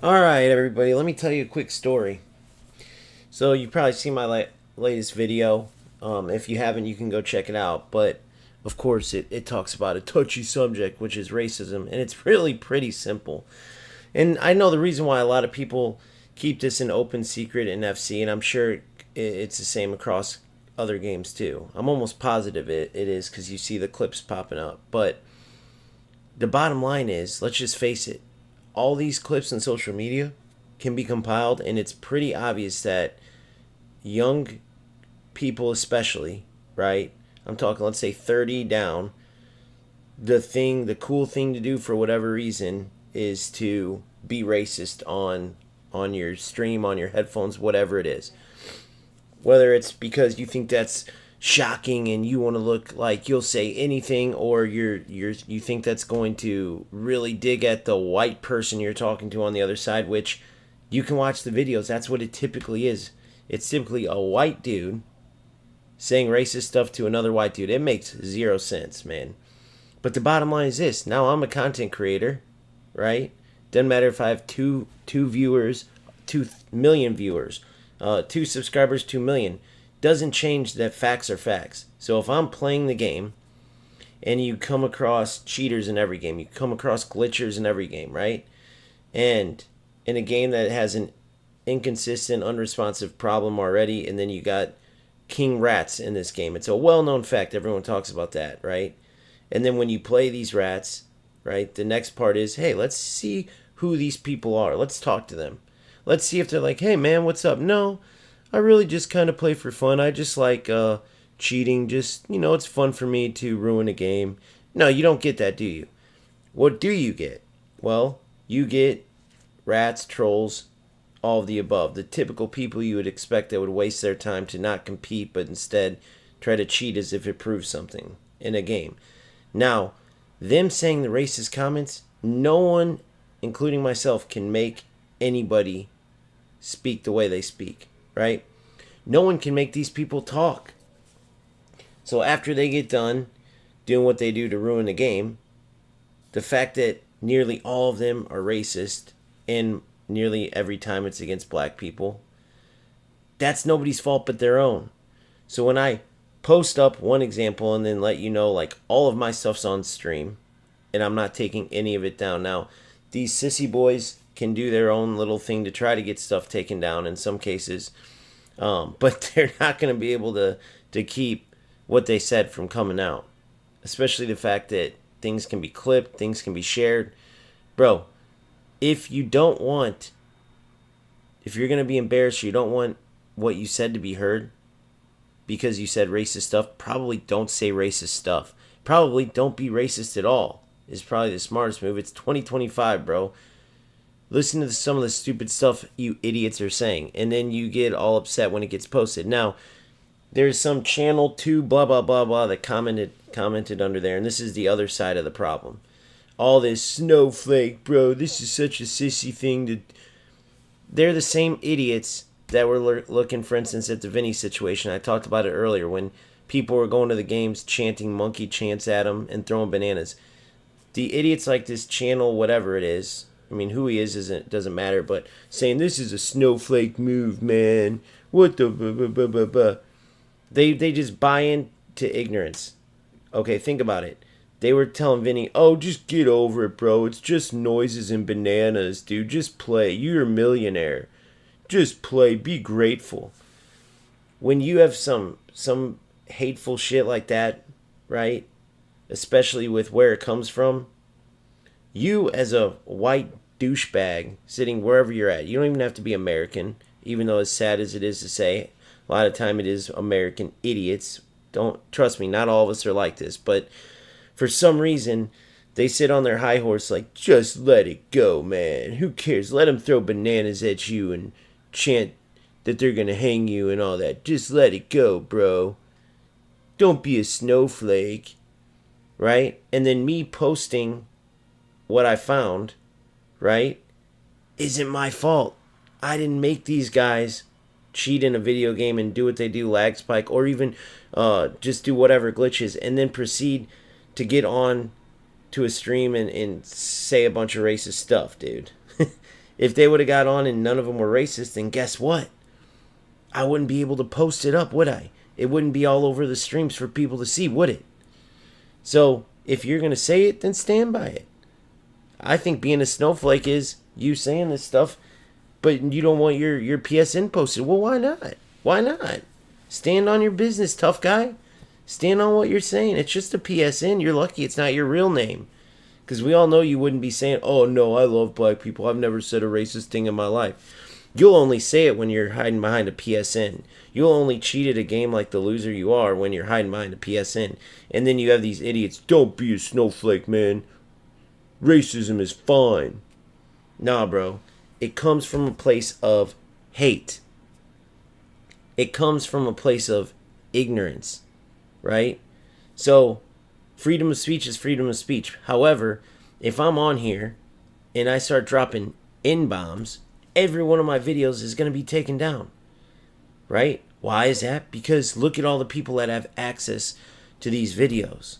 Alright, everybody, let me tell you a quick story. So, you've probably seen my latest video. If you haven't, you can go check it out. But, of course, it talks about a touchy subject, which is racism. And it's really pretty simple. And I know the reason why a lot of people keep this an open secret in FC, and I'm sure it's the same across other games too. I'm almost positive it is because you see the clips popping up. But the bottom line is, let's just face it, all these clips on social media can be compiled, and it's pretty obvious that young people, especially, right? I'm talking, let's say 30 down. The cool thing to do for whatever reason is to be racist on your stream, on your headphones, whatever it is. Whether it's because you think that's shocking and you want to look like you'll say anything, or you think that's going to really dig at the white person you're talking to on the other side, which you can watch the videos. That's what it typically is. It's typically a white dude saying racist stuff to another white dude. It makes zero sense, man. But the bottom line is this: now I'm a content creator, right? Doesn't matter if I have two viewers, 2 million viewers, 2 subscribers, 2 million. Doesn't change that facts are facts. So if I'm playing the game and you come across cheaters in every game, you come across glitchers in every game, right? And in a game that has an inconsistent, unresponsive problem already, and then you got king rats in this game. It's a well-known fact. Everyone talks about that, right? And then when you play these rats, right, the next part is, hey, let's see who these people are. Let's talk to them. Let's see if they're like, hey, man, what's up? No, I really just kind of play for fun. I just like cheating. Just, it's fun for me to ruin a game. No, you don't get that, do you? What do you get? Well, you get rats, trolls, all of the above. The typical people you would expect that would waste their time to not compete, but instead try to cheat as if it proves something in a game. Now, them saying the racist comments, no one, including myself, can make anybody speak the way they speak, right? No one can make these people talk. So after they get done doing what they do to ruin the game, the fact that nearly all of them are racist, and nearly every time it's against black people, that's nobody's fault but their own. So when I post up one example and then let you know, like, all of my stuff's on stream and I'm not taking any of it down. Now, these sissy boys can do their own little thing to try to get stuff taken down in some cases, but they're not going to be able to keep what they said from coming out. Especially the fact that things can be clipped, things can be shared. Bro, if you don't want, if you're going to be embarrassed, you don't want what you said to be heard because you said racist stuff, probably don't say racist stuff. Probably don't be racist at all is probably the smartest move. It's 2025, bro. Listen to some of the stupid stuff you idiots are saying, and then you get all upset when it gets posted. Now, there's some channel 2 blah blah blah blah that commented under there, and this is the other side of the problem. All this snowflake, bro, this is such a sissy thing to... They're the same idiots that were looking, for instance, at the Vinny situation. I talked about it earlier when people were going to the games chanting monkey chants at them and throwing bananas. The idiots like this channel, whatever it is, I mean, who he is doesn't matter, but saying this is a snowflake move, man. What the blah, blah, blah, blah, blah. They just buy into ignorance. Okay, think about it. They were telling Vinny, oh, just get over it, bro. It's just noises and bananas, dude. Just play. You're a millionaire. Just play. Be grateful. When you have some hateful shit like that, right? Especially with where it comes from, you as a white douchebag sitting wherever you're at, you don't even have to be American, even though as sad as it is to say, a lot of time it is American idiots. Don't trust me, not all of us are like this, but for some reason they sit on their high horse like, just let it go, man. Who cares? Let them throw bananas at you and chant that they're gonna hang you and all that. Just let it go, bro. Don't be a snowflake, right? And then me posting what I found, right, isn't my fault. I didn't make these guys cheat in a video game and do what they do, lag spike, or even just do whatever glitches, and then proceed to get on to a stream and say a bunch of racist stuff, dude. If they would have got on and none of them were racist, then guess what? I wouldn't be able to post it up, would I? It wouldn't be all over the streams for people to see, would it? So if you're going to say it, then stand by it. I think being a snowflake is you saying this stuff, but you don't want your PSN posted. Well, why not? Why not? Stand on your business, tough guy. Stand on what you're saying. It's just a PSN. You're lucky it's not your real name. Because we all know you wouldn't be saying, oh, no, I love black people. I've never said a racist thing in my life. You'll only say it when you're hiding behind a PSN. You'll only cheat at a game like the loser you are when you're hiding behind a PSN. And then you have these idiots, don't be a snowflake, man. Racism is fine. Nah, bro. It comes from a place of hate. It comes from a place of ignorance, right? So, freedom of speech is freedom of speech. However, if I'm on here and I start dropping N-bombs, every one of my videos is going to be taken down, right? Why is that? Because look at all the people that have access to these videos.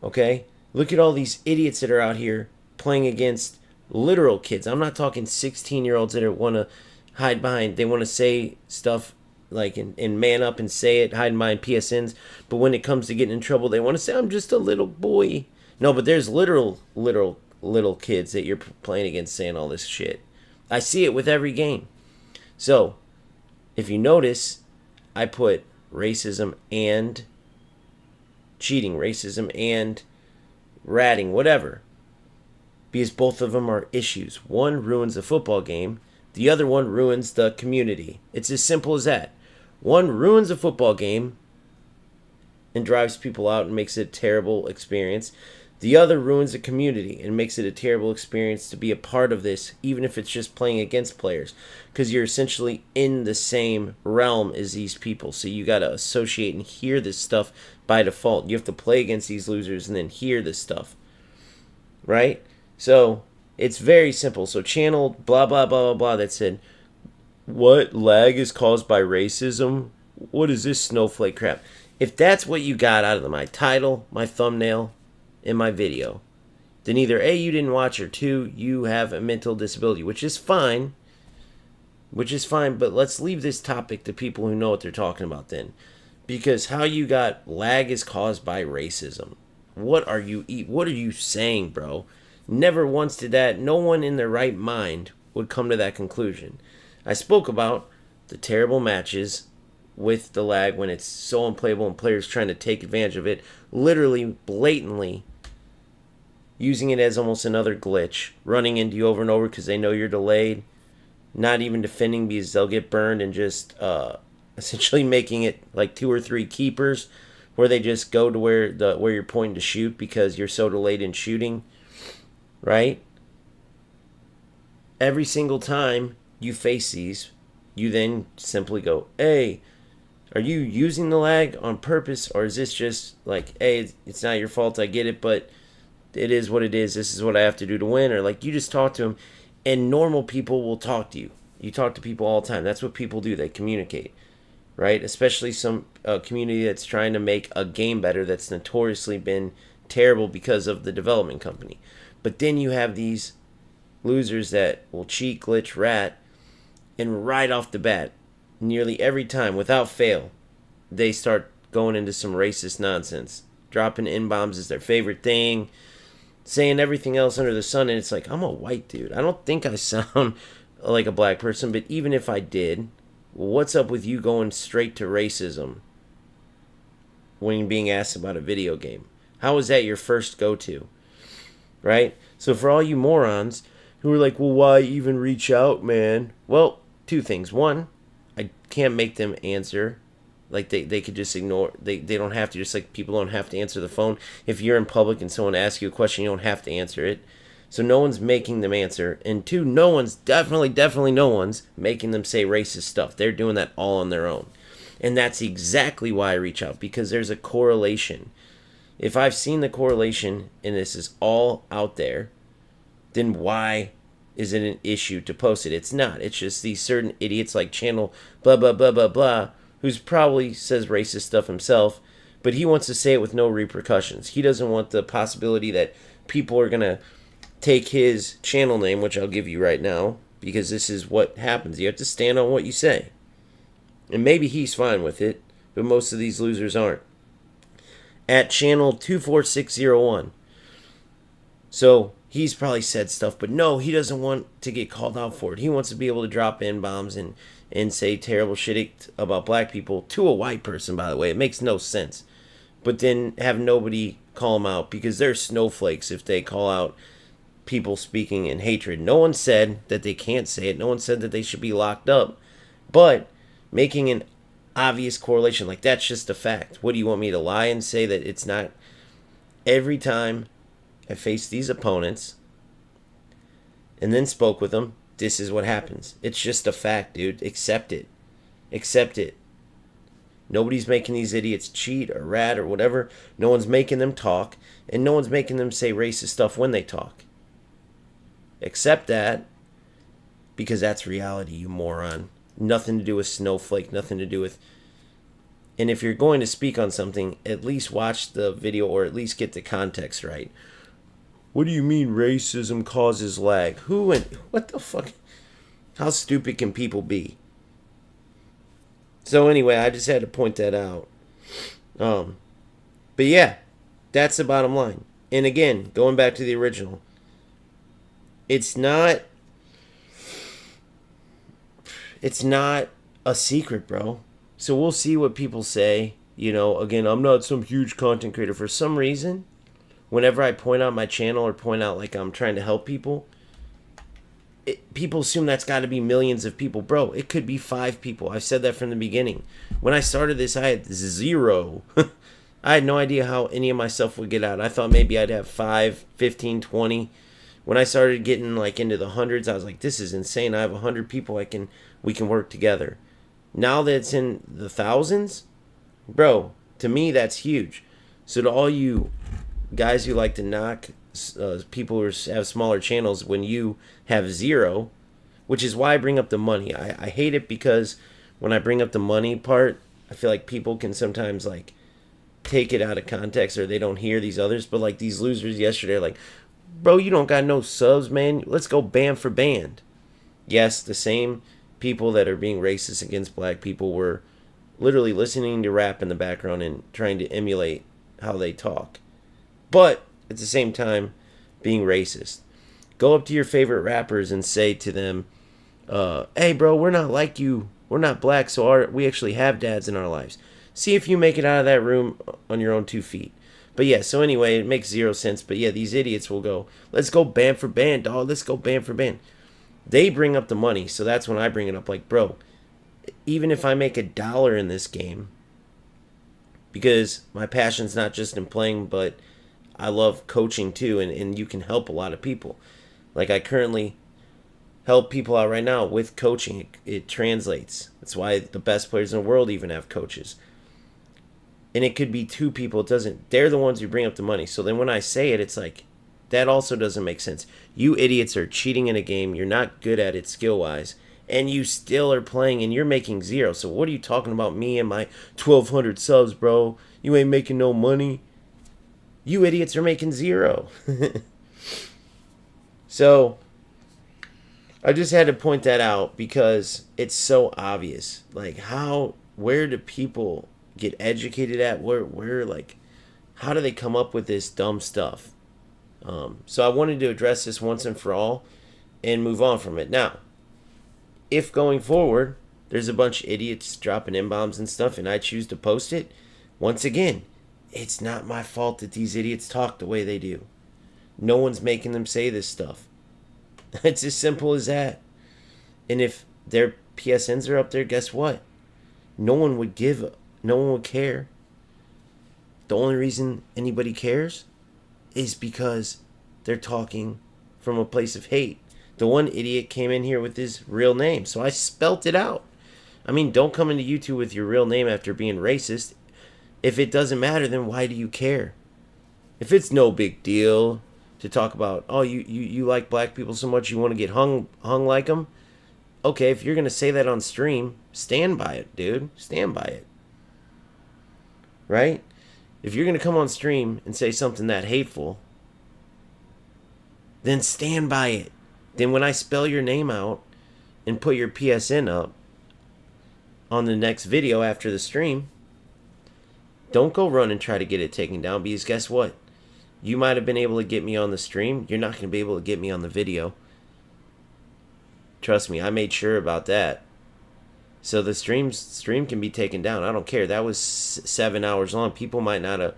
Okay? Look at all these idiots that are out here playing against literal kids. I'm not talking 16-year-olds that want to hide behind. They want to say stuff like and man up and say it, hide behind PSNs. But when it comes to getting in trouble, they want to say, I'm just a little boy. No, but there's literal kids that you're playing against saying all this shit. I see it with every game. So, if you notice, I put racism and cheating, racism and ratting, whatever. Because both of them are issues. One ruins the football game. The other one ruins the community. It's as simple as that. One ruins a football game and drives people out and makes it a terrible experience. The other ruins the community and makes it a terrible experience to be a part of this, even if it's just playing against players. Because you're essentially in the same realm as these people. So you got to associate and hear this stuff by default. You have to play against these losers and then hear this stuff. Right? So it's very simple. So channel blah, blah, blah, blah, blah that said, what? Lag is caused by racism? What is this snowflake crap? If that's what you got out of my title, my thumbnail, in my video, then either A, you didn't watch, or 2, you have a mental disability, which is fine. But let's leave this topic to people who know what they're talking about then. Because how you got lag is caused by racism. What are you saying, bro? Never once did that. No one in their right mind would come to that conclusion. I spoke about the terrible matches with the lag when it's so unplayable and players trying to take advantage of it, literally, blatantly using it as almost another glitch, running into you over and over because they know you're delayed, not even defending because they'll get burned, and just essentially making it like 2 or 3 keepers where they just go to where you're pointing to shoot because you're so delayed in shooting, right? Every single time you face these, you then simply go, hey, are you using the lag on purpose, or is this just like, hey, it's not your fault, I get it, but it is what it is, this is what I have to do to win? Or like, you just talk to them, and normal people will talk to you. You talk to people all the time. That's what people do. They communicate, right? Especially some community that's trying to make a game better that's notoriously been terrible because of the development company. But then you have these losers that will cheat, glitch, rat, and right off the bat, nearly every time, without fail, they start going into some racist nonsense. Dropping N-bombs is their favorite thing. Saying everything else under the sun, and it's like, I'm a white dude. I don't think I sound like a black person, but even if I did, what's up with you going straight to racism when being asked about a video game? How is that your first go-to? Right? So for all you morons who are like, well, why even reach out, man? Well, 2 things. 1, I can't make them answer. Like, they could just ignore. They don't have to. Just like people don't have to answer the phone. If you're in public and someone asks you a question, you don't have to answer it. So no one's making them answer. And 2, definitely no one's making them say racist stuff. They're doing that all on their own. And that's exactly why I reach out, because there's a correlation. If I've seen the correlation and this is all out there, then why is it an issue to post it? It's not. It's just these certain idiots like channel blah, blah, blah, blah, blah, who's probably says racist stuff himself, but he wants to say it with no repercussions. He doesn't want the possibility that people are going to take his channel name, which I'll give you right now, because this is what happens. You have to stand on what you say. And maybe he's fine with it, but most of these losers aren't. At channel 24601. So he's probably said stuff, but no, he doesn't want to get called out for it. He wants to be able to drop N-bombs and say terrible shit about black people to a white person, by the way. It makes no sense. But then have nobody call him out, because they're snowflakes if they call out people speaking in hatred. No one said that they can't say it. No one said that they should be locked up. But making an obvious correlation, like that's just a fact. What do you want me to lie and say that it's not? Every time I face these opponents and then spoke with them, this is what happens. It's just a fact, dude. Accept it. Accept it. Nobody's making these idiots cheat or rat or whatever. No one's making them talk, and no one's making them say racist stuff when they talk. Accept that, because that's reality, you moron. Nothing to do with snowflake, nothing to do with... And if you're going to speak on something, at least watch the video or at least get the context right. What do you mean racism causes lag? Who and... What the fuck? How stupid can people be? So anyway, I just had to point that out. But yeah, that's the bottom line. And again, going back to the original, it's not a secret, bro. So we'll see what people say. You know, again, I'm not some huge content creator. For some reason, whenever I point out my channel or point out like I'm trying to help people, people assume that's got to be millions of people. Bro, it could be 5 people. I've said that from the beginning. When I started this, I had 0. I had no idea how any of my stuff would get out. I thought maybe I'd have 5, 15, 20. When I started getting like into the hundreds, I was like, this is insane. I have 100 people we can work together. Now that it's in the thousands, bro, to me that's huge. So to all you guys who like to knock people who have smaller channels when you have 0, which is why I bring up the money. I hate it because when I bring up the money part, I feel like people can sometimes like take it out of context, or they don't hear these others. But like these losers yesterday, like, bro, you don't got no subs, man. Let's go band for band. Yes, the same people that are being racist against black people were literally listening to rap in the background and trying to emulate how they talk. But at the same time, being racist. Go up to your favorite rappers and say to them, hey, bro, we're not like you. We're not black, so we actually have dads in our lives. See if you make it out of that room on your own 2 feet. But yeah, so anyway, it makes 0 sense. But yeah, these idiots will go, let's go band for band, dog. Let's go band for band. They bring up the money, so that's when I bring it up. Like, bro, even if I make $1 in this game, because my passion's not just in playing, but I love coaching too, and you can help a lot of people. Like, I currently help people out right now with coaching. It translates. That's why the best players in the world even have coaches. And it could be 2 people. It doesn't. They're the ones who bring up the money. So then when I say it, it's like, that also doesn't make sense. You idiots are cheating in a game. You're not good at it skill-wise. And you still are playing, and you're making 0. So what are you talking about me and my 1,200 subs, bro? You ain't making no money. You idiots are making 0. So I just had to point that out because it's so obvious. Like, where do people get educated at? Where like, how do they come up with this dumb stuff? So I wanted to address this once and for all and move on from it. Now, if going forward there's a bunch of idiots dropping N-bombs and stuff and I choose to post it, once again, it's not my fault that these idiots talk the way they do. No one's making them say this stuff. It's as simple as that. And if their PSNs are up there, guess what? No one would care. The only reason anybody cares is because they're talking from a place of hate. The one idiot came in here with his real name, so I spelt it out. I mean, don't come into YouTube with your real name after being racist. If it doesn't matter, then why do you care? If it's no big deal to talk about, oh, you like black people so much you want to get hung like them, okay, if you're going to say that on stream, stand by it, dude. Stand by it. Right? If you're going to come on stream and say something that hateful, then stand by it. Then when I spell your name out and put your PSN up on the next video after the stream, don't go run and try to get it taken down, because guess what? You might have been able to get me on the stream. You're not going to be able to get me on the video. Trust me, I made sure about that. So the stream can be taken down. I don't care. That was 7 hours long. People might not have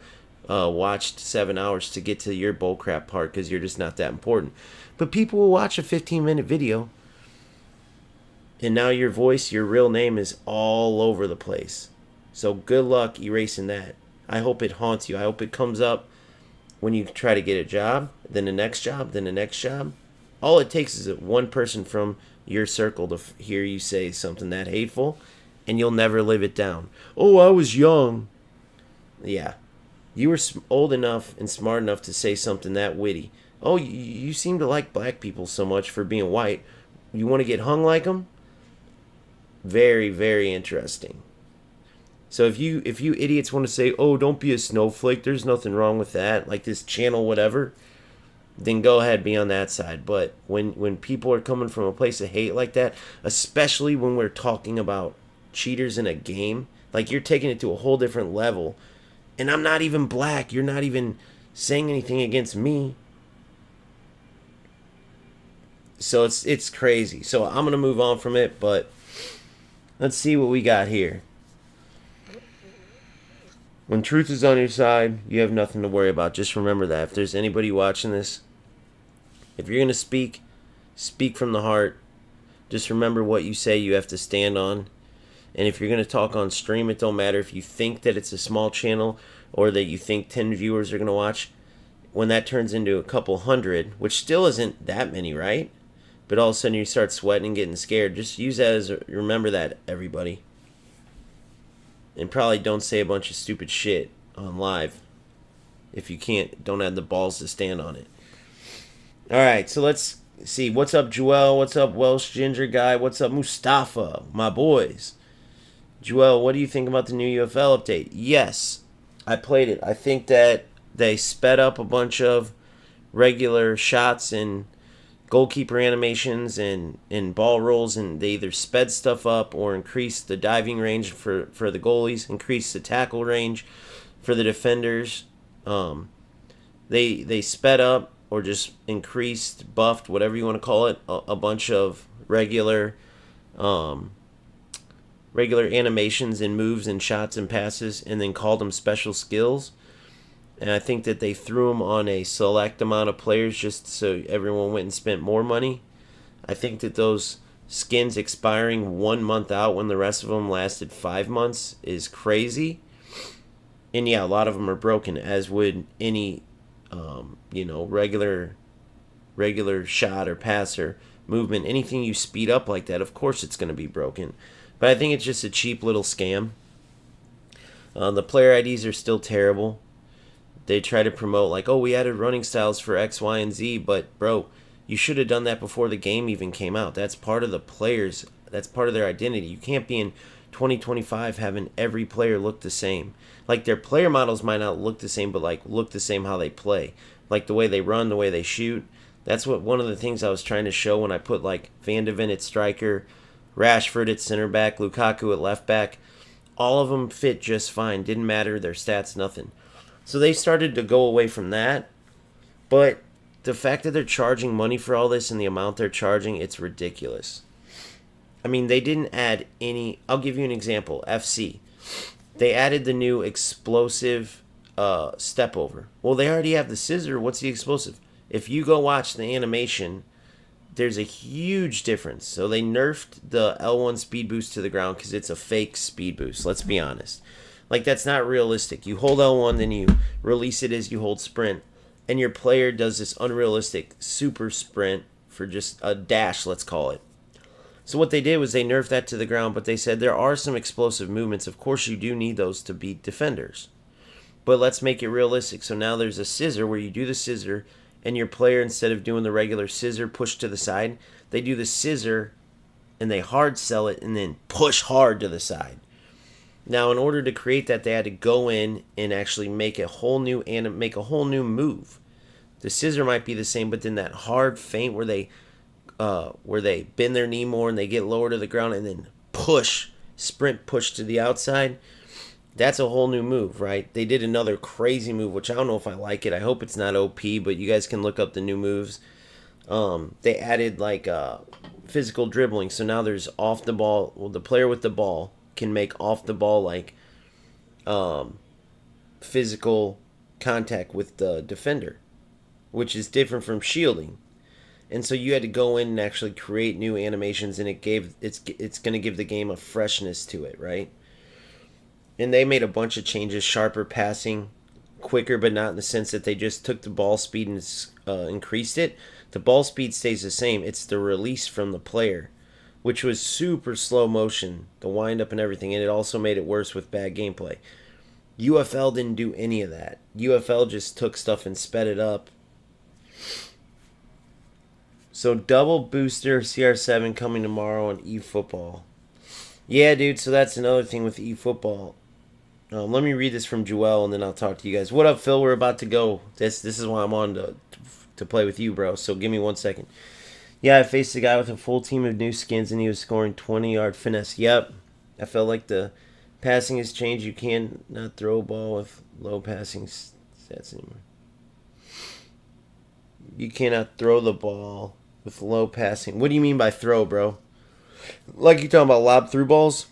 watched 7 hours to get to your bullcrap part because you're just not that important. But people will watch a 15-minute video, and now your voice, your real name is all over the place. So good luck erasing that. I hope it haunts you. I hope it comes up when you try to get a job, then the next job, then the next job. All it takes is one person from your circle to hear you say something that hateful, and you'll never live it down. Oh, I was young. Yeah. You were old enough and smart enough to say something that witty. Oh, you seem to like black people so much for being white. You want to get hung like them? Very, very interesting. So if you idiots want to say, oh, don't be a snowflake, there's nothing wrong with that, like this channel, whatever, then go ahead, be on that side. But when people are coming from a place of hate like that, especially when we're talking about cheaters in a game, like you're taking it to a whole different level. And I'm not even black. You're not even saying anything against me. So it's crazy. So I'm going to move on from it, but let's see what we got here. When truth is on your side, you have nothing to worry about. Just remember that. If there's anybody watching this, if you're going to speak from the heart. Just remember what you say you have to stand on. And if you're going to talk on stream, it don't matter if you think that it's a small channel or that you think 10 viewers are going to watch. When that turns into a couple hundred, which still isn't that many, right? But all of a sudden you start sweating and getting scared. Just use that as remember that, everybody. And probably don't say a bunch of stupid shit on live. If you don't have the balls to stand on it. Alright, so let's see. What's up, Joel? What's up, Welsh Ginger Guy? What's up, Mustafa? My boys. Joel, what do you think about the new UFL update? Yes, I played it. I think that they sped up a bunch of regular shots and goalkeeper animations and ball rolls, and they either sped stuff up or increased the diving range for the goalies, increased the tackle range for the defenders. They sped up or just increased, buffed, whatever you want to call it, a bunch of regular animations and moves and shots and passes, and then called them special skills. And I think that they threw them on a select amount of players just so everyone went and spent more money. I think that those skins expiring 1 month out when the rest of them lasted 5 months is crazy. And yeah, a lot of them are broken, as would any regular shot or pass or movement. Anything you speed up like that, of course it's going to be broken. But I think it's just a cheap little scam. The player IDs are still terrible. They try to promote like, oh, we added running styles for X, Y, and Z, but bro, you should have done that before the game even came out. That's part of the players. That's part of their identity. You can't be in 2025 having every player look the same. Like, their player models might not look the same, but like look the same how they play. Like the way they run, the way they shoot. That's what one of the things I was trying to show when I put like Van de Ven at striker, Rashford at center back, Lukaku at left back. All of them fit just fine. Didn't matter their stats, nothing. So they started to go away from that. But the fact that they're charging money for all this and the amount they're charging, it's ridiculous. I mean, they didn't add any. I'll give you an example. FC. They added the new explosive step over. Well, they already have the scissor. What's the explosive? If you go watch the animation, there's a huge difference. So they nerfed the L1 speed boost to the ground because it's a fake speed boost. Let's be honest. Like, that's not realistic. You hold L1, then you release it as you hold sprint. And your player does this unrealistic super sprint for just a dash, let's call it. So what they did was they nerfed that to the ground, but they said there are some explosive movements. Of course, you do need those to beat defenders. But let's make it realistic. So now there's a scissor where you do the scissor, and your player, instead of doing the regular scissor push to the side, they do the scissor, and they hard sell it, and then push hard to the side. Now, in order to create that, they had to go in and actually make a whole new move. The scissor might be the same, but then that hard feint where they bend their knee more and they get lower to the ground and then sprint push to the outside. That's a whole new move, right? They did another crazy move, which I don't know if I like it. I hope it's not OP, but you guys can look up the new moves. They added like physical dribbling, so now there's off the ball. Well, the player with the ball can make off the ball like physical contact with the defender, which is different from shielding. And so you had to go in and actually create new animations, and it's going to give the game a freshness to it, right? And they made a bunch of changes, sharper passing, quicker, but not in the sense that they just took the ball speed and increased it. The ball speed stays the same. It's the release from the player, which was super slow motion, the wind up and everything, and it also made it worse with bad gameplay. UFL didn't do any of that. UFL just took stuff and sped it up. So double booster CR7 coming tomorrow on eFootball. Yeah, dude, so that's another thing with eFootball. Let me read this from Joel, and then I'll talk to you guys. What up, Phil? We're about to go. This is why I'm on to play with you, bro. So give me 1 second. Yeah, I faced a guy with a full team of new skins, and he was scoring 20-yard finesse. Yep. I felt like the passing has changed. You can't not throw a ball with low passing stats anymore. You cannot throw the ball with low passing. What do you mean by throw, bro? Like you talking about lob through balls?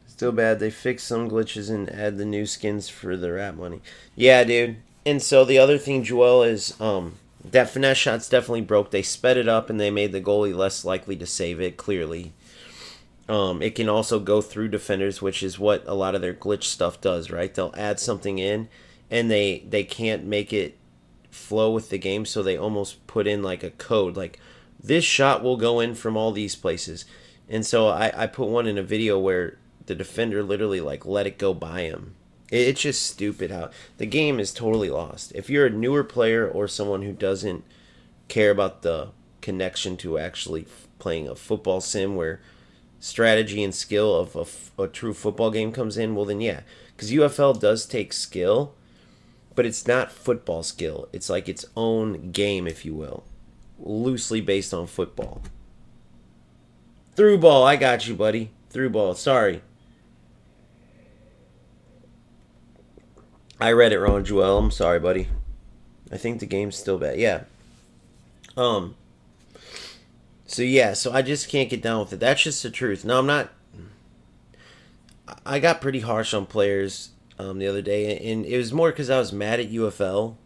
Still bad. They fixed some glitches and add the new skins for the rap money. Yeah, dude. And so the other thing, Joel, is that finesse shot's definitely broke. They sped it up and they made the goalie less likely to save it, clearly. It can also go through defenders, which is what a lot of their glitch stuff does, right? They'll add something in and they can't make it flow with the game, so they almost put in like a code. Like, this shot will go in from all these places. And so I put one in a video where the defender literally like let it go by him. It's just stupid how the game is totally lost. If you're a newer player or someone who doesn't care about the connection to actually playing a football sim where strategy and skill of a true football game comes in, well then yeah. Because UFL does take skill, but it's not football skill. It's like its own game, if you will. Loosely based on football. Through ball, I got you, buddy. Through ball, sorry. I read it wrong, Joel. I'm sorry, buddy. I think the game's still bad. Yeah. So yeah, so I just can't get down with it. That's just the truth. No, I'm not. I got pretty harsh on players the other day, and it was more because I was mad at UFL.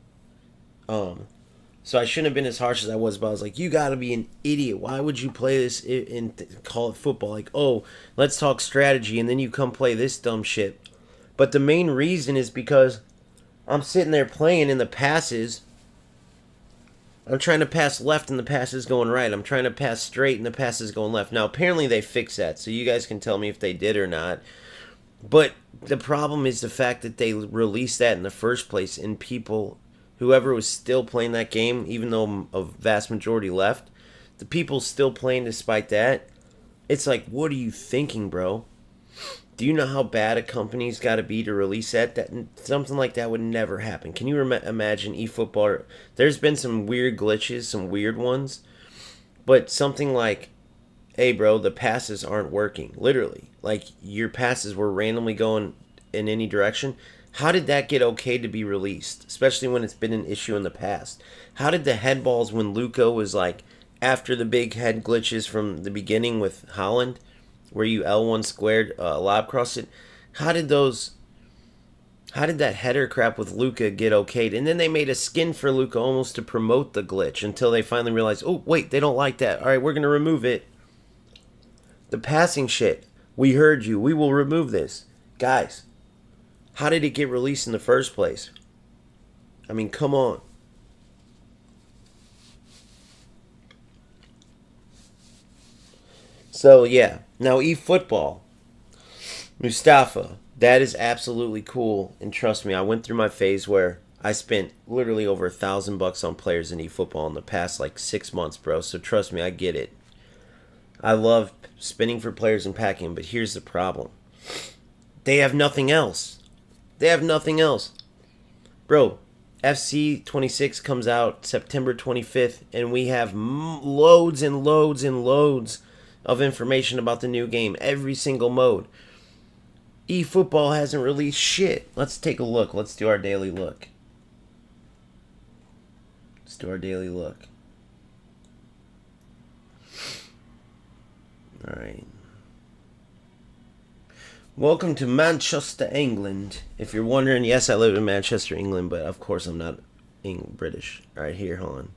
So I shouldn't have been as harsh as I was, but I was like, you gotta be an idiot. Why would you play this and call it football? Like, oh, let's talk strategy, and then you come play this dumb shit. But the main reason is because I'm sitting there playing in the passes. I'm trying to pass left and the pass is going right. I'm trying to pass straight and the pass is going left. Now, apparently they fixed that, so you guys can tell me if they did or not. But the problem is the fact that they released that in the first place, and people, whoever was still playing that game, even though a vast majority left, the people still playing despite that, it's like, what are you thinking, bro? Do you know how bad a company's got to be to release that? Something like that would never happen. Can you imagine eFootball? There's been some weird glitches, some weird ones, but something like, hey, bro, the passes aren't working. Literally, like your passes were randomly going in any direction. How did that get okay to be released? Especially when it's been an issue in the past. How did the head balls when Luka was like after the big head glitches from the beginning with Holland, where you L1 squared lob cross it? How did that header crap with Luka get okayed? And then they made a skin for Luka almost to promote the glitch until they finally realized, oh wait, they don't like that. All right, we're gonna remove it. The passing shit. We heard you. We will remove this, guys. How did it get released in the first place? I mean, come on. So, yeah. Now, eFootball. Mustafa. That is absolutely cool. And trust me, I went through my phase where I spent literally over $1,000 on players in eFootball in the past, like, 6 months, bro. So, trust me, I get it. I love spinning for players and packing them, but here's the problem. They have nothing else. They have nothing else. Bro, FC 26 comes out September 25th, and we have loads and loads and loads of information about the new game, every single mode. eFootball hasn't released shit. Let's take a look. Let's do our daily look. Let's do our daily look. Alright. Welcome to Manchester, England. If you're wondering, yes, I live in Manchester, England, but of course I'm not British. Alright, here, hold on.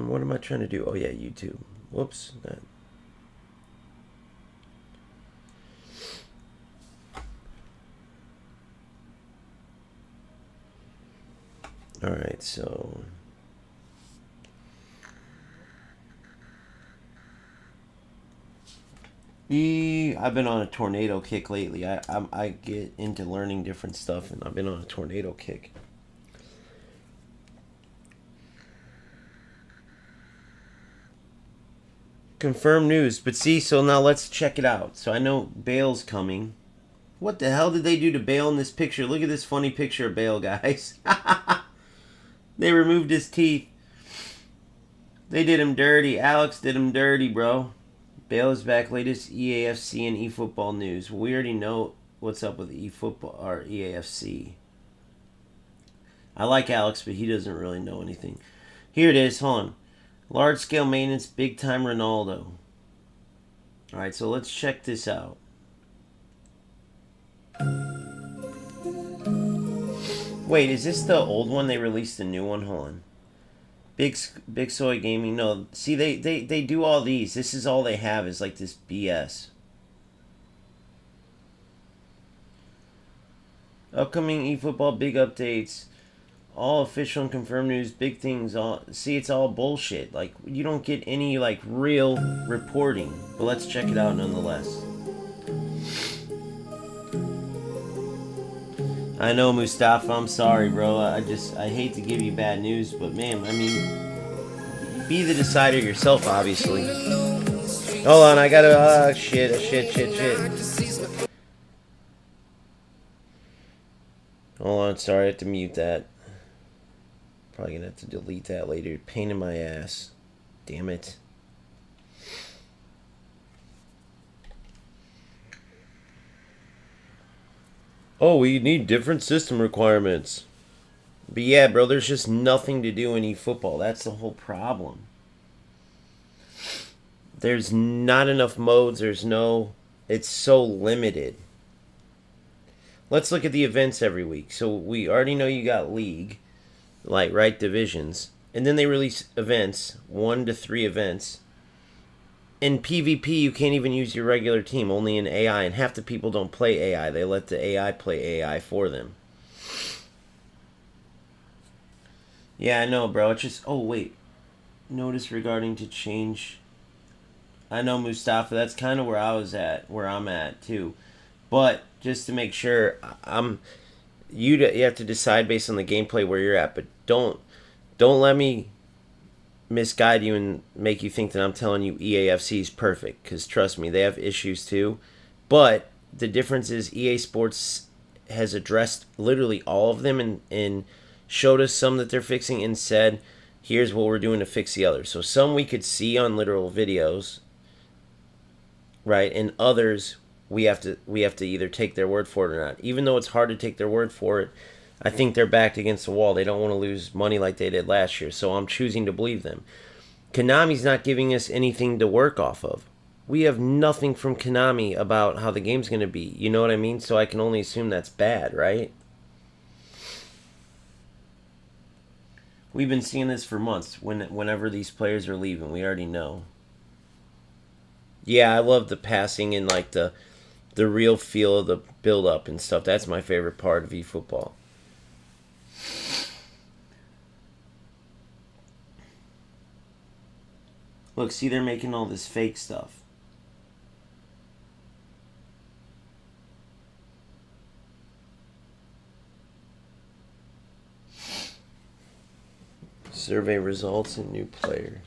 What am I trying to do? Oh yeah, YouTube. Whoops. Alright, so I've been on a tornado kick lately. I get into learning different stuff, and I've been on a tornado kick. Confirmed news, but see, so now let's check it out. So I know Bale's coming. What the hell did they do to Bale in this picture? Look at this funny picture of Bale, guys. They removed his teeth. They did him dirty. Alex did him dirty, bro. Bale is back. Latest EAFC and eFootball news. We already know what's up with eFootball or EAFC. I like Alex, but he doesn't really know anything. Here it is. Hold on. Large scale maintenance, big time Ronaldo. Alright, so let's check this out. Wait, is this the old one? They released the new one? Hold on. Big Soy Gaming. No, see, they do all these. This is all they have is like this BS. Upcoming eFootball big updates. All official and confirmed news, big things. See, it's all bullshit. Like, you don't get any, like, real reporting. But let's check it out nonetheless. I know, Mustafa, I'm sorry, bro. I hate to give you bad news, but man, I mean, be the decider yourself, obviously. Hold on, I gotta, shit. Hold on, sorry, I have to mute that. Probably gonna have to delete that later. Pain in my ass. Damn it. Oh, we need different system requirements. But yeah, bro, there's just nothing to do in eFootball. That's the whole problem. There's not enough modes. It's so limited. Let's look at the events every week. So we already know you got League, like, right, divisions. And then they release events, 1 to 3 events. In PvP, you can't even use your regular team, only in AI, and half the people don't play AI. They let the AI play AI for them. Yeah, I know, bro. It's just... Oh, wait. Notice regarding to change... I know, Mustafa. That's kind of where I'm at, too. But, just to make sure, you have to decide based on the gameplay where you're at, but don't let me misguide you and make you think that I'm telling you EAFC is perfect, because trust me, they have issues too. But the difference is EA Sports has addressed literally all of them and showed us some that they're fixing and said, here's what we're doing to fix the others. So some we could see on literal videos, right, and others we have to either take their word for it or not. Even though it's hard to take their word for it, I think they're backed against the wall. They don't want to lose money like they did last year, so I'm choosing to believe them. Konami's not giving us anything to work off of. We have nothing from Konami about how the game's going to be. You know what I mean? So I can only assume that's bad, right? We've been seeing this for months. Whenever these players are leaving, we already know. Yeah, I love the passing and like the real feel of the build-up and stuff. That's my favorite part of eFootball. Look, see, they're making all this fake stuff. Survey results and new player.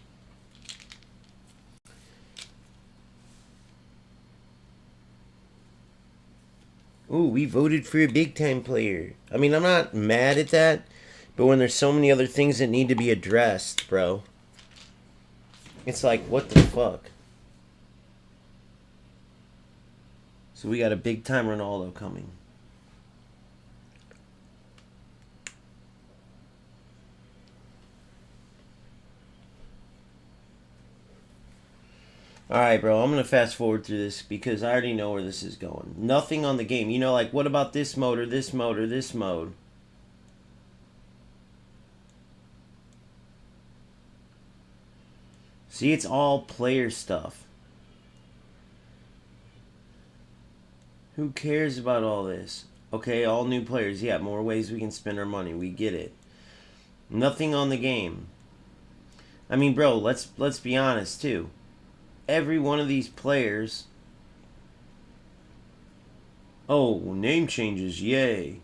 Ooh, we voted for a big time player. I mean, I'm not mad at that, but when there's so many other things that need to be addressed, bro, it's like, what the fuck? So we got a big time Ronaldo coming. Alright, bro, I'm going to fast forward through this because I already know where this is going. Nothing on the game. You know, like, what about this mode or this mode or this mode? See, it's all player stuff. Who cares about all this? Okay, all new players. Yeah, more ways we can spend our money. We get it. Nothing on the game. I mean, bro, let's be honest, too. Every one of these players... Oh, name changes. Yay.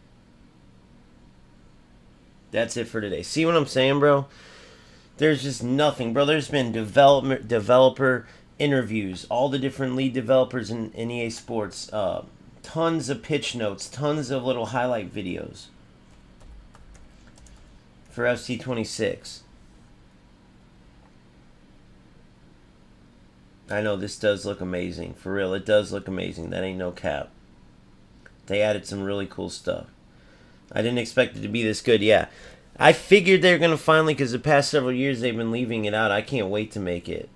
That's it for today. See what I'm saying, bro? There's just nothing, bro. There's been developer interviews, all the different lead developers in EA Sports, tons of pitch notes, tons of little highlight videos for FC26. I know this does look amazing. For real, it does look amazing. That ain't no cap. They added some really cool stuff. I didn't expect it to be this good, yeah. I figured they're going to finally, because the past several years they've been leaving it out. I can't wait to make it.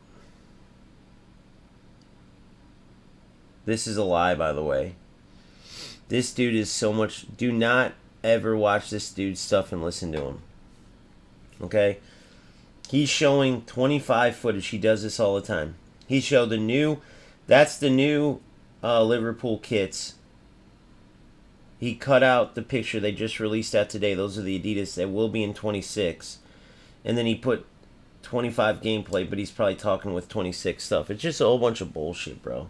This is a lie, by the way. This dude is so much... Do not ever watch this dude's stuff and listen to him. Okay? He's showing 25 footage. He does this all the time. He showed the new... That's the new Liverpool kits. He cut out the picture. They just released that today. Those are the Adidas that will be in 26. And then he put 25 gameplay, but he's probably talking with 26 stuff. It's just a whole bunch of bullshit, bro.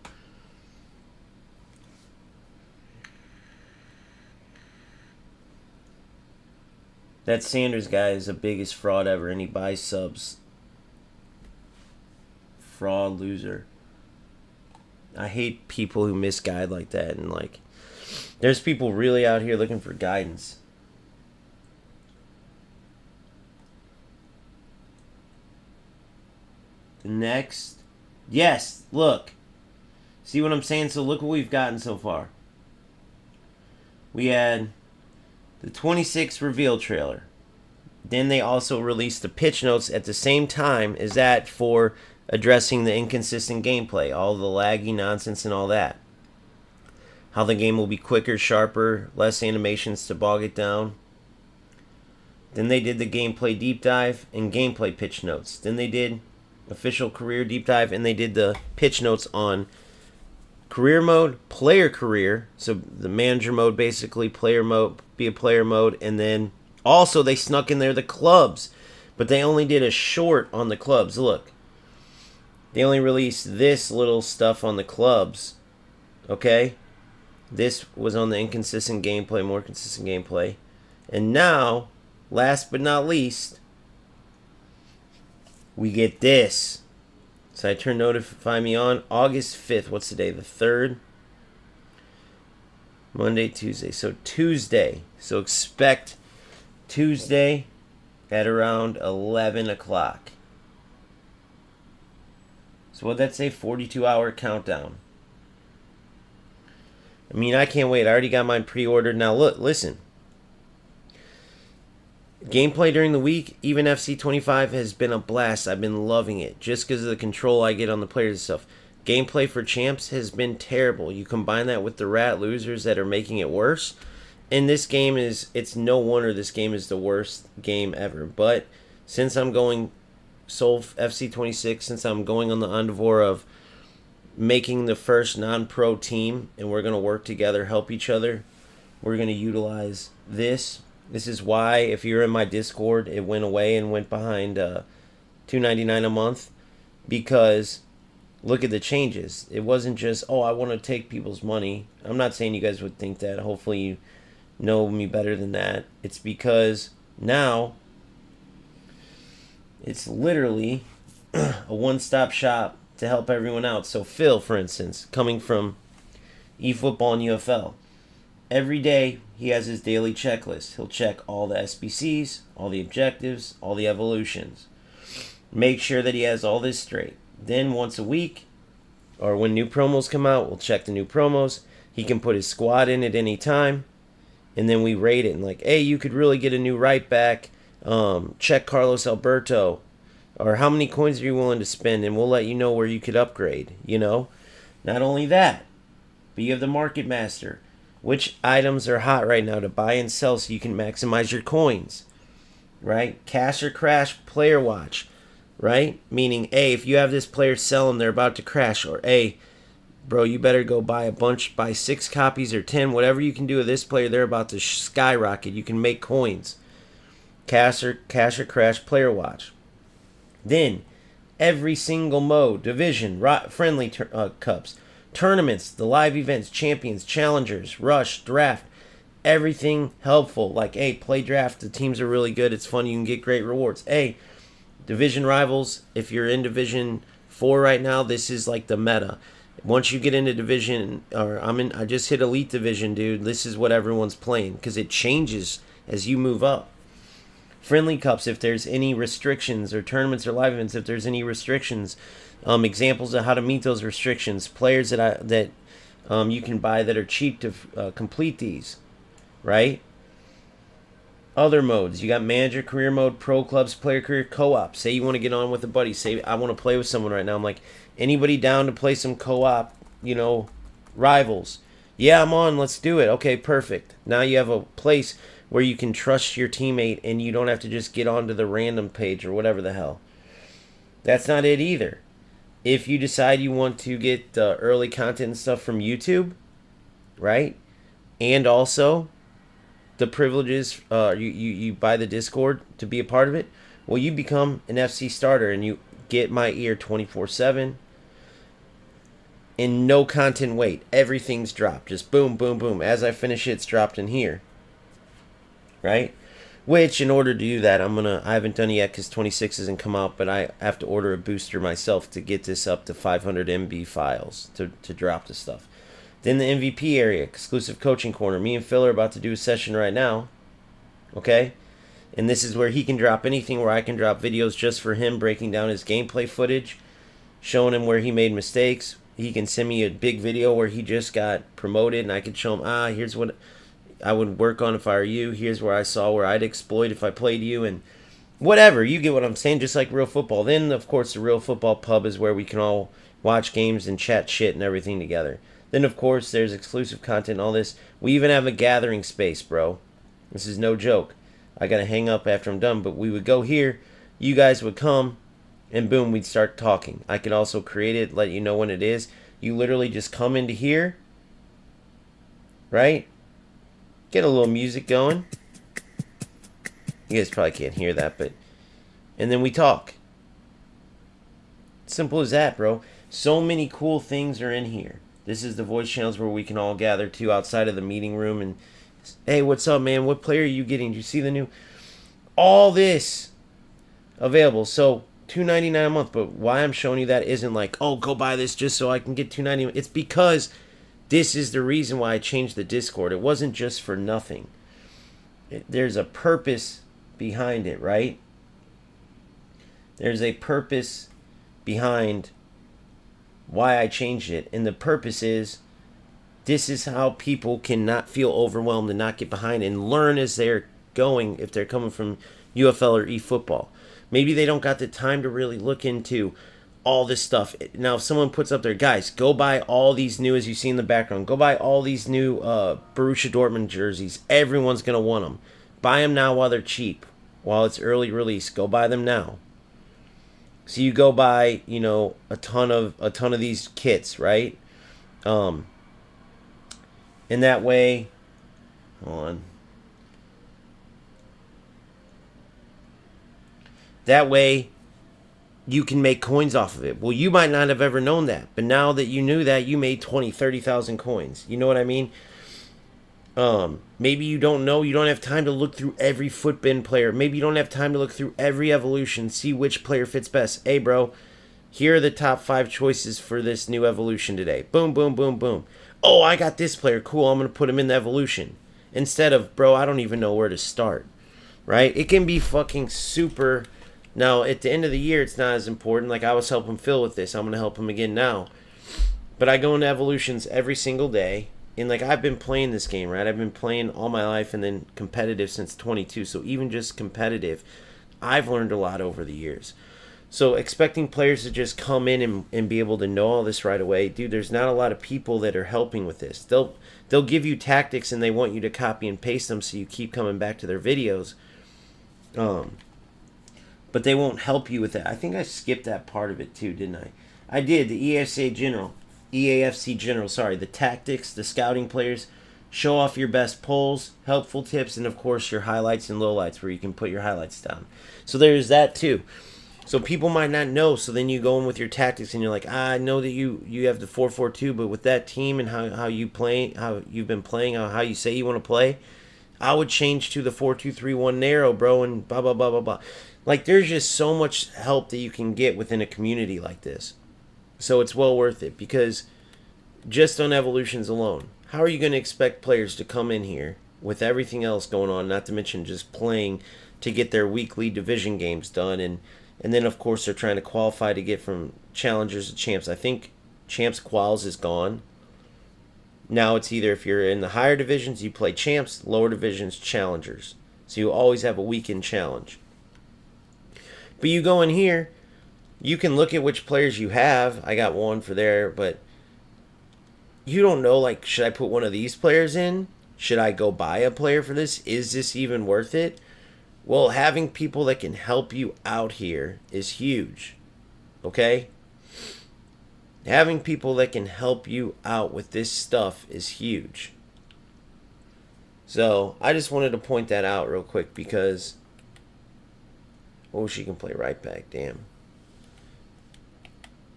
That Sanders guy is the biggest fraud ever, and he buys subs. Fraud loser. I hate people who misguide like that, and like... There's people really out here looking for guidance. The next... Yes, look. See what I'm saying? So look what we've gotten so far. We had the 26 reveal trailer. Then they also released the pitch notes at the same time as that for addressing the inconsistent gameplay. All the laggy nonsense and all that. How the game will be quicker, sharper, less animations to bog it down. Then they did the gameplay deep dive and gameplay pitch notes. Then they did official career deep dive, and they did the pitch notes on career mode, player career, so the manager mode basically, player mode, be a player mode, and then also they snuck in there the clubs, but they only did a short on the clubs. Look, they only released this little stuff on the clubs, okay? This was on the inconsistent gameplay, more consistent gameplay. And now, last but not least, we get this. So I turn notify me on August 5th. What's the day? The 3rd? Monday, Tuesday. So Tuesday. So expect Tuesday at around 11 o'clock. So what'd that say? 42-hour countdown. I mean, I can't wait. I already got mine pre-ordered. Now, look, listen. Gameplay during the week, even FC25 has been a blast. I've been loving it just because of the control I get on the players and stuff. Gameplay for champs has been terrible. You combine that with the rat losers that are making it worse. And this game is, it's no wonder this game is the worst game ever. But since I'm going Soul FC26, since I'm going on the endeavor of making the first non-pro team, and we're going to work together, help each other, we're going to utilize this. This is why, if you're in my Discord, it went away and went behind $2.99 a month, because look at the changes. It wasn't just, oh, I want to take people's money. I'm not saying you guys would think that. Hopefully you know me better than that. It's because now it's literally a one-stop shop to help everyone out. So Phil, for instance, coming from eFootball and UFL, Every day, he has his daily checklist. He'll check all the SBCs, all the objectives, all the evolutions. Make sure that he has all this straight. Then once a week, or when new promos come out, we'll check the new promos. He can put his squad in at any time. And then we rate it. And like, hey, you could really get a new right back. Check Carlos Alberto. Or how many coins are you willing to spend? And we'll let you know where you could upgrade, you know. Not only that, but you have the Market Master. Which items are hot right now to buy and sell so you can maximize your coins, right? Cash or crash player watch, right? Meaning, A, if you have this player sell them, they're about to crash. Or A, bro, you better go buy a bunch, buy 6 copies or 10, whatever you can do with this player, they're about to skyrocket. You can make coins. Cash or crash player watch. Then, every single mode, division, friendly cups, tournaments, the live events, champions, challengers, rush, draft, everything helpful. Like, hey, play draft. The teams are really good. It's fun. You can get great rewards. Hey, division rivals. If you're in Division 4 right now, this is like the meta. Once you get into Division, I just hit Elite Division, dude. This is what everyone's playing because it changes as you move up. Friendly cups, if there's any restrictions, or tournaments or live events, if there's any restrictions. Examples of how to meet those restrictions. Players that you can buy that are cheap to complete these, right? Other modes. You got manager, career mode, pro clubs, player career, co-op. Say you want to get on with a buddy. Say I want to play with someone right now. I'm like, anybody down to play some co-op, rivals? Yeah, I'm on. Let's do it. Okay, perfect. Now you have a place where you can trust your teammate and you don't have to just get onto the random page or whatever the hell. That's not it either. If you decide you want to get early content and stuff from YouTube, right? And also the privileges, you buy the Discord to be a part of it. Well, you become an FC starter and you get my ear 24/7. And no content wait. Everything's dropped. Just boom, boom, boom. As I finish it, it's dropped in here. Right? Which, in order to do that, I haven't done it yet because 26 hasn't come out, but I have to order a booster myself to get this up to 500 MB files to drop the stuff. Then the MVP area, exclusive coaching corner. Me and Phil are about to do a session right now. Okay? And this is where he can drop anything, where I can drop videos just for him, breaking down his gameplay footage, showing him where he made mistakes. He can send me a big video where he just got promoted, and I can show him, here's what I would work on if I were you. Here's where I saw where I'd exploit if I played you, and whatever. You get what I'm saying, just like Real Football. Then, of course, the Real Football Pub is where we can all watch games and chat shit and everything together. Then, of course, there's exclusive content and all this. We even have a gathering space, bro. This is no joke. I got to hang up after I'm done, but we would go here. You guys would come, and boom, we'd start talking. I could also create it, let you know when it is. You literally just come into here, right? Get a little music going. You guys probably can't hear that, but... And then we talk. Simple as that, bro. So many cool things are in here. This is the voice channels where we can all gather, too, outside of the meeting room. And, hey, what's up, man? What player are you getting? Do you see the new... All this available. So, $2.99 a month. But why I'm showing you that isn't like, oh, go buy this just so I can get $2.99. It's because... This is the reason why I changed the Discord. It wasn't just for nothing. There's a purpose behind it, right? There's a purpose behind why I changed it. And the purpose is, this is how people can not feel overwhelmed and not get behind and learn as they're going if they're coming from UFL or eFootball. Maybe they don't got the time to really look into all this stuff. Now, if someone puts up their, guys, go buy all these new, as you see in the background, go buy all these new Borussia Dortmund jerseys. Everyone's going to want them. Buy them now while they're cheap, while it's early release. Go buy them now. So you go buy, a ton of these kits, right? And that way, hold on. That way, you can make coins off of it. Well, you might not have ever known that, but now that you knew that, you made 20, 30,000 coins. You know what I mean? Maybe you don't know. You don't have time to look through every footbin player. Maybe you don't have time to look through every evolution, see which player fits best. Hey, bro, Here are the top 5 choices for this new evolution today. Boom, boom, boom, boom. Oh, I got this player. Cool, I'm going to put him in the evolution. Instead of, bro, I don't even know where to start. Right? It can be fucking super. Now, at the end of the year, it's not as important. Like, I was helping Phil with this. I'm going to help him again now. But I go into evolutions every single day. And, like, I've been playing this game, right? I've been playing all my life and then competitive since 22. So even just competitive, I've learned a lot over the years. So expecting players to just come in and be able to know all this right away, dude, there's not a lot of people that are helping with this. They'll give you tactics and they want you to copy and paste them so you keep coming back to their videos. But they won't help you with that. I think I skipped that part of it too, didn't I? I did. The EAFC General, sorry, the tactics, the scouting players, show off your best polls, helpful tips, and of course your highlights and lowlights where you can put your highlights down. So there's that too. So people might not know, so then you go in with your tactics and you're like, I know that you have the 4-4-2, but with that team and how you play, how you've been playing, how you say you want to play, I would change to the 4-2-3-1 narrow, bro, and blah blah blah blah blah. Like, there's just so much help that you can get within a community like this. So it's well worth it, because just on evolutions alone, how are you going to expect players to come in here with everything else going on, not to mention just playing to get their weekly division games done, and then of course they're trying to qualify to get from challengers to champs. I think champs quals is gone. Now it's either, if you're in the higher divisions, you play champs, lower divisions, challengers. So you always have a weekend challenge. But you go in here, you can look at which players you have. I got one for there, but you don't know, like, should I put one of these players in? Should I go buy a player for this? Is this even worth it? Well, having people that can help you out here is huge. Okay? Having people that can help you out with this stuff is huge. So, I just wanted to point that out real quick because... Oh, she can play right back. Damn.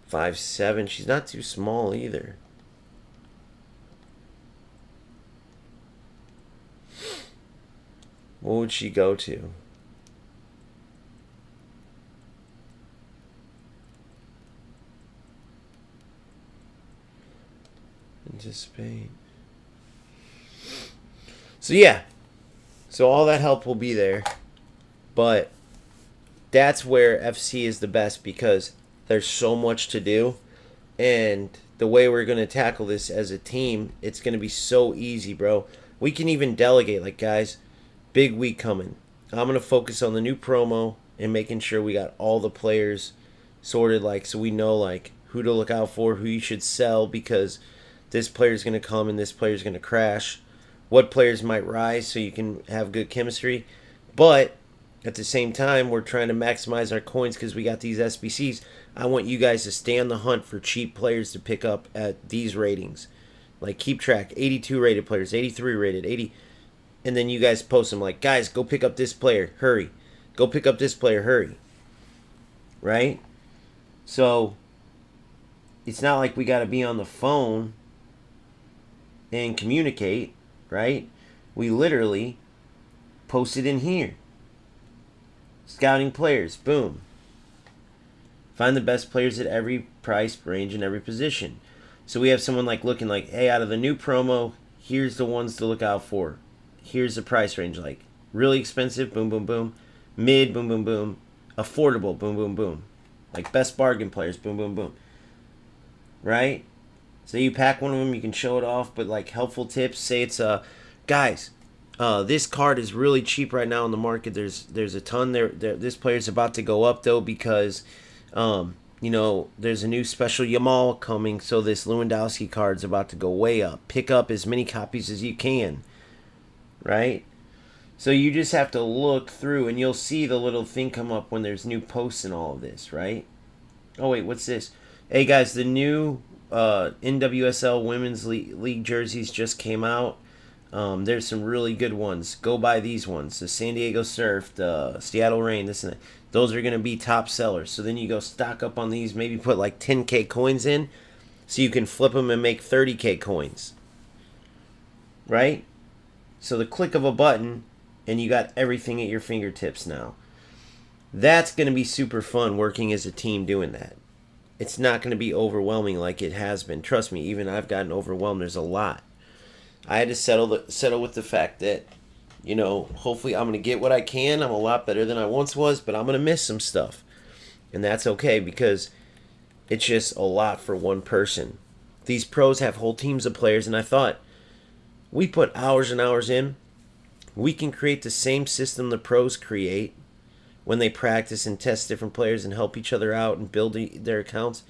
5'7". She's not too small either. What would she go to? Anticipate. So yeah. So all that help will be there. But that's where FC is the best, because there's so much to do. And the way we're going to tackle this as a team, it's going to be so easy, bro. We can even delegate, like, guys, big week coming. I'm going to focus on the new promo and making sure we got all the players sorted, like, so we know, like, who to look out for, who you should sell, because this player's going to come and this player's going to crash. What players might rise so you can have good chemistry. But at the same time, we're trying to maximize our coins because we got these SBCs. I want you guys to stay on the hunt for cheap players to pick up at these ratings. Like, keep track. 82 rated players, 83 rated, 80. And then you guys post them like, guys, go pick up this player. Hurry. Go pick up this player. Hurry. Right? So, it's not like we got to be on the phone and communicate, right? We literally post it in here. Scouting players. Boom. Find the best players at every price range and every position. So we have someone like looking like, hey, out of the new promo, here's the ones to look out for. Here's the price range, like really expensive, boom, boom, boom. Mid, boom, boom, boom. Affordable, boom, boom, boom. Like best bargain players, boom, boom, boom. Right? So you pack one of them, you can show it off, but like helpful tips. Say it's guys, this card is really cheap right now on the market. There's a ton there. This player's about to go up though because you know, there's a new special Yamal coming, so this Lewandowski card's about to go way up. Pick up as many copies as you can. Right? So you just have to look through and you'll see the little thing come up when there's new posts and all of this, right? Oh wait, what's this? Hey guys, the new NWSL Women's League jerseys just came out. There's some really good ones. Go buy these ones. The San Diego Surf, the Seattle Reign, this and that. Those are going to be top sellers. So then you go stock up on these, maybe put like 10K coins in so you can flip them and make 30K coins. Right? So the click of a button and you got everything at your fingertips now. That's going to be super fun working as a team doing that. it's not going to be overwhelming like it has been. Trust me, even I've gotten overwhelmed. There's a lot. I had to settle with the fact that, you know, hopefully I'm going to get what I can. I'm a lot better than I once was, but I'm going to miss some stuff. And that's okay because it's just a lot for one person. These pros have whole teams of players, and I thought, we put hours and hours in. We can create the same system the pros create when they practice and test different players and help each other out and build their accounts.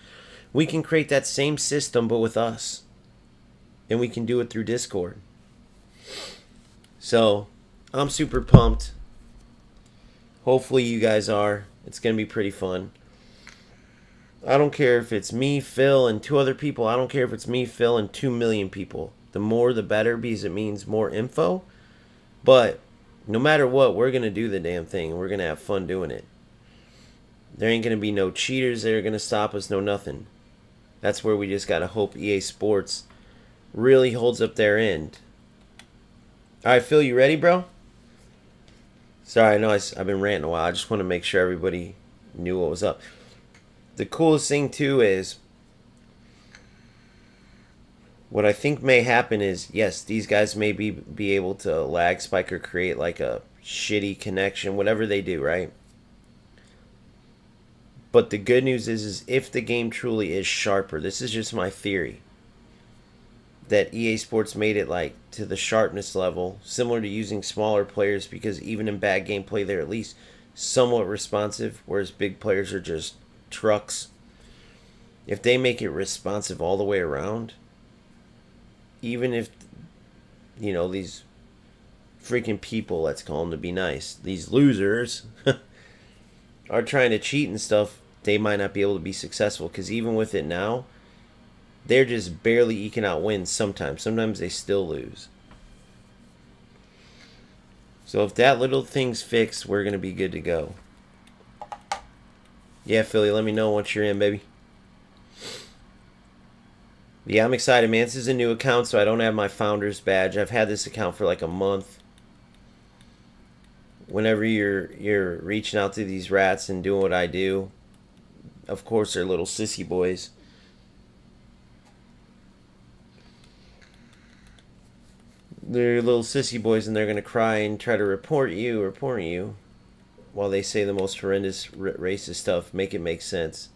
We can create that same system, but with us. And we can do it through Discord. So, I'm super pumped. Hopefully you guys are. It's going to be pretty fun. I don't care if it's me, Phil, and 2 other people. I don't care if it's me, Phil, and 2 million people. The more the better because it means more info. But no matter what, we're going to do the damn thing. We're going to have fun doing it. There ain't going to be no cheaters that are going to stop us, no nothing. That's where we just got to hope EA Sports really holds up their end. Alright, Phil, you ready, bro? Sorry, I know I've been ranting a while. I just want to make sure everybody knew what was up. The coolest thing, too, is what I think may happen is, yes, these guys may be able to lag spike or create like a shitty connection, whatever they do, right? But the good news is if the game truly is sharper, this is just my theory, that EA Sports made it like to the sharpness level, similar to using smaller players, because even in bad gameplay, they're at least somewhat responsive, whereas big players are just trucks. If they make it responsive all the way around, even if, you know, these freaking people, let's call them to be nice, these losers are trying to cheat and stuff, they might not be able to be successful, because even with it now, they're just barely eking out wins sometimes. Sometimes they still lose. So if that little thing's fixed, we're going to be good to go. Yeah, Philly, let me know once you're in, baby. Yeah, I'm excited, man. This is a new account, so I don't have my founder's badge. I've had this account for like a month. Whenever you're reaching out to these rats and doing what I do, of course they're little sissy boys. They're little sissy boys, and they're going to cry and try to report you, while they say the most horrendous racist stuff. Make it make sense.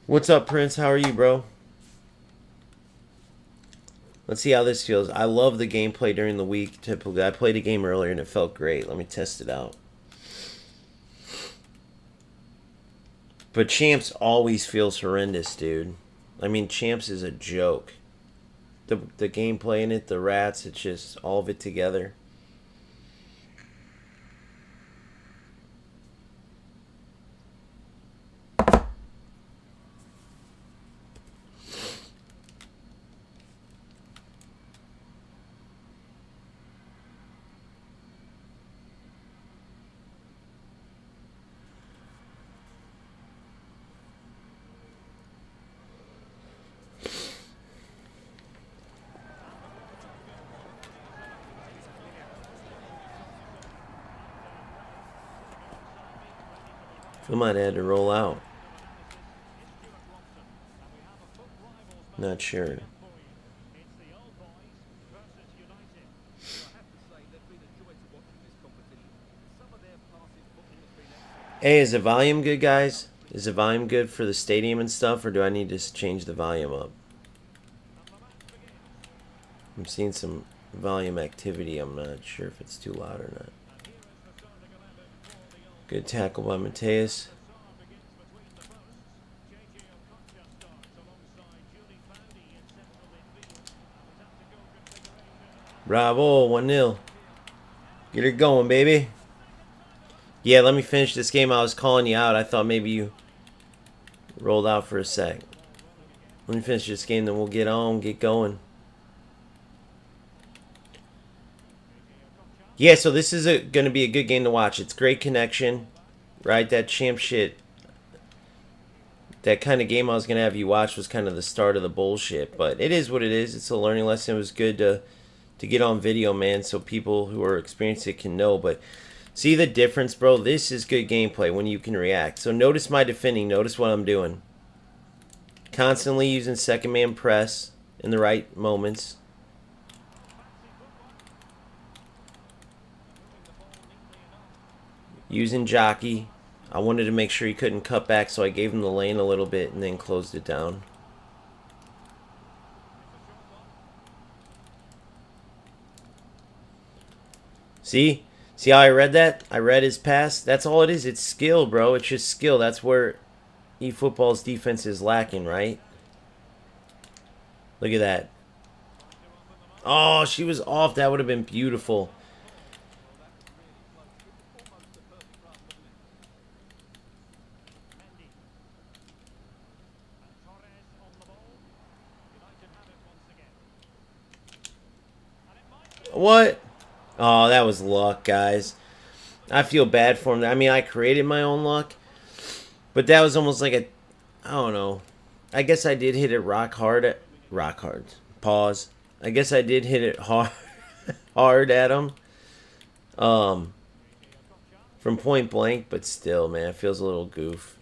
What's up, Prince? How are you, bro? Let's see how this feels. I love the gameplay during the week. Typically, I played a game earlier and it felt great. Let me test it out. But Champs always feels horrendous, dude. I mean, Champs is a joke. The gameplay in it, the rats, it's just all of it together. We might have had to roll out. Not sure. Hey, is the volume good, guys? Is the volume good for the stadium and stuff, or do I need to change the volume up? I'm seeing some volume activity. I'm not sure if it's too loud or not. Good tackle by Mateus. Bravo, 1-0. Get her going, baby. Yeah, let me finish this game. I was calling you out. I thought maybe you rolled out for a sec. Let me finish this game, then we'll get going. Yeah, so this is going to be a good game to watch. It's great connection, right? That champ shit, that kind of game I was going to have you watch was kind of the start of the bullshit. But it is what it is. It's a learning lesson. It was good to to get on video, man, so people who are experienced it can know. But see the difference, bro? This is good gameplay when you can react. So notice my defending. Notice what I'm doing. Constantly using second man press in the right moments. Using jockey. I wanted to make sure he couldn't cut back, so I gave him the lane a little bit and then closed it down. See? See how I read that? I read his pass. That's all it is. It's skill, bro. It's just skill. That's where eFootball's defense is lacking, right? Look at that. Oh, she was off. That would have been beautiful. What? Oh, that was luck, guys. I feel bad for him. I mean, I created my own luck. But that was almost like a... I don't know. I guess I did hit it rock hard. Rock hard. Pause. I guess I did hit it hard, hard at him. From point blank, but still, man, it feels a little goof.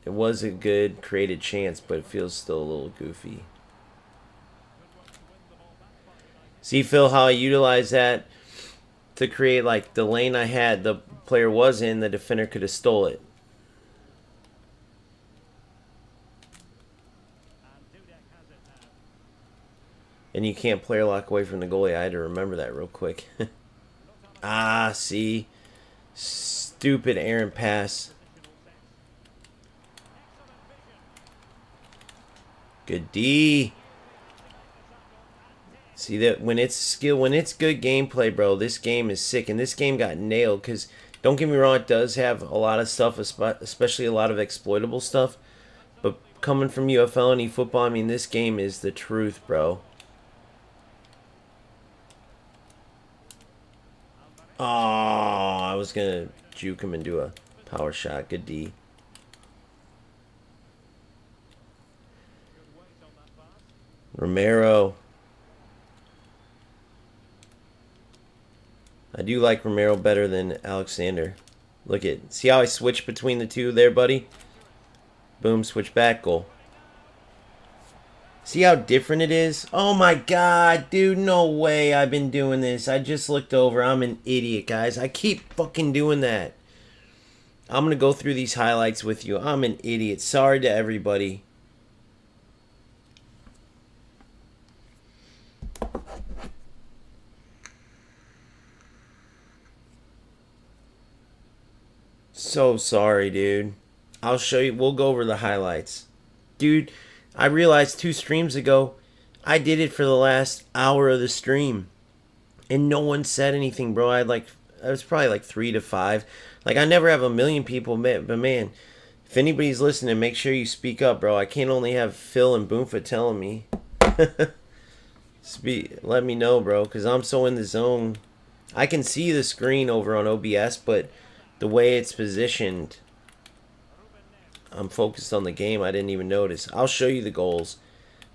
It was a good created chance, but it feels still a little goofy. See, Phil, how I utilized that to create, like, the lane I had, the player was in, the defender could have stole it. And you can't player lock away from the goalie. I had to remember that real quick. Ah, see? Stupid errant pass. Good D. See that when it's skill, when it's good gameplay, bro, this game is sick. And this game got nailed because, don't get me wrong, it does have a lot of stuff, especially a lot of exploitable stuff. But coming from UFL and eFootball, I mean, this game is the truth, bro. Oh, I was going to juke him and do a power shot. Good D. Romero. I do like Romero better than Alexander. Look at, see how I switch between the two there, buddy? Boom, switch back, goal. See how different it is? Oh my god, dude, no way I've been doing this. I just looked over. I'm an idiot, guys. I keep fucking doing that. I'm going to go through these highlights with you. I'm an idiot. Sorry to everybody. So sorry, dude. I'll show you. We'll go over the highlights. Dude, I realized 2 streams ago, I did it for the last hour of the stream. And no one said anything, bro. I was probably like 3 to 5. Like, I never have a million people, but man, if anybody's listening, make sure you speak up, bro. I can't only have Phil and Boomfa telling me. Let me know, bro, because I'm so in the zone. I can see the screen over on OBS, but the way it's positioned, I'm focused on the game. I didn't even notice. I'll show you the goals.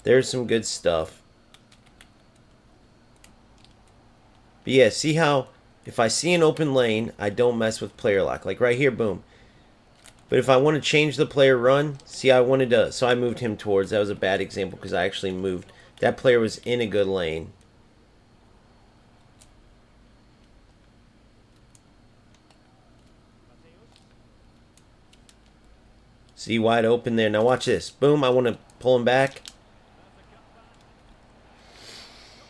There's some good stuff. But yeah, see how if I see an open lane, I don't mess with player lock. Like right here, boom. But if I want to change the player run, see, I wanted to, so I moved him towards. That was a bad example because I actually moved. That player was in a good lane. See, wide open there. Now watch this. Boom, I want to pull him back.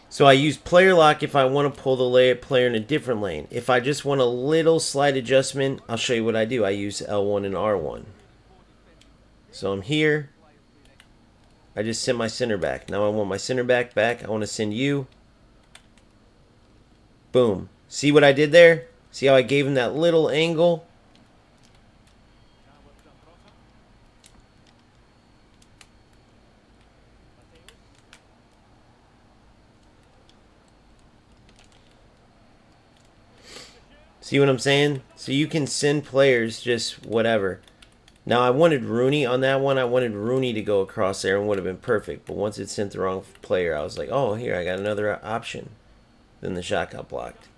So I use player lock if I want to pull the player in a different lane. If I just want a little slight adjustment, I'll show you what I do. I use L1 and R1. So I'm here. I just sent my center back. Now I want my center back back. I want to send you. Boom. See what I did there? See how I gave him that little angle? See what I'm saying? So you can send players just whatever. Now I wanted Rooney on that one. I wanted Rooney to go across there and would have been perfect. But once it sent the wrong player, I was like, oh, here, I got another option. Then the shot got blocked.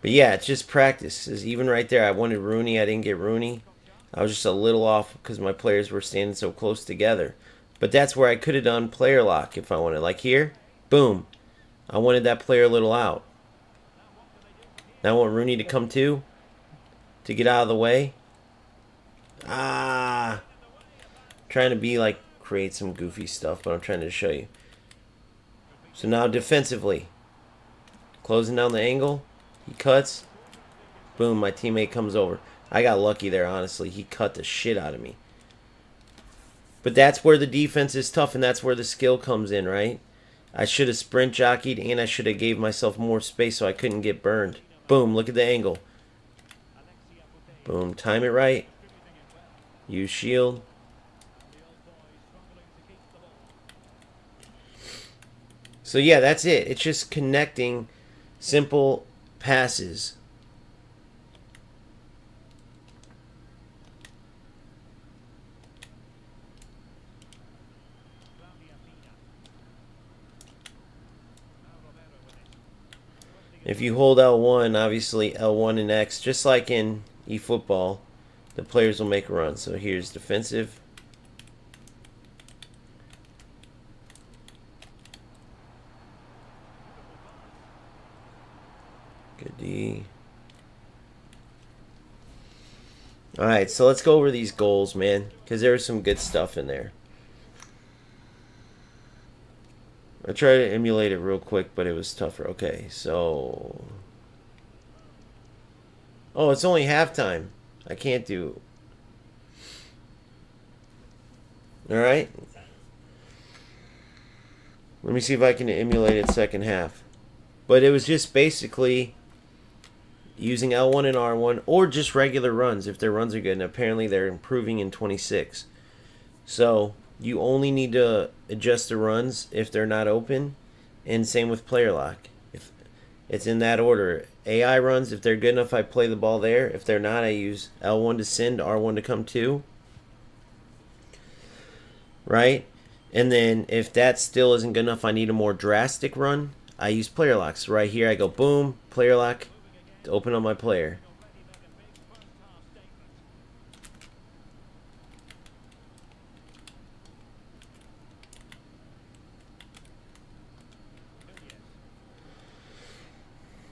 But yeah, it's just practice. Even right there, I wanted Rooney. I didn't get Rooney. I was just a little off because my players were standing so close together. But that's where I could have done player lock if I wanted. Like here, boom. I wanted that player a little out. Now I want Rooney to come too, to get out of the way. Trying to be like, create some goofy stuff, but I'm trying to show you. So now defensively, closing down the angle. He cuts. Boom, my teammate comes over. I got lucky there, honestly. He cut the shit out of me. But that's where the defense is tough, and that's where the skill comes in, right? I should have sprint jockeyed, and I should have gave myself more space so I couldn't get burned. Boom, look at the angle. Boom, time it right. Use shield. So yeah, that's it. It's just connecting simple passes. If you hold L1, obviously L1 and X, just like in eFootball, the players will make a run. So here's defensive. Good D. Alright, so let's go over these goals, man, because there was some good stuff in there. I tried to emulate it real quick, but it was tougher. Okay, so... Oh, it's only halftime. I can't do... Alright. Let me see if I can emulate it second half. But it was just basically using L1 and R1, or just regular runs if their runs are good. And apparently they're improving in 26. So you only need to adjust the runs if they're not open, and same with player lock. If it's in that order, AI runs, if they're good enough, I play the ball there. If they're not, I use L1 to send, R1 to come to. Right? And then if that still isn't good enough, I need a more drastic run, I use player lock. So right here I go boom, player lock to open on my player.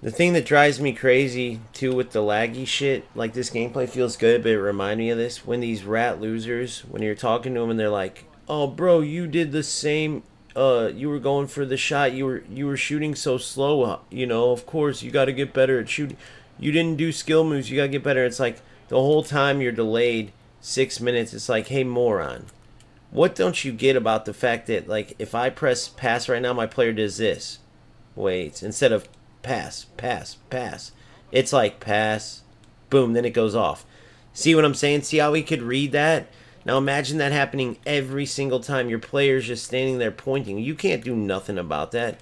The thing that drives me crazy too with the laggy shit, like this gameplay feels good, but it reminds me of this. When these rat losers, when you're talking to them and they're like, "Oh, bro, you did the same. You were going for the shot. You were shooting so slow. You know, of course, you got to get better at shooting. You didn't do skill moves. You got to get better." It's like the whole time you're delayed 6 minutes. It's like, hey, moron, what don't you get about the fact that, like, if I press pass right now, my player does this. Wait, instead of pass, pass, pass. It's like pass, boom, then it goes off. See what I'm saying? See how we could read that? Now imagine that happening every single time. Your player's just standing there pointing. You can't do nothing about that.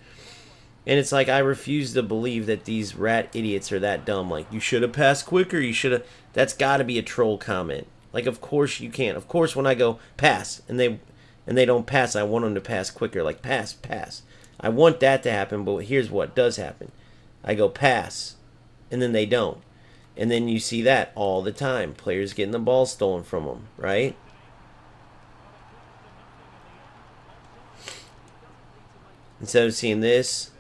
And it's like, I refuse to believe that these rat idiots are that dumb. Like, you should have passed quicker. You should have... That's got to be a troll comment. Like, of course you can't. Of course when I go pass and they don't pass, I want them to pass quicker. Like, pass, pass. I want that to happen, but here's what does happen. I go pass, and then they don't. And then you see that all the time. Players getting the ball stolen from them, right? Instead of seeing this.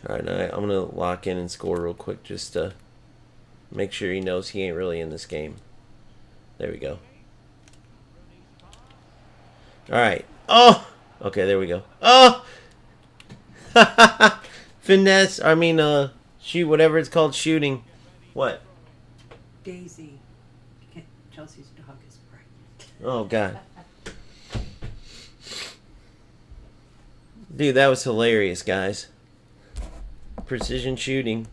Alright, now I'm going to lock in and score real quick just to make sure he knows he ain't really in this game. There we go. Alright. Oh! Okay, there we go. Oh! Finesse. I mean, shoot, whatever it's called, shooting. What? Daisy. Chelsea's dog is pregnant. Oh, God. Dude, that was hilarious, guys. Precision shooting.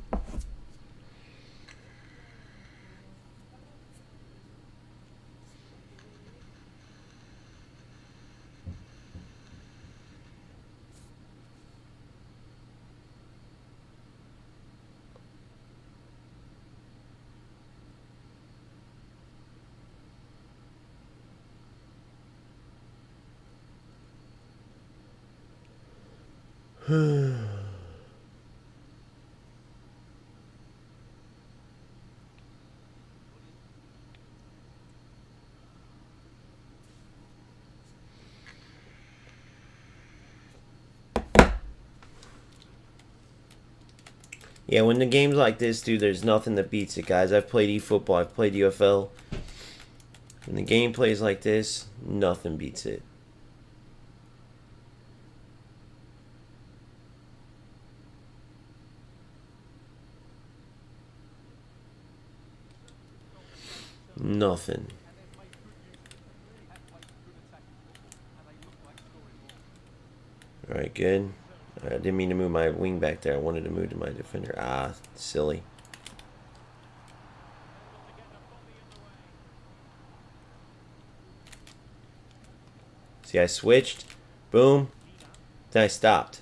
Yeah, when the game's like this, dude, there's nothing that beats it, guys. I've played eFootball, I've played UFL. When the game plays like this, nothing beats it. Nothing. Alright, good. I didn't mean to move my wing back there. I wanted to move to my defender. Ah, silly. See, I switched. Boom. Then I stopped.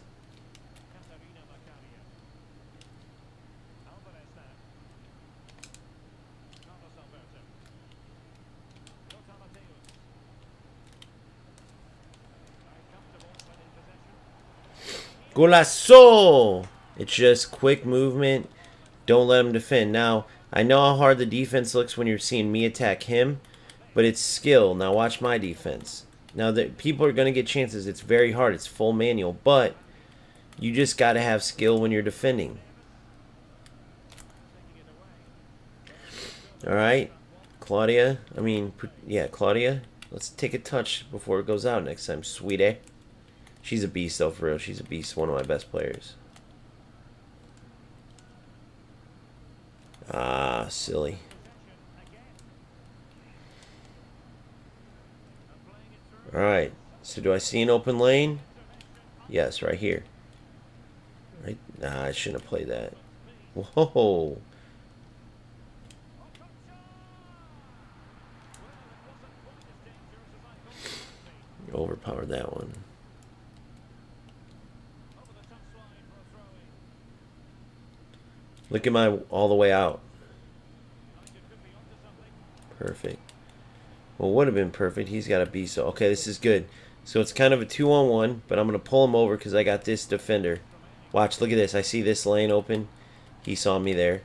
Golazo! It's just quick movement. Don't let him defend. Now, I know how hard the defense looks when you're seeing me attack him, but it's skill. Now watch my defense. Now, people are going to get chances. It's very hard. It's full manual, but you just got to have skill when you're defending. All right, Claudia. Claudia. Let's take a touch before it goes out next time, sweetie. She's a beast, though, for real. She's a beast. One of my best players. Ah, silly. Alright. So, do I see an open lane? Yes, right here. Right? Nah, I shouldn't have played that. Whoa. Overpowered that one. Look at my all the way out. Perfect. Well, would have been perfect. He's got a B. So, okay, this is good. So it's kind of a 2-on-1, but I'm going to pull him over because I got this defender. Watch, look at this. I see this lane open. He saw me there.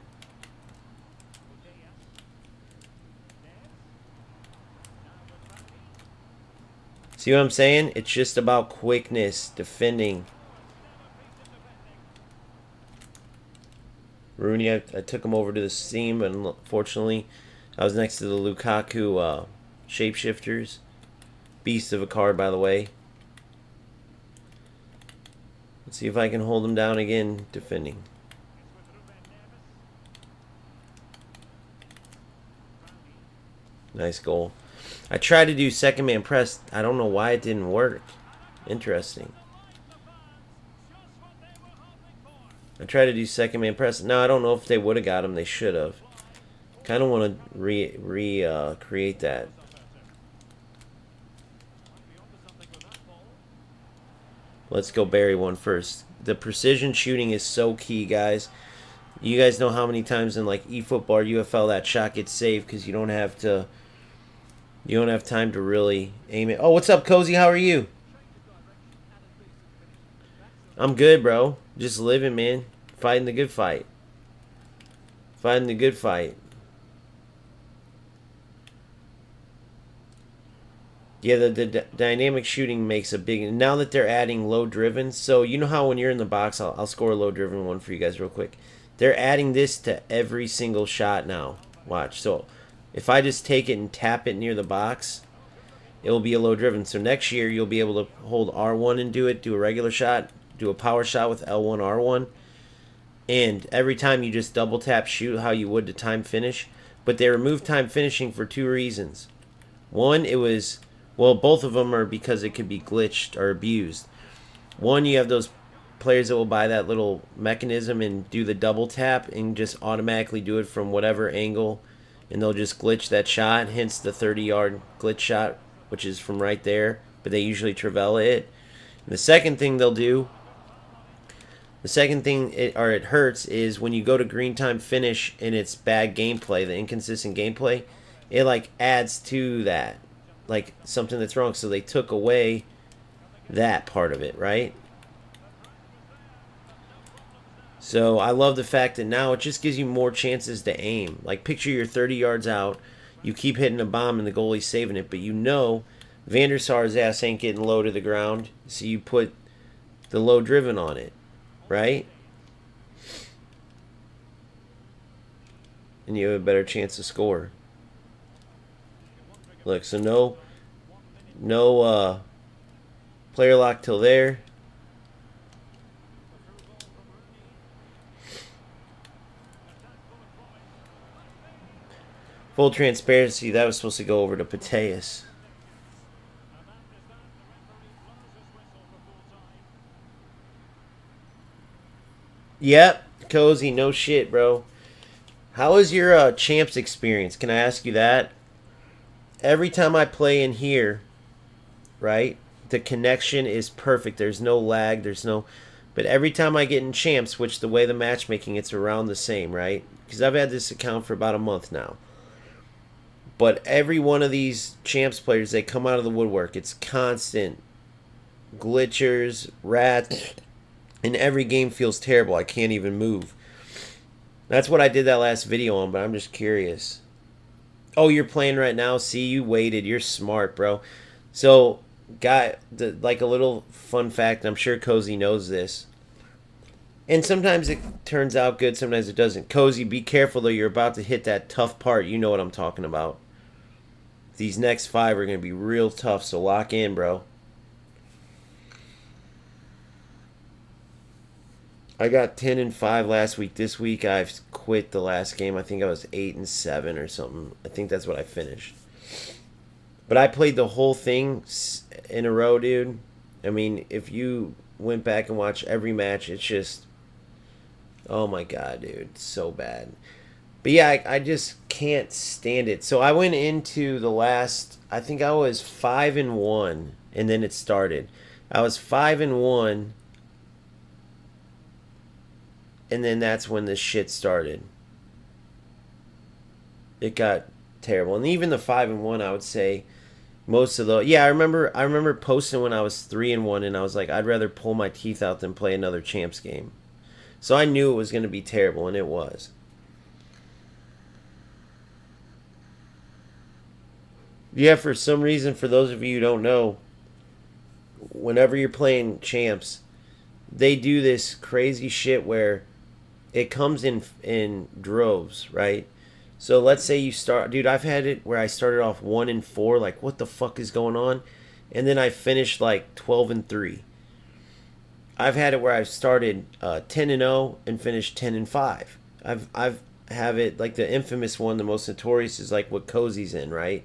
See what I'm saying? It's just about quickness, defending. Rooney, I took him over to the seam, but unfortunately, I was next to the Lukaku shapeshifters. Beast of a card, by the way. Let's see if I can hold him down again, defending. Nice goal. I tried to do second man press. I don't know why it didn't work. Interesting. I tried to do second man press. Now, I don't know if they would have got him. They should have. Kind of want to recreate that. Let's go bury one first. The precision shooting is so key, guys. You guys know how many times in like eFootball or UFL that shot gets saved because you don't have time to really aim it. Oh, what's up, Cozy? How are you? I'm good, bro. Just living, man. Fighting the good fight. Fighting the good fight. Yeah, the dynamic shooting makes a big... Now that they're adding low-driven... So, you know how when you're in the box... I'll score a low-driven one for you guys real quick. They're adding this to every single shot now. Watch. So, if I just take it and tap it near the box... It will be a low-driven. So, next year, you'll be able to hold R1 and do it. Do a regular shot. Do a power shot with L1, R1. And every time you just double-tap shoot how you would to time finish. But they removed time finishing for two reasons. One, it was... Well, both of them are because it could be glitched or abused. One, you have those players that will buy that little mechanism and do the double tap and just automatically do it from whatever angle, and they'll just glitch that shot, hence the 30-yard glitch shot, which is from right there, but they usually trivela it. And the second thing they'll do, it hurts, is when you go to green time finish and it's bad gameplay, the inconsistent gameplay, it like adds to that. Like something that's wrong, so they took away that part of it, right? So I love the fact that now it just gives you more chances to aim. Like picture you're 30 yards out, you keep hitting a bomb and the goalie's saving it, but you know Van der Sar's ass ain't getting low to the ground, so you put the low driven on it, right? And you have a better chance to score. Look, so no player lock till there. Full transparency, that was supposed to go over to Pateas. Yep, Cozy, no shit, bro. How was your champs experience? Can I ask you that? Every time I play in here, right, the connection is perfect. There's no lag. There's no... But every time I get in champs, which the way the matchmaking, it's around the same, right? Because I've had this account for about a month now. But every one of these champs players, they come out of the woodwork. It's constant glitchers, rats, and every game feels terrible. I can't even move. That's what I did that last video on, but I'm just curious. Oh, you're playing right now? See, you waited. You're smart, bro. So, like a little fun fact, I'm sure Cozy knows this. And sometimes it turns out good, sometimes it doesn't. Cozy, be careful though. You're about to hit that tough part. You know what I'm talking about. These next 5 are going to be real tough, so lock in, bro. I got 10-5 last week. This week I've quit the last game. I think I was 8-7 or something. I think that's what I finished. But I played the whole thing in a row, dude. I mean, if you went back and watched every match, it's just... Oh my god, dude. It's so bad. But yeah, I just can't stand it. So I went into the last... I think I was 5-1, and then it started. I was 5-1... And then that's when the shit started. It got terrible. And even the 5-1, I would say most of the... Yeah, I remember posting when I was 3-1 and I was like, I'd rather pull my teeth out than play another champs game. So I knew it was going to be terrible, and it was. Yeah, for some reason, for those of you who don't know, whenever you're playing champs, they do this crazy shit where it comes in droves, right? So let's say you start... Dude, I've had it where I started off 1-4, like, what the fuck is going on? And then I finished, like, 12-3. I've had it where I've started 10-0 and finished 10-5. I've have it, like, the infamous one, the most notorious, is, like, what Cozy's in, right?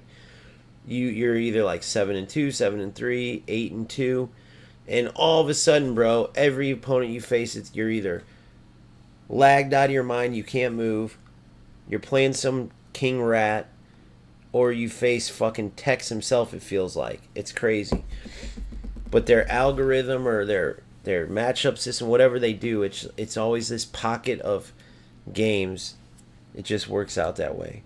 You're either, like, 7-2, 7-3, 8-2, and all of a sudden, bro, every opponent you face, you're either... lagged out of your mind, you can't move, you're playing some king rat, or you face fucking Tex himself, it feels like. It's crazy. But their algorithm or their matchup system, whatever they do, it's always this pocket of games. It just works out that way.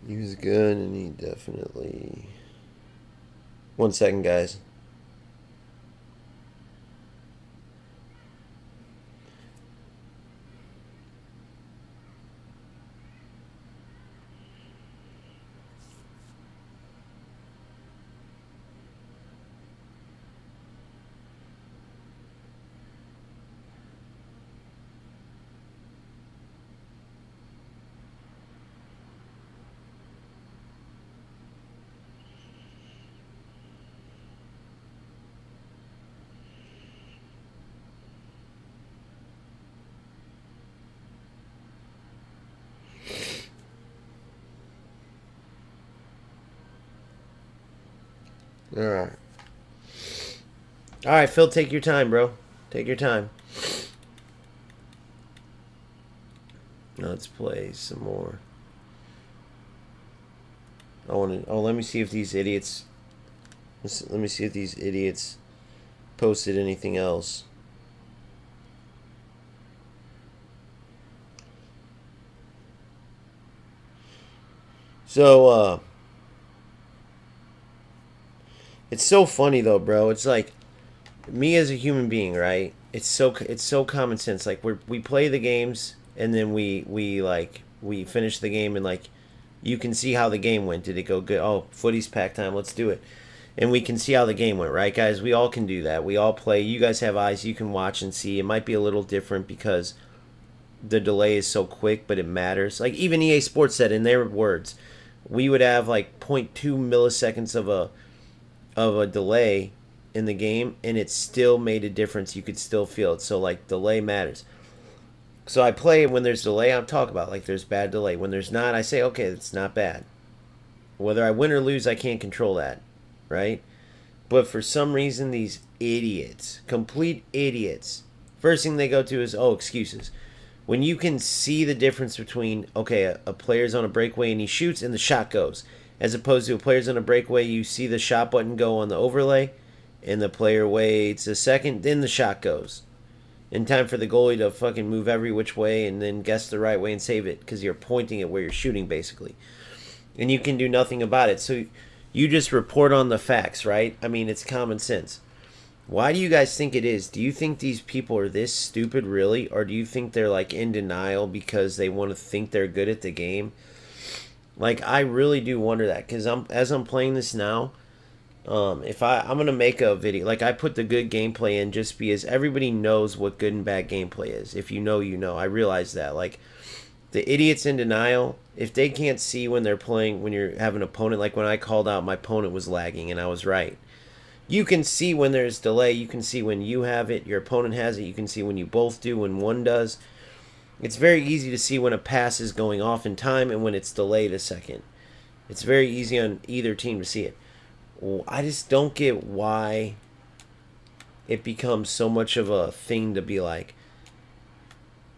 He was good, and he definitely... 1 second, guys. All right. All right, Phil, take your time, bro. Take your time. Let's play some more. I want to. Oh, let me see if these idiots. Let me see if these idiots posted anything else. So, it's so funny though, bro. It's like me as a human being, right? It's so common sense. Like we play the games and then we finish the game and like you can see how the game went. Did it go good? Oh, footy's pack time. Let's do it. And we can see how the game went, right, guys? We all can do that. We all play. You guys have eyes. You can watch and see. It might be a little different because the delay is so quick, but it matters. Like even EA Sports said in their words, we would have like zero point 0.2 milliseconds of a delay in the game, and it still made a difference. You could still feel it. So like delay matters. So I play when there's delay. I'm talking about like there's bad delay. When there's not, I say okay, it's not bad. Whether I win or lose, I can't control that, right? But for some reason, these idiots, complete idiots, first thing they go to is excuses. When you can see the difference between okay, a player's on a breakaway and he shoots and the shot goes, as opposed to a player's on a breakaway, you see the shot button go on the overlay, and the player waits a second, then the shot goes. In time for the goalie to fucking move every which way and then guess the right way and save it because you're pointing at where you're shooting basically, and you can do nothing about it. So you just report on the facts, right? I mean, it's common sense. Why do you guys think it is? Do you think these people are this stupid, really? Or do you think they're, like, in denial because they want to think they're good at the game? Like, I really do wonder that. Because as I'm playing this now, if I'm going to make a video. Like, I put the good gameplay in just because everybody knows what good and bad gameplay is. If you know, you know. I realize that. Like, the idiots in denial, if they can't see when they're playing, when you have an opponent, like when I called out my opponent was lagging and I was right. You can see when there's delay. You can see when you have it, your opponent has it. You can see when you both do, when one does. It's very easy to see when a pass is going off in time and when it's delayed a second. It's very easy on either team to see it. I just don't get why it becomes so much of a thing to be like,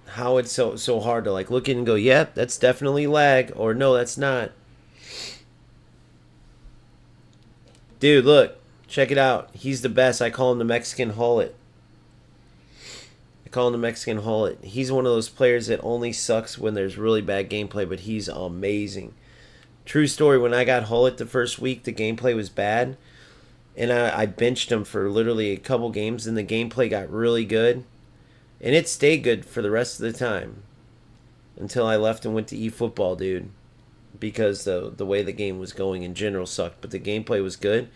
how it's so hard to like look in and go, yep, that's definitely lag, or no, that's not. Dude, look. Check it out. He's the best. I call him the Mexican Hullet. I call him the Mexican Hullet. He's one of those players that only sucks when there's really bad gameplay, but he's amazing. True story, when I got Hullet the first week, the gameplay was bad. And I benched him for literally a couple games, and the gameplay got really good. And it stayed good for the rest of the time. Until I left and went to eFootball, dude. Because the way the game was going in general sucked. But the gameplay was good.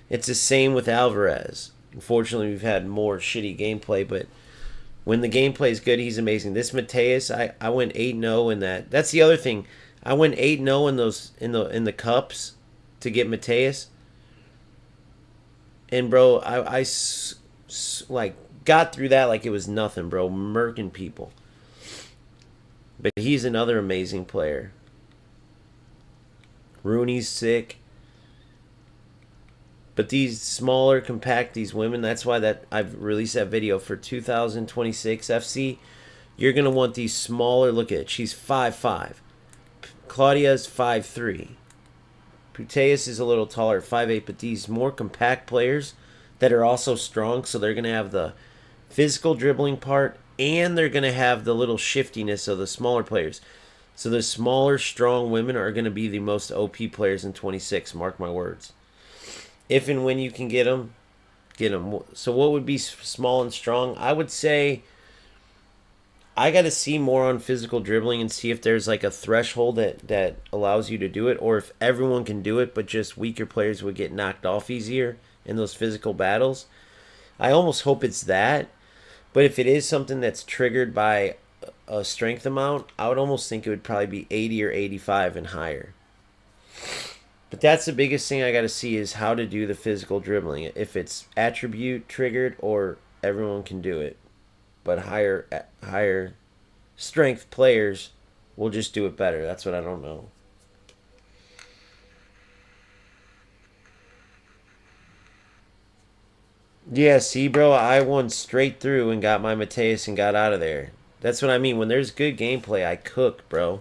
It's the same with Alvarez. Unfortunately, we've had more shitty gameplay, but when the gameplay is good, he's amazing. This Mateus, I went 8-0 in that. That's the other thing. I went 8-0 in those in the cups to get Mateus. And bro, I like got through that like it was nothing, bro. Murking people. But he's another amazing player. Rooney's sick. But these smaller, compact, these women, that's why that I've released that video for 2026 FC. You're going to want these smaller. Look at it. She's 5'5". Claudia's 5'3". Puteus is a little taller, 5'8". But these more compact players that are also strong, so they're going to have the physical dribbling part, and they're going to have the little shiftiness of the smaller players. So the smaller, strong women are going to be the most OP players in 26. Mark my words. If and when you can get them, get them. So what would be small and strong? I would say I got to see more on physical dribbling and see if there's like a threshold that allows you to do it, or if everyone can do it, but just weaker players would get knocked off easier in those physical battles. I almost hope it's that. But if it is something that's triggered by a strength amount, I would almost think it would probably be 80 or 85 and higher. But that's the biggest thing I got to see is how to do the physical dribbling. If it's attribute triggered or everyone can do it. But higher strength players will just do it better. That's what I don't know. Yeah, see, bro, I won straight through and got my Mateus and got out of there. That's what I mean. When there's good gameplay, I cook, bro.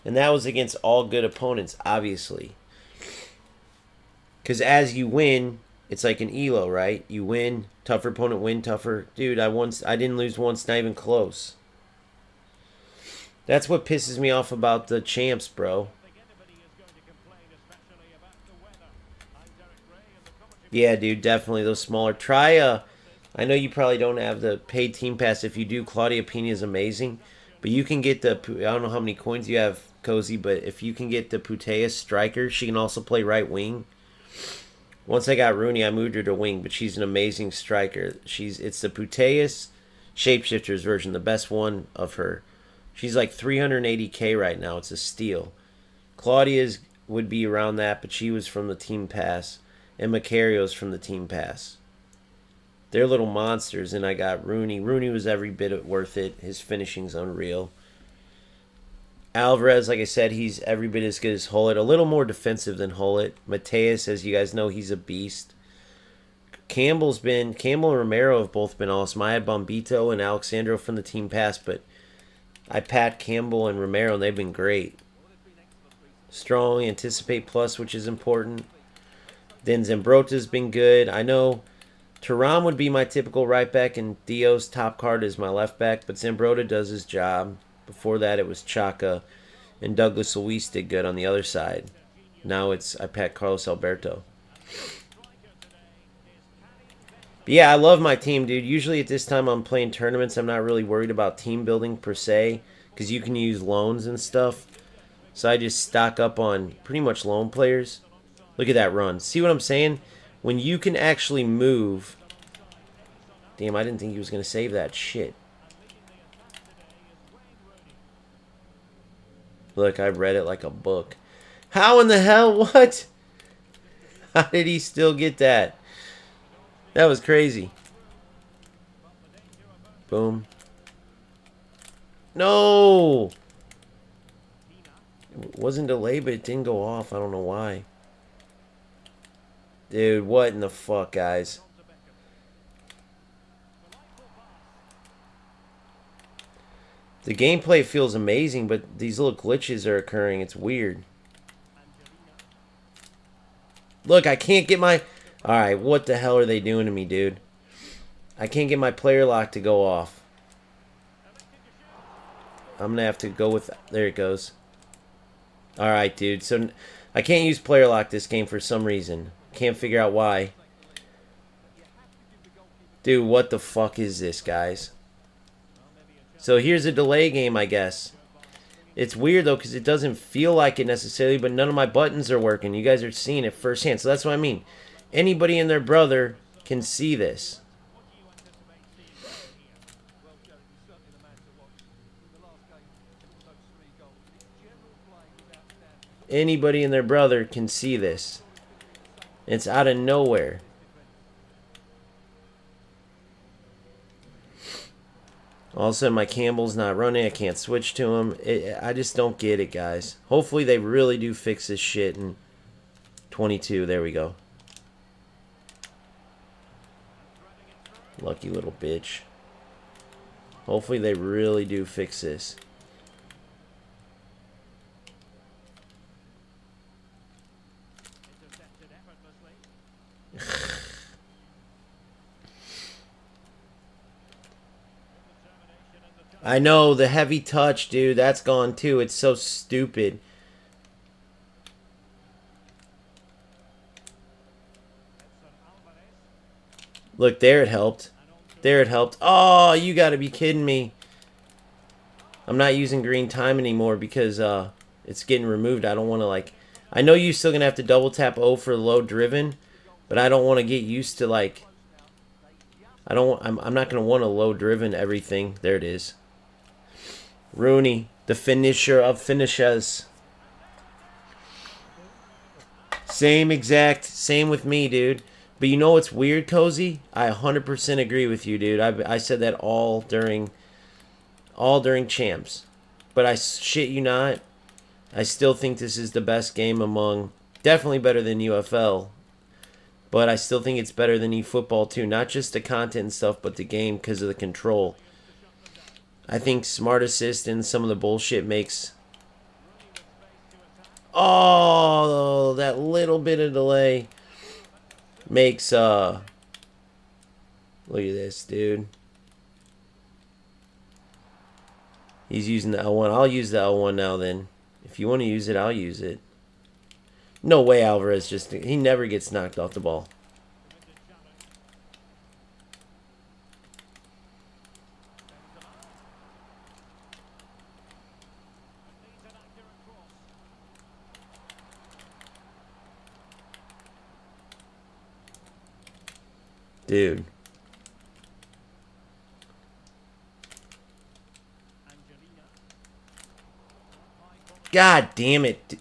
And that was against all good opponents, obviously. Because as you win, it's like an elo, right? You win, tougher opponent win, tougher. Dude, I didn't lose once, not even close. That's what pisses me off about the champs, bro. Yeah, dude, definitely those smaller. Try I know you probably don't have the paid team pass. If you do, Claudia Pina is amazing, but you can get the. I don't know how many coins you have, Cozy, but if you can get the Puteus striker, she can also play right wing. Once I got Rooney, I moved her to wing, but she's an amazing striker. It's the Puteus Shapeshifters version, the best one of her. She's like 380k right now. It's a steal. Claudia's would be around that, but she was from the team pass, and Macario's from the team pass. They're little monsters, and I got Rooney. Rooney was every bit worth it. His finishing's unreal. Alvarez, like I said, he's every bit as good as Hullet. A little more defensive than Hullet. Mateus, as you guys know, he's a beast. Campbell and Romero have both been awesome. I had Bombito and Alexandro from the team pass, but I pat Campbell and Romero, and they've been great. Strong, anticipate plus, which is important. Then Zambrota's been good. I know Thuram would be my typical right back, and Dio's top card is my left back, but Zambrota does his job. Before that, it was Chaka, and Douglas Luiz did good on the other side. Now I pat Carlos Alberto. But yeah, I love my team, dude. Usually at this time I'm playing tournaments. I'm not really worried about team building per se, because you can use loans and stuff. So I just stock up on pretty much loan players. Look at that run. See what I'm saying? When you can actually move. Damn, I didn't think he was going to save that shit. Look, I read it like a book. How in the hell? What? How did he still get that? That was crazy. Boom. No! It wasn't delayed, but it didn't go off. I don't know why. Dude, what in the fuck, guys? The gameplay feels amazing, but these little glitches are occurring. It's weird. Look, I can't get my... Alright, what the hell are they doing to me, dude? I can't get my player lock to go off. I'm going to have to go with... There it goes. Alright, dude. So, I can't use player lock this game for some reason. Can't figure out why. Dude, what the fuck is this, guys? So here's a delay game, I guess. It's weird, though, because it doesn't feel like it necessarily, but none of my buttons are working. You guys are seeing it firsthand. So that's what I mean. Anybody and their brother can see this. Anybody and their brother can see this. It's out of nowhere. All of a sudden, my Campbell's not running. I can't switch to him. I just don't get it, guys. Hopefully, they really do fix this shit in 22. There we go. Lucky little bitch. Hopefully, they really do fix this. I know, the heavy touch, dude. That's gone too. It's so stupid. Look, there it helped. There it helped. Oh, you gotta be kidding me. I'm not using green time anymore because it's getting removed. I don't want to, like... I know you're still gonna have to double tap O for low driven, but I don't want to get used to, like... I'm not gonna want to low driven everything. There it is. Rooney, the finisher of finishes. Same with me, dude. But you know what's weird, Cozy? I 100% agree with you, dude. I said that all during champs. But I shit you not, I still think this is the best game among... Definitely better than UFL. But I still think it's better than eFootball too. Not just the content and stuff, but the game because of the control. I think Smart Assist and some of the bullshit makes... Oh, that little bit of delay makes... Look at this, dude. He's using the L1. I'll use the L1 now then. If you want to use it, I'll use it. No way Alvarez just... He never gets knocked off the ball. Dude. God damn it.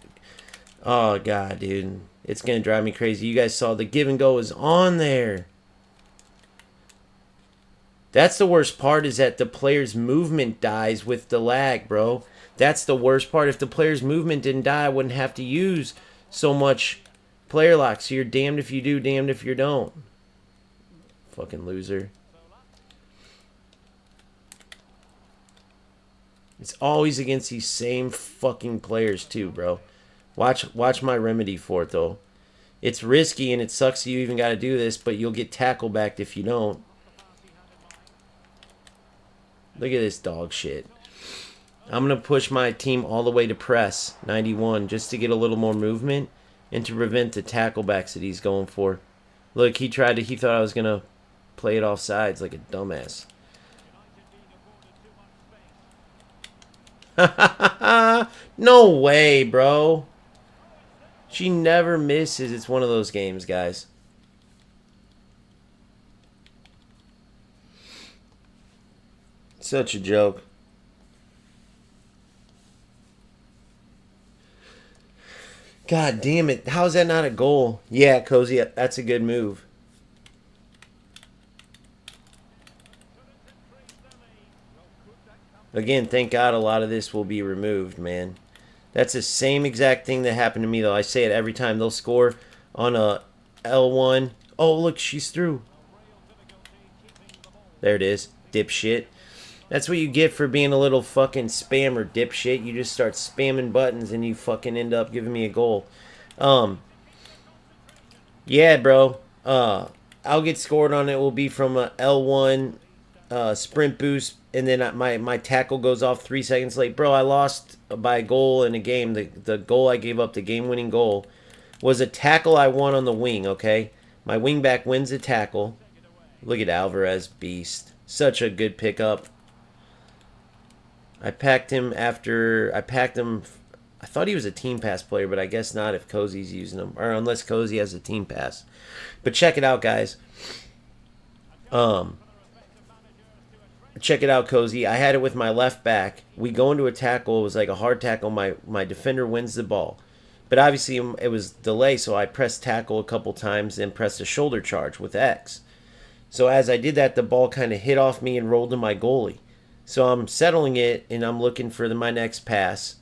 Oh, God, dude. It's going to drive me crazy. You guys saw the give and go is on there. That's the worst part, is that the player's movement dies with the lag, bro. That's the worst part. If the player's movement didn't die, I wouldn't have to use so much player lock. So you're damned if you do, damned if you don't. Fucking loser. It's always against these same fucking players too, bro. Watch my remedy for it, though. It's risky and it sucks you even got to do this, but you'll get tackle backed if you don't. Look at this dog shit. I'm going to push my team all the way to press 91 just to get a little more movement and to prevent the tackle backs that he's going for. Look, he thought I was going to play it off sides like a dumbass. No way, bro. She never misses. It's one of those games, guys. Such a joke. God damn it. How is that not a goal? Yeah, Cozy, that's a good move. Again, thank God a lot of this will be removed, man. That's the same exact thing that happened to me, though. I say it every time. They'll score on a L1. Oh, look, she's through. There it is. Dipshit. That's what you get for being a little fucking spammer, dipshit. You just start spamming buttons and you fucking end up giving me a goal. Yeah, bro. I'll get scored on it. Will be from a L1 sprint boost, and then my tackle goes off 3 seconds late. Bro, I lost by a goal in a game. The goal I gave up, the game-winning goal, was a tackle I won on the wing, okay? My wingback wins the tackle. Look at Alvarez, beast. Such a good pickup. I packed him. I thought he was a team pass player, but I guess not if Cozy's using him. Or unless Cozy has a team pass. But check it out, guys. Check it out, Cozy. I had it with my left back. We go into a tackle. It was like a hard tackle. My defender wins the ball. But obviously it was delay, so I pressed tackle a couple times and pressed a shoulder charge with X. So as I did that, the ball kind of hit off me and rolled to my goalie. So I'm settling it, and I'm looking for my next pass.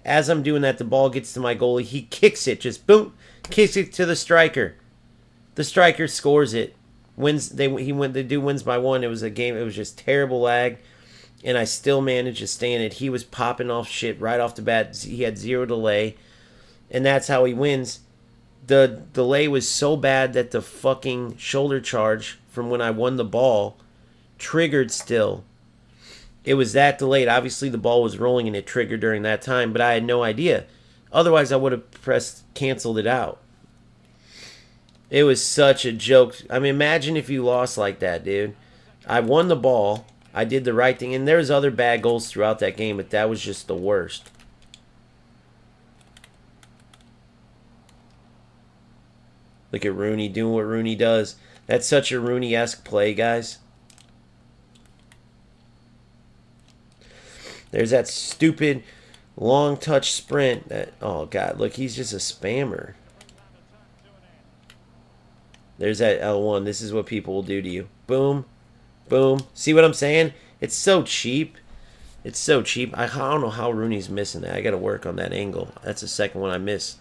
As I'm doing that, the ball gets to my goalie. He kicks it, just boom, kicks it to the striker. The striker scores it. Wins. The dude wins by 1. It was a game. It was just terrible lag, and I still managed to stay in it. He was popping off shit right off the bat. He had 0 delay, and that's how he wins. The delay was so bad that the fucking shoulder charge from when I won the ball triggered still. It was that delayed. Obviously, the ball was rolling and it triggered during that time, but I had no idea. Otherwise, I would have canceled it out. It was such a joke. I mean, imagine if you lost like that, dude. I won the ball. I did the right thing. And there's other bad goals throughout that game, but that was just the worst. Look at Rooney doing what Rooney does. That's such a Rooney-esque play, guys. There's that stupid long touch sprint. Oh, God. Look, he's just a spammer. There's that L1. This is what people will do to you. Boom. Boom. See what I'm saying? It's so cheap. It's so cheap. I don't know how Rooney's missing that. I got to work on that angle. That's the second one I miss.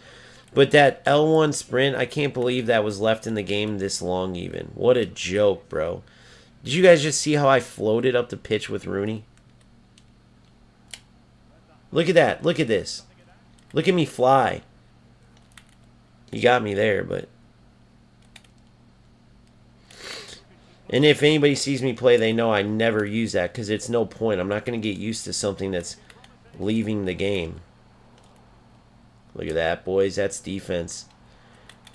But that L1 sprint, I can't believe that was left in the game this long even. What a joke, bro. Did you guys just see how I floated up the pitch with Rooney? Look at that. Look at this. Look at me fly. You got me there, but... And if anybody sees me play, they know I never use that because it's no point. I'm not going to get used to something that's leaving the game. Look at that, boys. That's defense.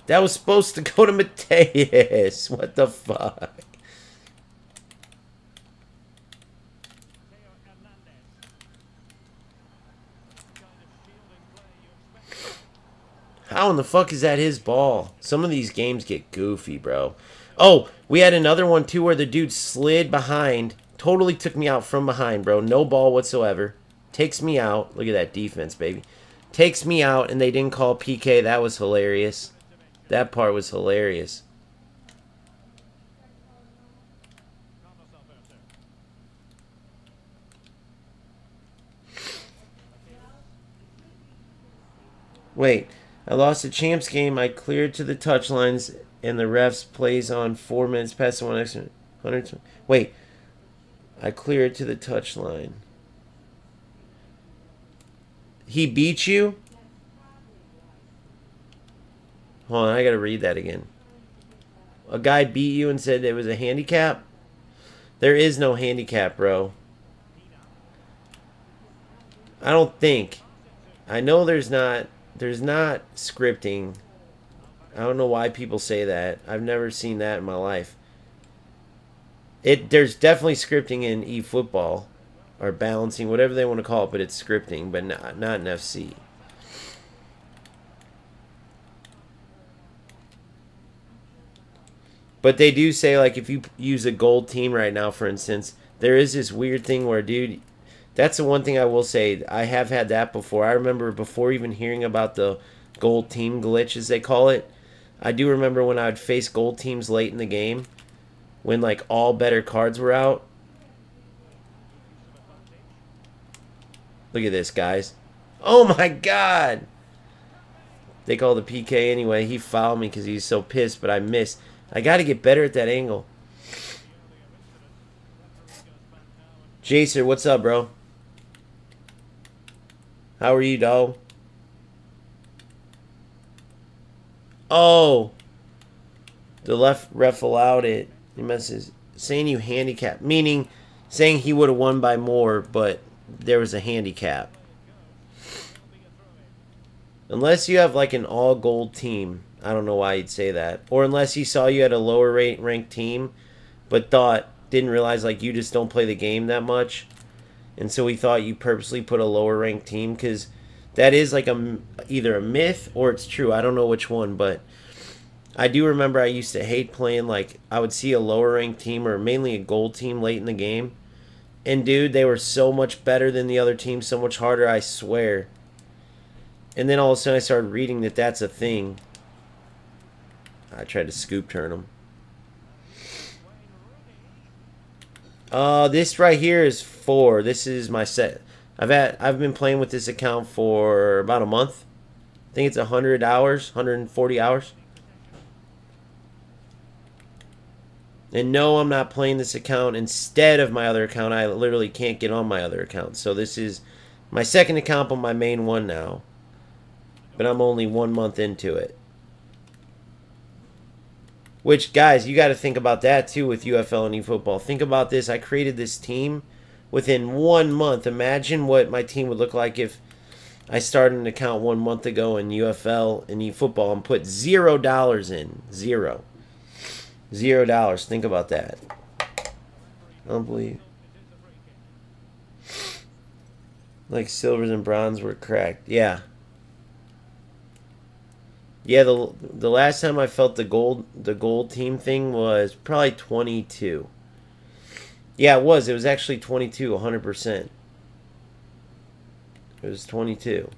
That was supposed to go to Mateus. What the fuck? How in the fuck is that his ball? Some of these games get goofy, bro. Oh, we had another one, too, where the dude slid behind. Totally took me out from behind, bro. No ball whatsoever. Takes me out. Look at that defense, baby. Takes me out, and they didn't call PK. That was hilarious. That part was hilarious. Wait. I lost the champs game. I cleared to the touchlines, and the refs plays on 4 minutes past the 100. Wait. I cleared to the touchline. He beat you? Hold on, I gotta read that again. A guy beat you and said it was a handicap? There is no handicap, bro. I don't think. I know there's not scripting. I don't know why people say that. I've never seen that in my life. There's definitely scripting in eFootball. Or balancing, whatever they want to call it, but it's scripting, but not in FC. But they do say, like, if you use a gold team right now, for instance, there is this weird thing where, dude, that's the one thing I will say. I have had that before. I remember before even hearing about the gold team glitch, as they call it. I do remember when I would face gold teams late in the game, when, like, all better cards were out. Look at this, guys. Oh, my God. They call the PK anyway. He fouled me because he's so pissed, but I missed. I got to get better at that angle. Jacer, what's up, bro? How are you, dog? Oh. The left ref allowed it. He messes. Saying you handicap. Meaning saying he would have won by more, but... there was a handicap. Unless you have like an all gold team, I don't know why you'd say that. Or unless he saw you at a lower ranked team, but didn't realize like you just don't play the game that much, and so he thought you purposely put a lower ranked team, because that is like either a myth or it's true. I don't know which one, but I do remember I used to hate playing, like I would see a lower ranked team or mainly a gold team late in the game. And, dude, they were so much better than the other team, so much harder, I swear. And then all of a sudden I started reading that that's a thing. I tried to scoop turn them. This right here is 4. This is my set. I've been playing with this account for about a month. I think it's 100 hours, 140 hours. And no, I'm not playing this account instead of my other account. I literally can't get on my other account. So this is my second account, but my main one now. But I'm only 1 month into it. Which, guys, you got to think about that too with UFL and eFootball. Think about this. I created this team within 1 month. Imagine what my team would look like if I started an account 1 month ago in UFL and eFootball and put $0 in. Zero. $0. Think about that. I don't believe. Like silvers and bronze were cracked. Yeah. Yeah, the last time I felt the gold team thing was probably 22. Yeah, it was. It was actually 22, 100%. It was 22.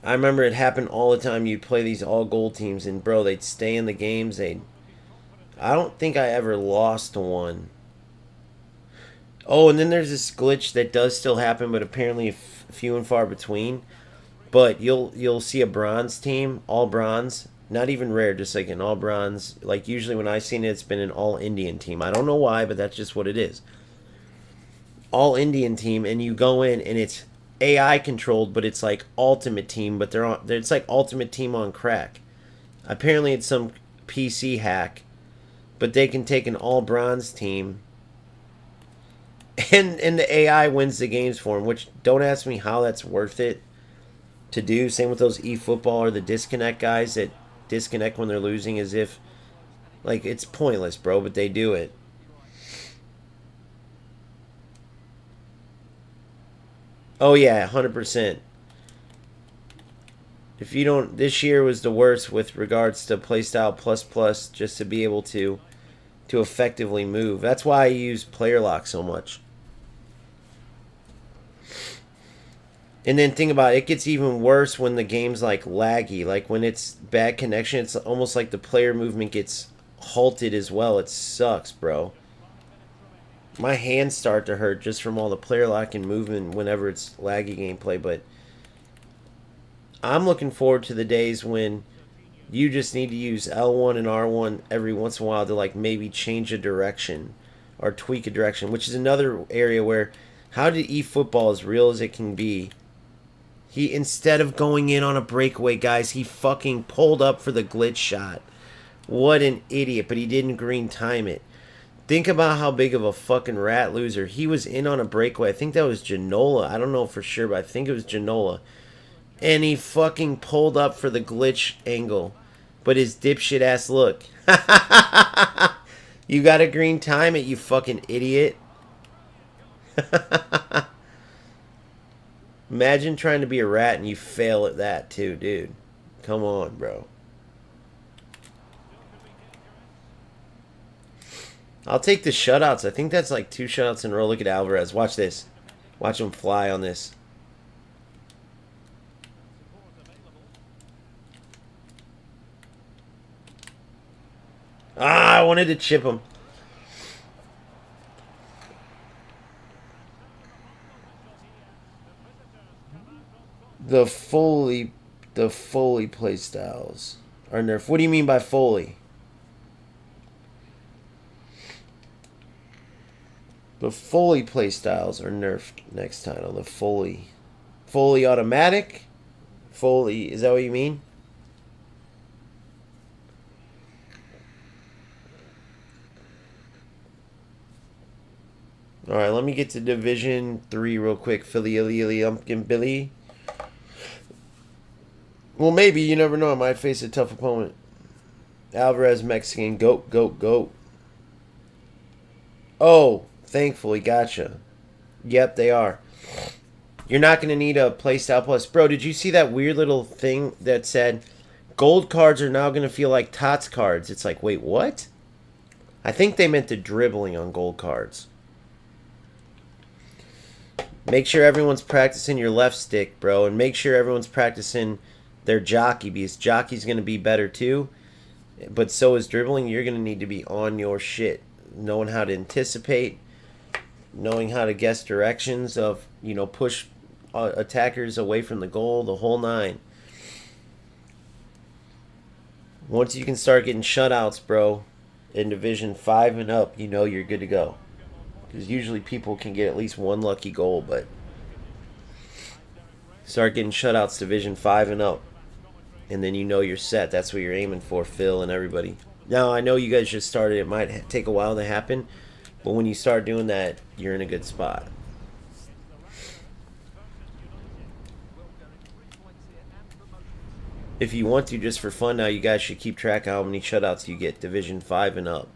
I remember it happened all the time. You'd play these all gold teams, and bro, they'd stay in the games. I don't think I ever lost one. Oh, and then there's this glitch that does still happen, but apparently few and far between. But you'll see a bronze team, all bronze, not even rare, just like an all bronze. Like usually when I've seen it, it's been an all Indian team. I don't know why, but that's just what it is. All Indian team, and you go in and it's AI controlled, but it's like Ultimate Team, but it's like Ultimate Team on crack. Apparently, it's some PC hack, but they can take an all bronze team, and the AI wins the games for them. Which don't ask me how that's worth it to do. Same with those eFootball or the disconnect guys that disconnect when they're losing, as if like it's pointless, bro. But they do it. Oh yeah, 100%. If you don't, this year was the worst with regards to playstyle plus plus, just to be able to effectively move. That's why I use player lock so much. And then think about it, it gets even worse when the game's like laggy. Like when it's bad connection, it's almost like the player movement gets halted as well. It sucks, bro. My hands start to hurt just from all the player lock and movement whenever it's laggy gameplay. But I'm looking forward to the days when you just need to use L1 and R1 every once in a while to like maybe change a direction or tweak a direction, which is another area where how did eFootball, as real as it can be, he, instead of going in on a breakaway, guys, he fucking pulled up for the glitch shot. What an idiot, but he didn't green time it. Think about how big of a fucking rat loser. He was in on a breakaway. I think that was Janola. I don't know for sure, but I think it was Janola. And he fucking pulled up for the glitch angle. But his dipshit ass look. You gotta green time it, you fucking idiot. Imagine trying to be a rat and you fail at that too, dude. Come on, bro. I'll take the shutouts. I think that's like 2 shutouts in a row. Look at Alvarez. Watch this. Watch him fly on this. Ah, I wanted to chip him. The Foley play styles are nerfed. What do you mean by Foley? The Foley play styles are nerfed next title. The Foley automatic? Foley, is that what you mean? Alright, let me get to Division 3 real quick. Philly, Umpkin Billy. Well, maybe. You never know. I might face a tough opponent. Alvarez, Mexican. Goat, goat, goat. Oh, thankfully. Gotcha. Yep, they are. You're not going to need a playstyle plus. Bro, did you see that weird little thing that said gold cards are now going to feel like TOTS cards? It's like, wait, what? I think they meant the dribbling on gold cards. Make sure everyone's practicing your left stick, bro. And make sure everyone's practicing their jockey, because jockey's going to be better too. But so is dribbling. You're going to need to be on your shit. Knowing how to anticipate. Knowing how to guess directions of, you know, push attackers away from the goal. The whole 9. Once you can start getting shutouts, bro, in Division 5 and up, you know you're good to go. Because usually people can get at least 1 lucky goal, but start getting shutouts Division 5 and up. And then you know you're set. That's what you're aiming for, Phil and everybody. Now, I know you guys just started. It might take a while to happen. But when you start doing that, you're in a good spot. If you want to, just for fun now, you guys should keep track of how many shutouts you get Division 5 and up.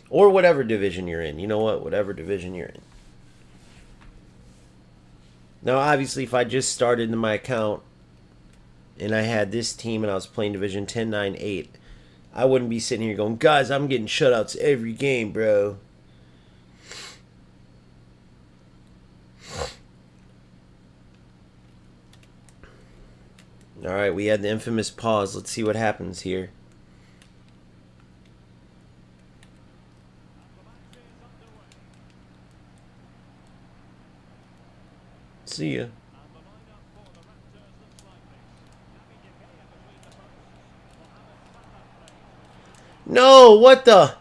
Or whatever division you're in. You know what? Whatever division you're in. Now, obviously, if I just started in my account and I had this team and I was playing Division 10, 9, 8, I wouldn't be sitting here going, guys, I'm getting shutouts every game, bro. Alright, we had the infamous pause. Let's see what happens here. See ya. No, what the?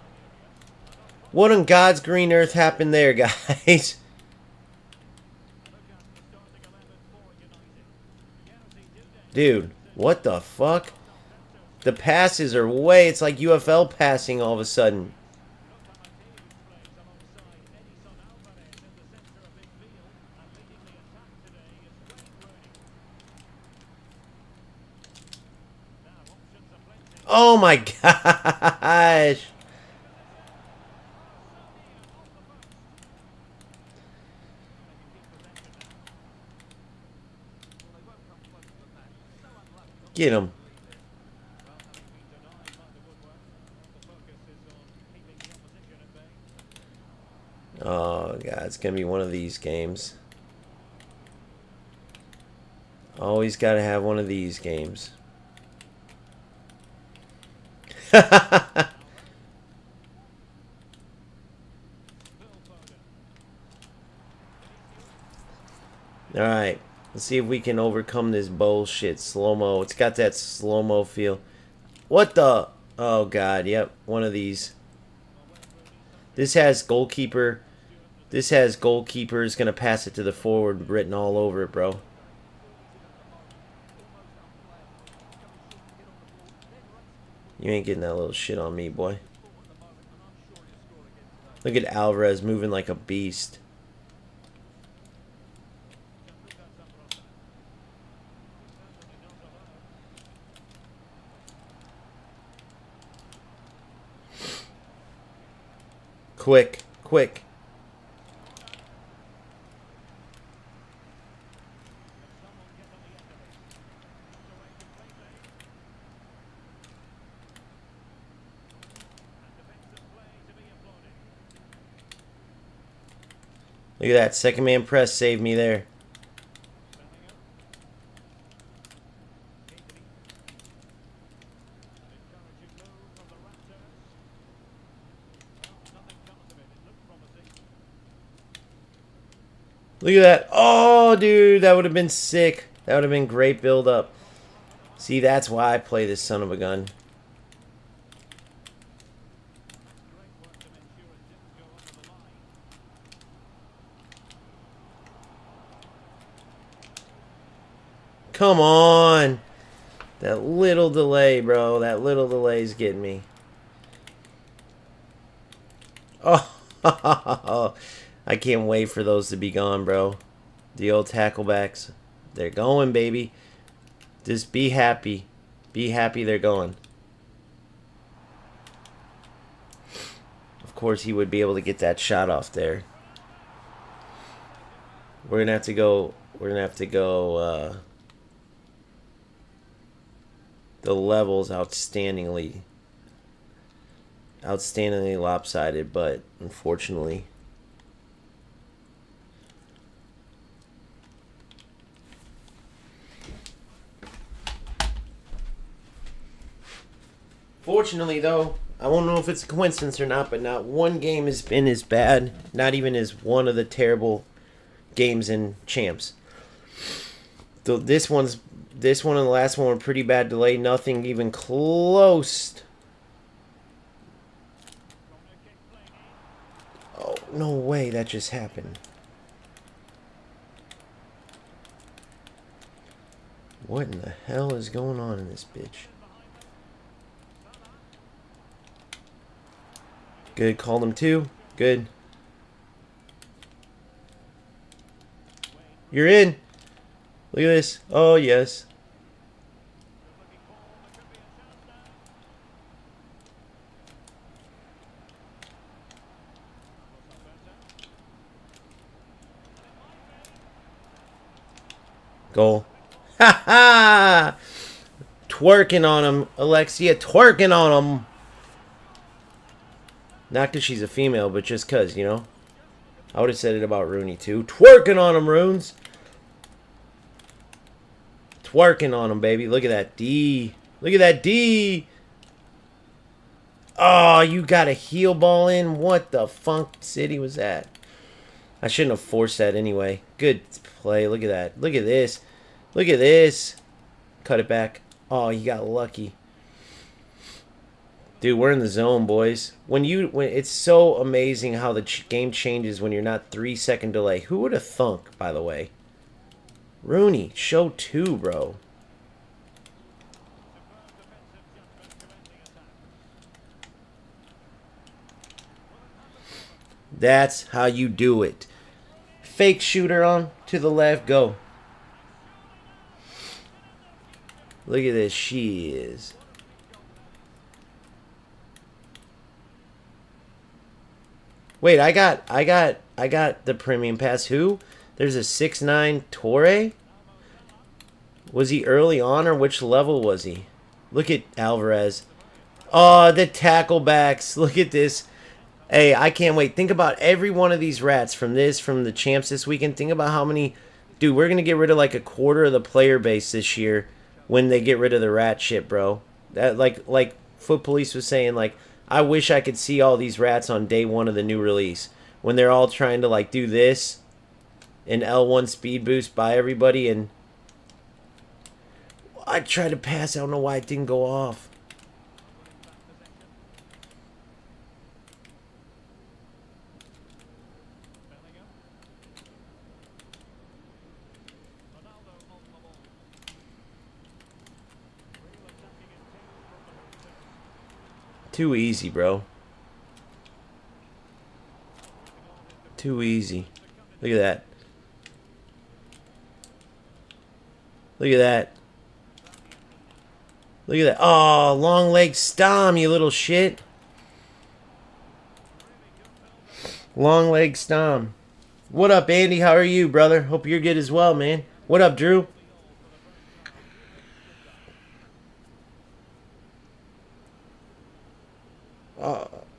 What on God's green earth happened there, guys? Dude, what the fuck? The passes are way... It's like UFL passing all of a sudden. Oh my gosh. Get him. Oh, God. It's going to be one of these games. Always got to have one of these games. Alright. Let's see if we can overcome this bullshit. Slow-mo. It's got that slow-mo feel. What the... Oh, God. Yep. One of these. This has goalkeeper. This has goalkeeper is going to pass it to the forward written all over it, bro. You ain't getting that little shit on me, boy. Look at Alvarez moving like a beast. Quick, quick. Look at that. Second man press saved me there. Look at that. Oh, dude. That would have been sick. That would have been great build up. See, that's why I play this son of a gun. Come on. That little delay, bro. That little delay is getting me. Oh, I can't wait for those to be gone, bro. The old tacklebacks. They're going, baby. Just be happy. Be happy they're going. Of course, he would be able to get that shot off there. We're going to have to go... We're going to have to go... the level's outstandingly lopsided, but unfortunately though, I won't know if it's a coincidence or not, but not one game has been as bad, not even as one of the terrible games in Champs. This one and the last one were pretty bad delay. Nothing even close. Oh, no way that just happened. What in the hell is going on in this bitch? Good, called him too. Good. You're in. Look at this. Oh, yes. Goal. Ha ha! Twerking on him, Alexia. Twerking on him. Not because she's a female, but just because, you know. I would have said it about Rooney, too. Twerking on him, Runes. Twerking on him, baby. Look at that D. Look at that D. Oh, you got a heel ball in? What the funk city was that? I shouldn't have forced that anyway. Good play. Look at that. Look at this. Look at this. Cut it back. Oh, you got lucky. Dude, we're in the zone, boys. When it's so amazing how the game changes when you're not 3-second delay. Who would have thunk, by the way? Rooney, show 2, bro. That's how you do it. Fake shooter on to the left, go. Look at this, she is. Wait, I got the premium pass. Who? There's a 6'9" Torre. Was he early on or which level was he? Look at Alvarez. Oh, the tackle backs. Look at this. Hey, I can't wait. Think about every one of these rats from the champs this weekend. Think about how many. Dude, we're going to get rid of like a quarter of the player base this year when they get rid of the rat shit, bro. That like Foot Police was saying, like, I wish I could see all these rats on day 1 of the new release when they're all trying to like do this and L1 speed boost by everybody, and I tried to pass. I don't know why it didn't go off. Too easy, bro. Too easy. Look at that. Look at that. Look at that. Oh, long leg Stom, you little shit. Long leg Stom. What up, Andy? How are you, brother? Hope you're good as well, man. What up, Drew?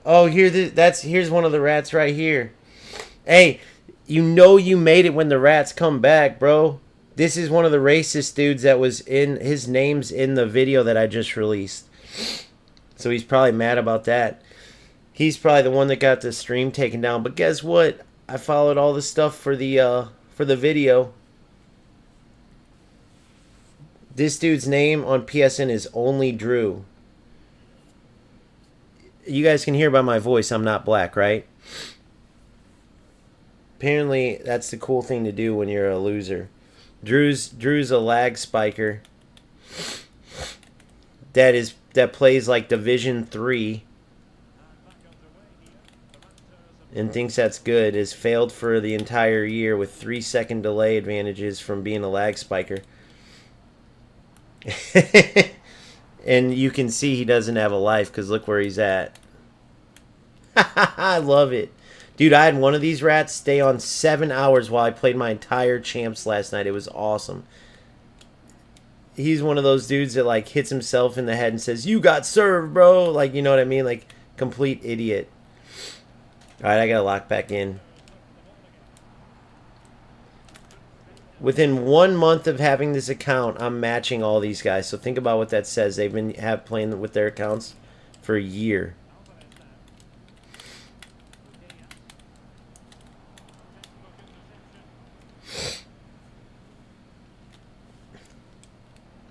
Oh, here's one of the rats right here. Hey, you know you made it when the rats come back, bro. This is one of the racist dudes that was in, his name's in the video that I just released. So he's probably mad about that. He's probably the one that got the stream taken down. But guess what? I followed all the stuff for the video. This dude's name on PSN is Only Drew. You guys can hear by my voice I'm not black, right? Apparently that's the cool thing to do when you're a loser. Drew's a lag spiker that plays like Division 3 and thinks that's good. Is failed for the entire year with 3-second delay advantages from being a lag spiker. And you can see he doesn't have a life because look where he's at. I love it. Dude, I had one of these rats stay on 7 hours while I played my entire champs last night. It was awesome. He's one of those dudes that like hits himself in the head and says, "You got served, bro." Like, you know what I mean? Like, complete idiot. Alright, I gotta lock back in. Within 1 month of having this account, I'm matching all these guys. So think about what that says. They've been playing with their accounts for a year.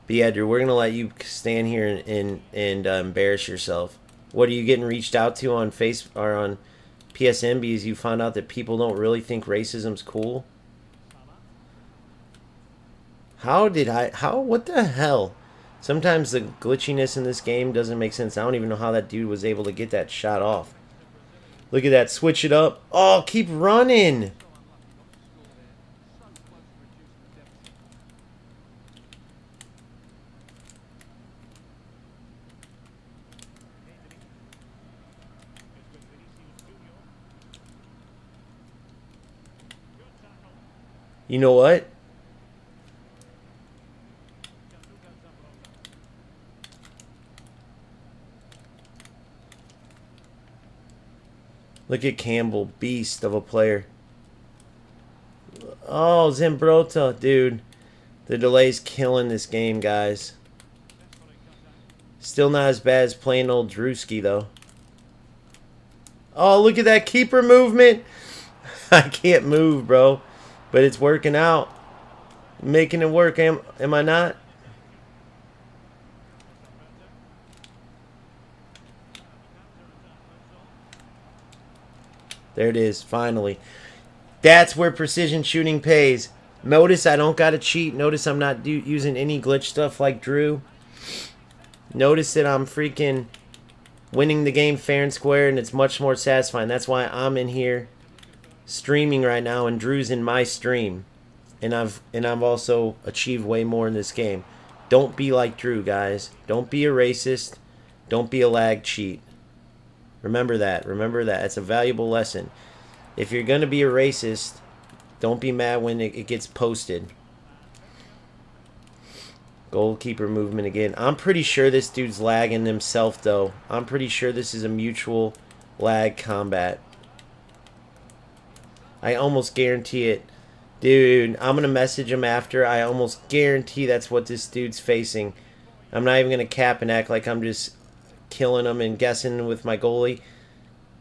But yeah, Drew, we're gonna let you stand here and embarrass yourself. What are you getting reached out to on Face or on PSN because you found out that people don't really think racism's cool? What the hell? Sometimes the glitchiness in this game doesn't make sense. I don't even know how that dude was able to get that shot off. Look at that, switch it up. Oh, keep running. You know what? Look at Campbell, beast of a player. Oh, Zimbrota, dude. The delay's killing this game, guys. Still not as bad as plain old Drewski, though. Oh, look at that keeper movement. I can't move, bro. But it's working out. Making it work, am I not? There it is, finally. That's where precision shooting pays. Notice I don't got to cheat. Notice I'm not using any glitch stuff like Drew. Notice that I'm freaking winning the game fair and square, and it's much more satisfying. That's why I'm in here streaming right now, and Drew's in my stream. And I've also achieved way more in this game. Don't be like Drew, guys. Don't be a racist. Don't be a lag cheat. Remember that. Remember that. It's a valuable lesson. If you're going to be a racist, don't be mad when it gets posted. Goalkeeper movement again. I'm pretty sure this dude's lagging himself, though. I'm pretty sure this is a mutual lag combat. I almost guarantee it. Dude, I'm going to message him after. I almost guarantee that's what this dude's facing. I'm not even going to cap and act like I'm just killing him and guessing with my goalie.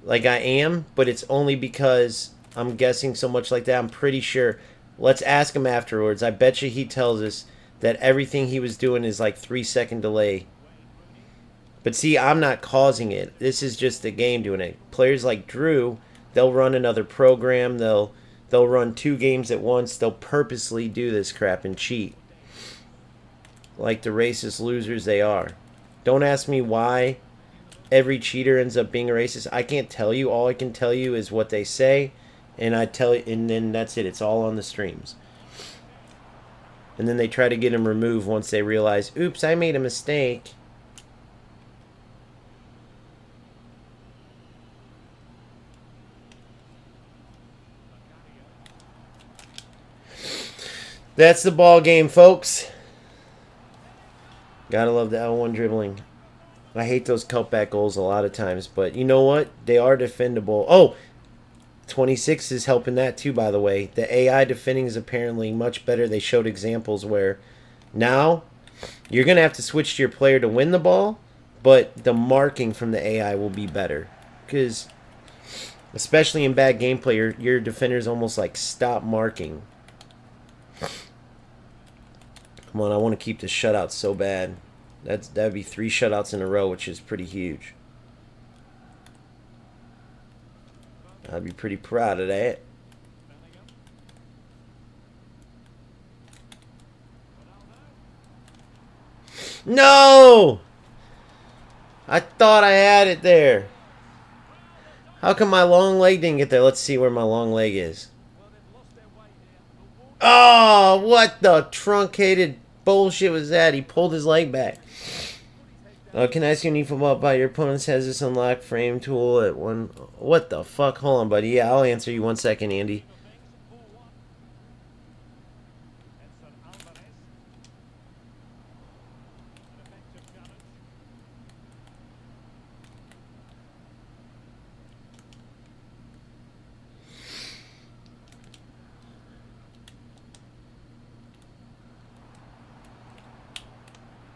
Like I am, but it's only because I'm guessing so much like that. I'm pretty sure. Let's ask him afterwards. I bet you he tells us that everything he was doing is like 3-second delay. But see, I'm not causing it. This is just the game doing it. Players like Drew, they'll run another program. They'll run 2 games at once. They'll purposely do this crap and cheat. Like the racist losers they are. Don't ask me why every cheater ends up being a racist. I can't tell you. All I can tell you is what they say, and and then that's it. It's all on the streams. And then they try to get him removed once they realize, oops, I made a mistake. That's the ball game, folks. Gotta love the L1 dribbling. I hate those cutback goals a lot of times, but you know what? They are defendable. Oh, 26 is helping that too, by the way. The AI defending is apparently much better. They showed examples where now you're going to have to switch to your player to win the ball, but the marking from the AI will be better. Because, especially in bad gameplay, your defenders almost like stop marking. Come on, I want to keep the shutout so bad. That'd be 3 shutouts in a row, which is pretty huge. I'd be pretty proud of that. No! I thought I had it there. How come my long leg didn't get there? Let's see where my long leg is. Oh, what the truncated bullshit was that? He pulled his leg back. Can I ask you any football about your opponents has this unlock frame tool at one? What the fuck? Hold on, buddy. Yeah, I'll answer you 1 second, Andy.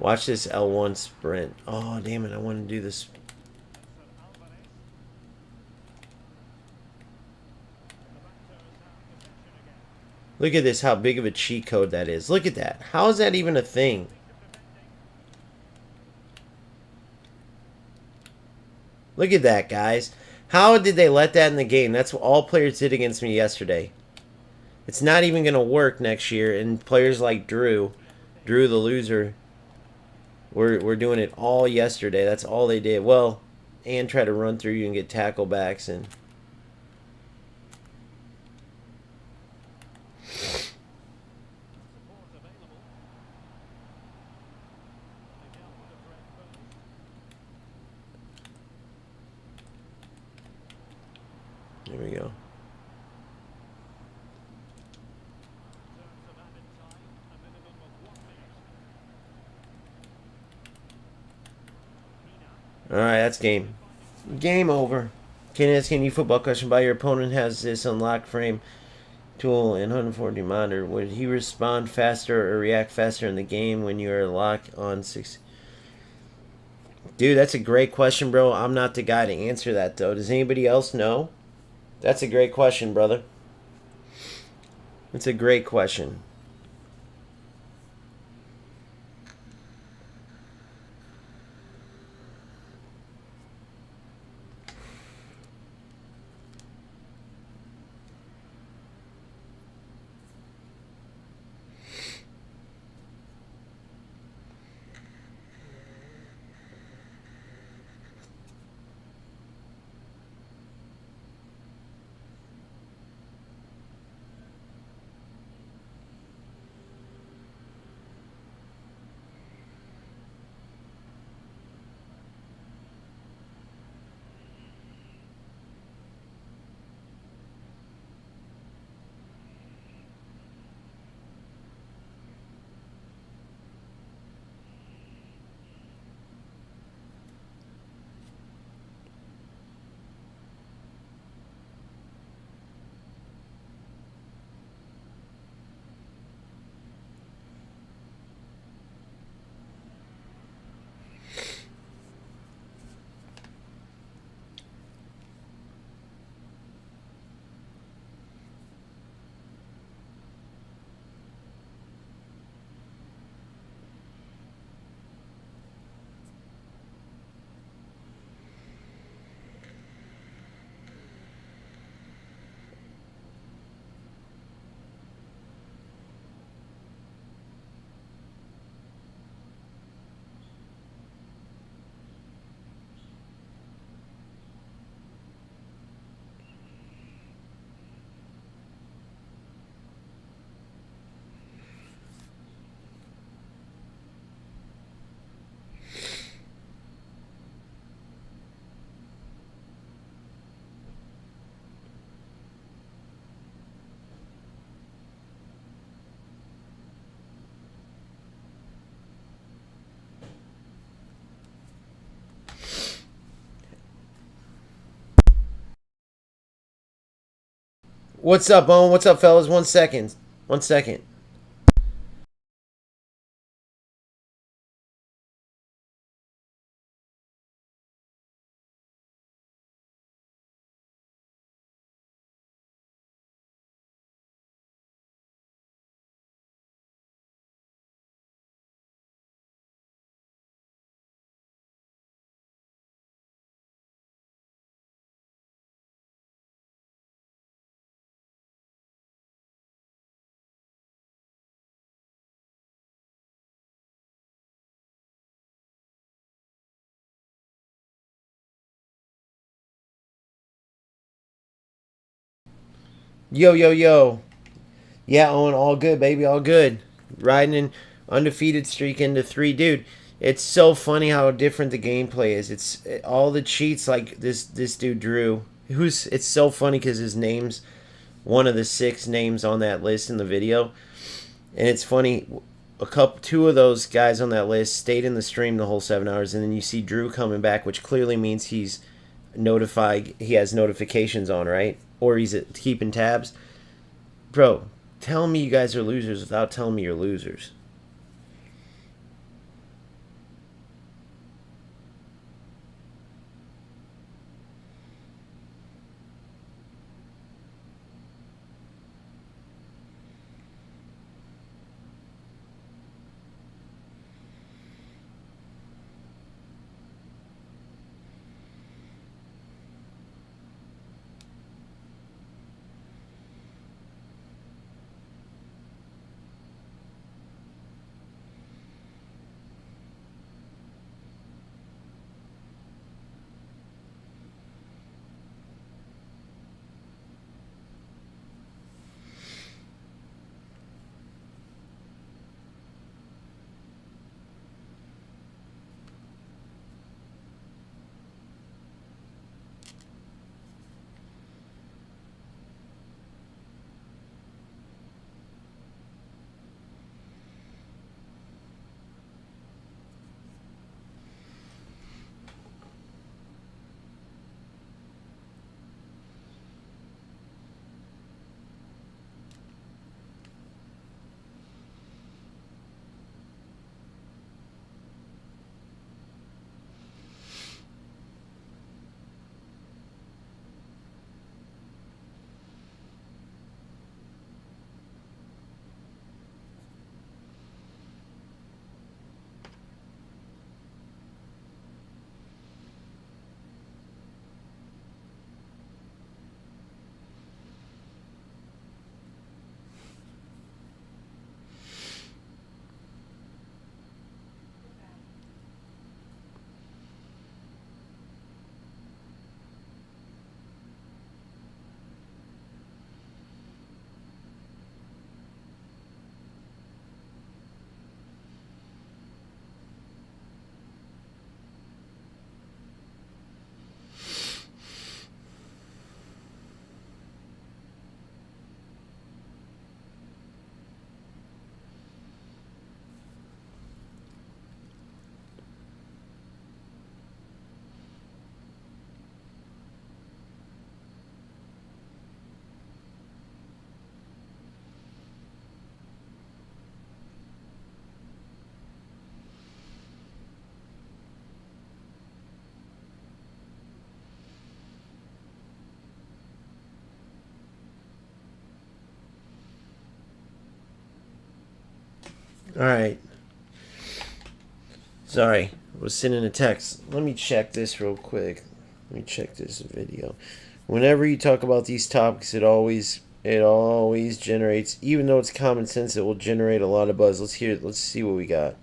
Watch this L1 sprint. Oh, damn it. I want to do this. Look at this, how big of a cheat code that is. Look at that. How is that even a thing? Look at that, guys. How did they let that in the game? That's what all players did against me yesterday. It's not even going to work next year. And players like Drew the loser, we're doing it all yesterday. That's all they did. Well, and try to run through you and get tackle backs and there we go. Alright, that's game. Game over. Can I ask any football question about your opponent has this unlock frame tool and 140 monitor? Would he respond faster or react faster in the game when you are locked on 6? Dude, that's a great question, bro. I'm not the guy to answer that, though. Does anybody else know? That's a great question, brother. It's a great question. What's up, Owen? What's up, fellas? 1 second. 1 second. Yo, yo, yo. Yeah, Owen, all good, baby, all good. Riding an undefeated streak into three, dude. It's so funny how different the gameplay is. It's all the cheats like this dude Drew. Who's it's so funny because his name's one of the 6 names on that list in the video, and it's funny. Two of those guys on that list stayed in the stream the whole 7 hours, and then you see Drew coming back, which clearly means he's notified. He has notifications on, right? Or he's keeping tabs. Bro, tell me you guys are losers without telling me you're losers. Alright. Sorry. I was sending a text. Let me check this real quick. Let me check this video. Whenever you talk about these topics, it always generates, even though it's common sense, it will generate a lot of buzz. Let's see what we got.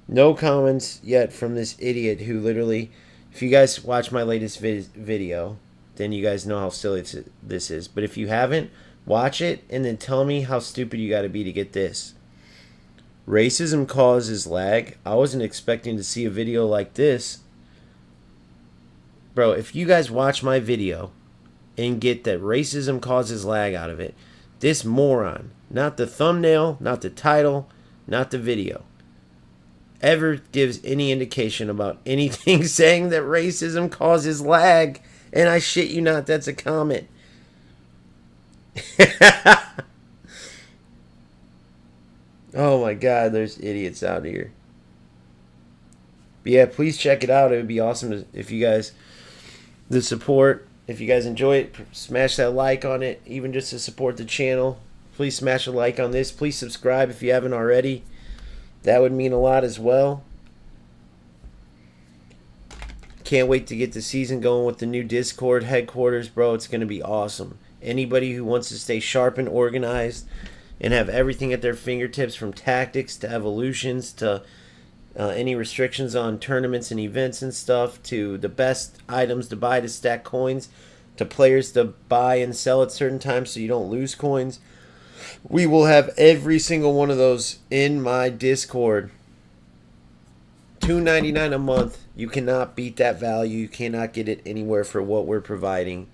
No comments yet from this idiot who literally, if you guys watch my latest video, then you guys know how silly this is. But if you haven't, watch it and then tell me how stupid you got to be to get this. Racism causes lag. I wasn't expecting to see a video like this. Bro, if you guys watch my video and get that racism causes lag out of it, this moron, not the thumbnail, not the title, not the video, ever gives any indication about anything saying that racism causes lag, and I shit you not, that's a comment. Oh my god, there's idiots out here. But yeah, please check it out. It would be awesome if you guys, the support, if you guys enjoy it, smash that like on it, even just to support the channel. Please smash a like on this. Please subscribe if you haven't already. That would mean a lot as well. Can't wait to get the season going with the new Discord headquarters, bro. It's going to be awesome. Anybody who wants to stay sharp and organized and have everything at their fingertips, from tactics to evolutions to any restrictions on tournaments and events and stuff, to the best items to buy to stack coins, to players to buy and sell at certain times so you don't lose coins. We will have every single one of those in my Discord. $2.99 a month. You cannot beat that value. You cannot get it anywhere for what we're providing.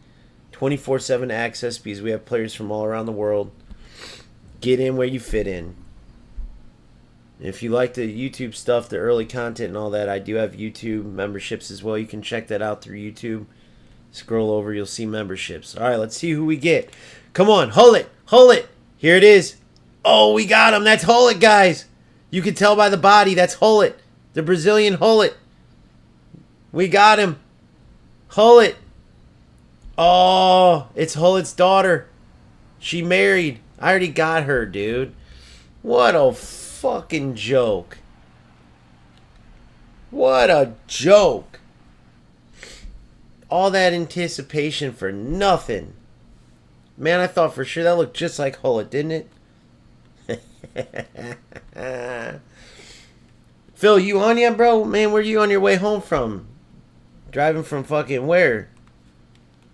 24/7 access because we have players from all around the world. Get in where you fit in. If you like the YouTube stuff, the early content and all that, I do have YouTube memberships as well. You can check that out through YouTube. Scroll over, you'll see memberships. All right, let's see who we get. Come on, hold it, hold it. Here it is. Oh, we got him. That's Hullet, guys. You can tell by the body. That's Hullet. The Brazilian Hullet. We got him. Hullet. Oh, it's Hullet's daughter. She married. I already got her, dude. What a fucking joke. What a joke. All that anticipation for nothing. Man, I thought for sure that looked just like Hullet, didn't it? Phil, you on yet, bro? Man, where you on your way home from? Driving from fucking where?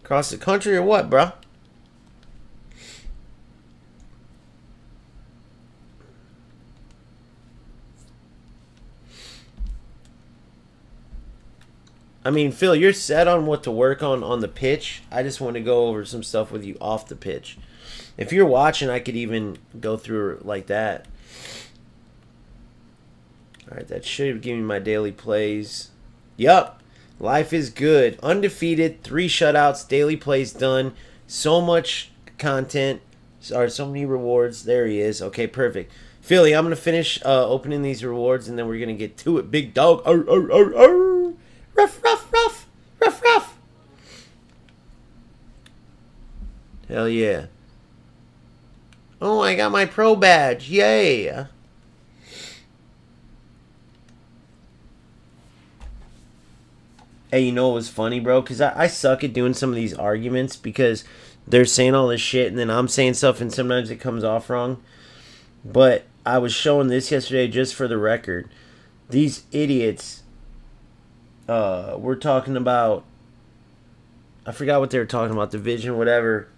Across the country or what, bro? I mean, Phil, you're set on what to work on the pitch. I just want to go over some stuff with you off the pitch. If you're watching, I could even go through it like that. Alright, that should give me my daily plays. Yup. Life is good. Undefeated. 3 shutouts. Daily plays done. So much content. Or so many rewards. There he is. Okay, perfect. Philly, I'm going to finish opening these rewards, and then we're going to get to it. Big dog. Arr, arr, arr, arr. Ruff, ruff, ruff. Ruff, ruff. Hell yeah. Oh, I got my pro badge. Yay. Hey, you know what was funny, bro? Because I suck at doing some of these arguments because they're saying all this shit and then I'm saying stuff and sometimes it comes off wrong. But I was showing this yesterday just for the record. These idiots were talking about, I forgot what they were talking about, division, whatever.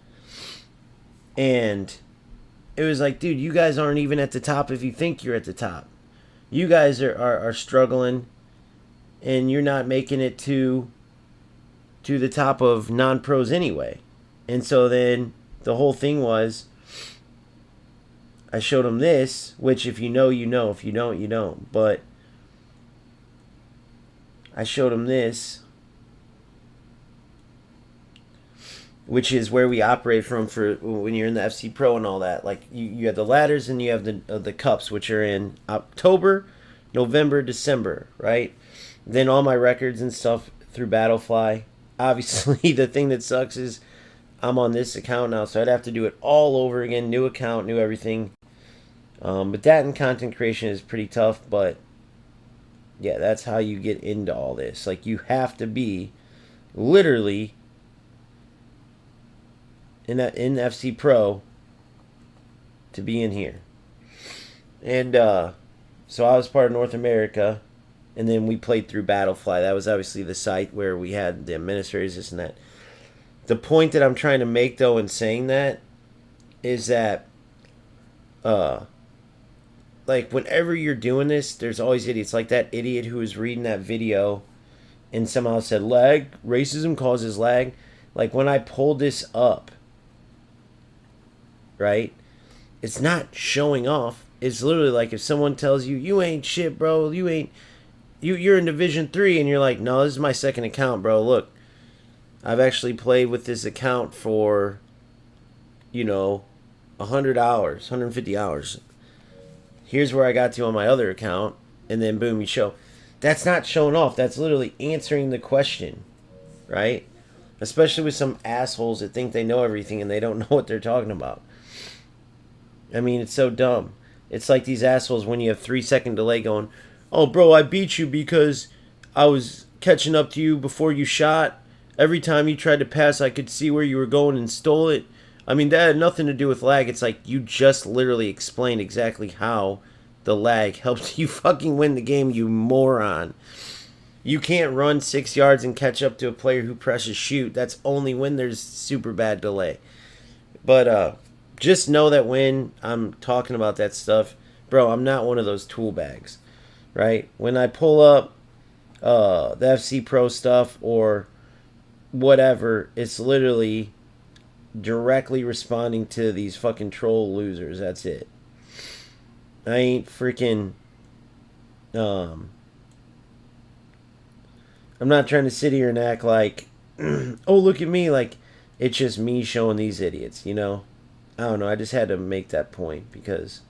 And it was like, dude, you guys aren't even at the top if you think you're at the top. You guys are struggling. And you're not making it to the top of non-pros anyway. And so then the whole thing was, I showed them this, which if you know, you know. If you don't, you don't. But I showed them this, which is where we operate from for when you're in the FC Pro and all that. Like you have the ladders and you have the cups, which are in October, November, December, right? Then all my records and stuff through Battlefly. Obviously, the thing that sucks is I'm on this account now, so I'd have to do it all over again. New account, new everything. But that and content creation is pretty tough. But yeah, that's how you get into all this. Like, you have to be literally in FC Pro to be in here. And so I was part of North America, and then we played through Battlefly. That was obviously the site where we had the administrators, this and that. The point that I'm trying to make, though, in saying that, is that, like, whenever you're doing this, there's always idiots. Like that idiot who was reading that video and somehow said, lag, racism causes lag. Like, when I pulled this up, right, it's not showing off. It's literally like if someone tells you, you ain't shit, bro, you're in Division 3, and you're like, no, this is my second account, bro. Look, I've actually played with this account for, 100 hours, 150 hours. Here's where I got to on my other account, and then boom, you show. That's not showing off. That's literally answering the question, right? Especially with some assholes that think they know everything and they don't know what they're talking about. I mean, it's so dumb. It's like these assholes when you have 3-second delay going, oh, bro, I beat you because I was catching up to you before you shot. Every time you tried to pass, I could see where you were going and stole it. I mean, that had nothing to do with lag. It's like you just literally explained exactly how the lag helped you fucking win the game, you moron. You can't run 6 yards and catch up to a player who presses shoot. That's only when there's super bad delay. But just know that when I'm talking about that stuff, bro, I'm not one of those tool bags, right? When I pull up the FC Pro stuff or whatever, it's literally directly responding to these fucking troll losers. That's it. I ain't freaking I'm not trying to sit here and act like oh, look at me, like it's just me showing these idiots, I don't know, I just had to make that point because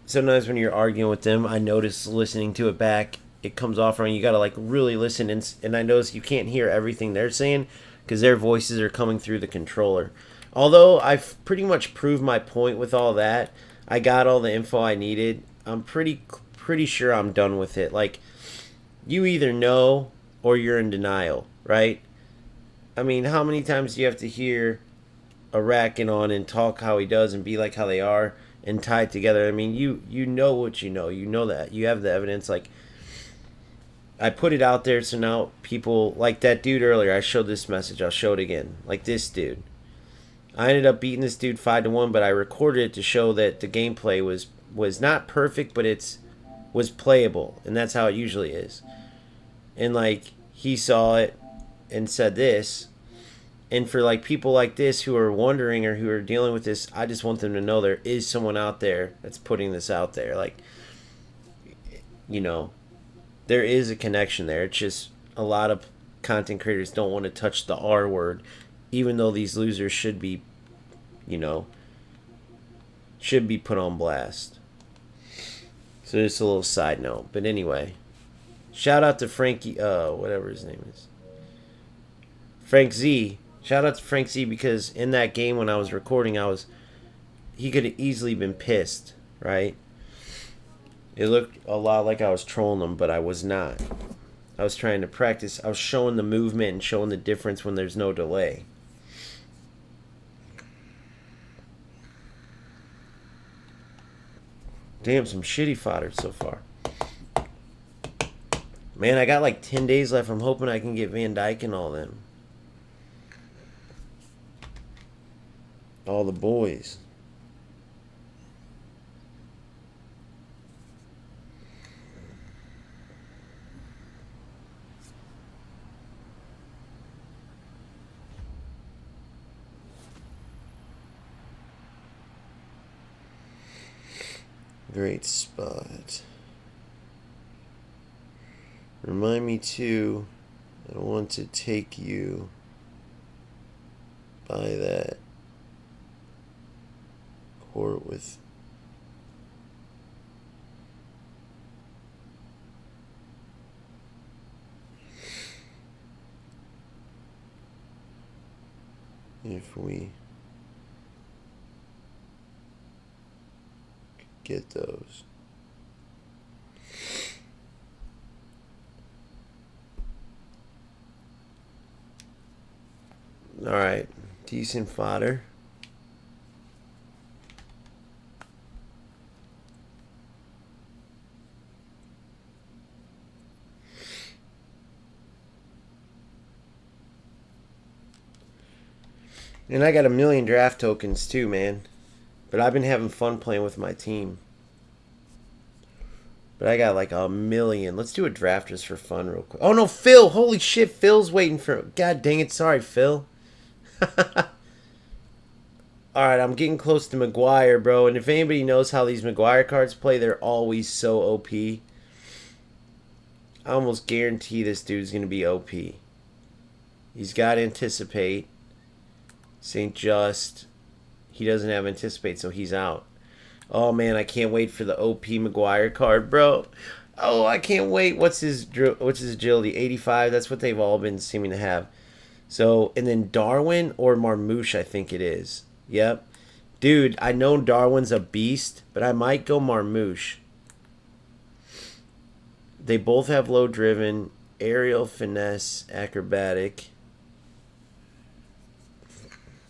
sometimes when you're arguing with them, I notice listening to it back, it comes off wrong. You gotta like really listen, and I notice you can't hear everything they're saying because their voices are coming through the controller. Although I've pretty much proved my point with all that, I got all the info I needed. I'm pretty sure I'm done with it. Like, you either know or you're in denial, right? I mean, how many times do you have to hear a racking on and talk how he does and be like how they are and tie it together? I mean, you know what you know that. You have the evidence. Like, I put it out there, so now people, like that dude earlier, I showed this message, I'll show it again. Like this dude. I ended up beating this dude 5-1, but I recorded it to show that the gameplay was not perfect, but was playable, and that's how it usually is. And like, he saw it and said this, and for like people like this who are wondering or who are dealing with this, I just want them to know there is someone out there that's putting this out there. Like, there is a connection there. It's just a lot of content creators don't want to touch the R word, even though these losers should be, should be put on blast. So just a little side note. But anyway, shout out to Frankie, whatever his name is, Frank Z. Shout out to Frank Z, because in that game when I was recording, he could have easily been pissed, right? It looked a lot like I was trolling him, but I was not. I was trying to practice. I was showing the movement and showing the difference when there's no delay. Damn, some shitty fodder so far. Man, I got like 10 days left. I'm hoping I can get Van Dyke and all them. All the boys. Great spot. Remind me too, I want to take you by that court with if we get those. Alright. Decent fodder. And I got 1,000,000 draft tokens too, man. But I've been having fun playing with my team. But I got like 1,000,000. Let's do a draft just for fun real quick. Oh no, Phil! Holy shit, Phil's waiting for... God dang it, sorry, Phil. Alright, I'm getting close to McGuire, bro. And if anybody knows how these McGuire cards play, they're always so OP. I almost guarantee this dude's going to be OP. He's got Anticipate. St. Just. He doesn't have Anticipate, so he's out. Oh, man, I can't wait for the OP McGuire card, bro. Oh, I can't wait. What's his agility? 85. That's what they've all been seeming to have. So, and then Darwin or Marmouche, I think it is. Yep. Dude, I know Darwin's a beast, but I might go Marmouche. They both have low driven, aerial, finesse, acrobatic.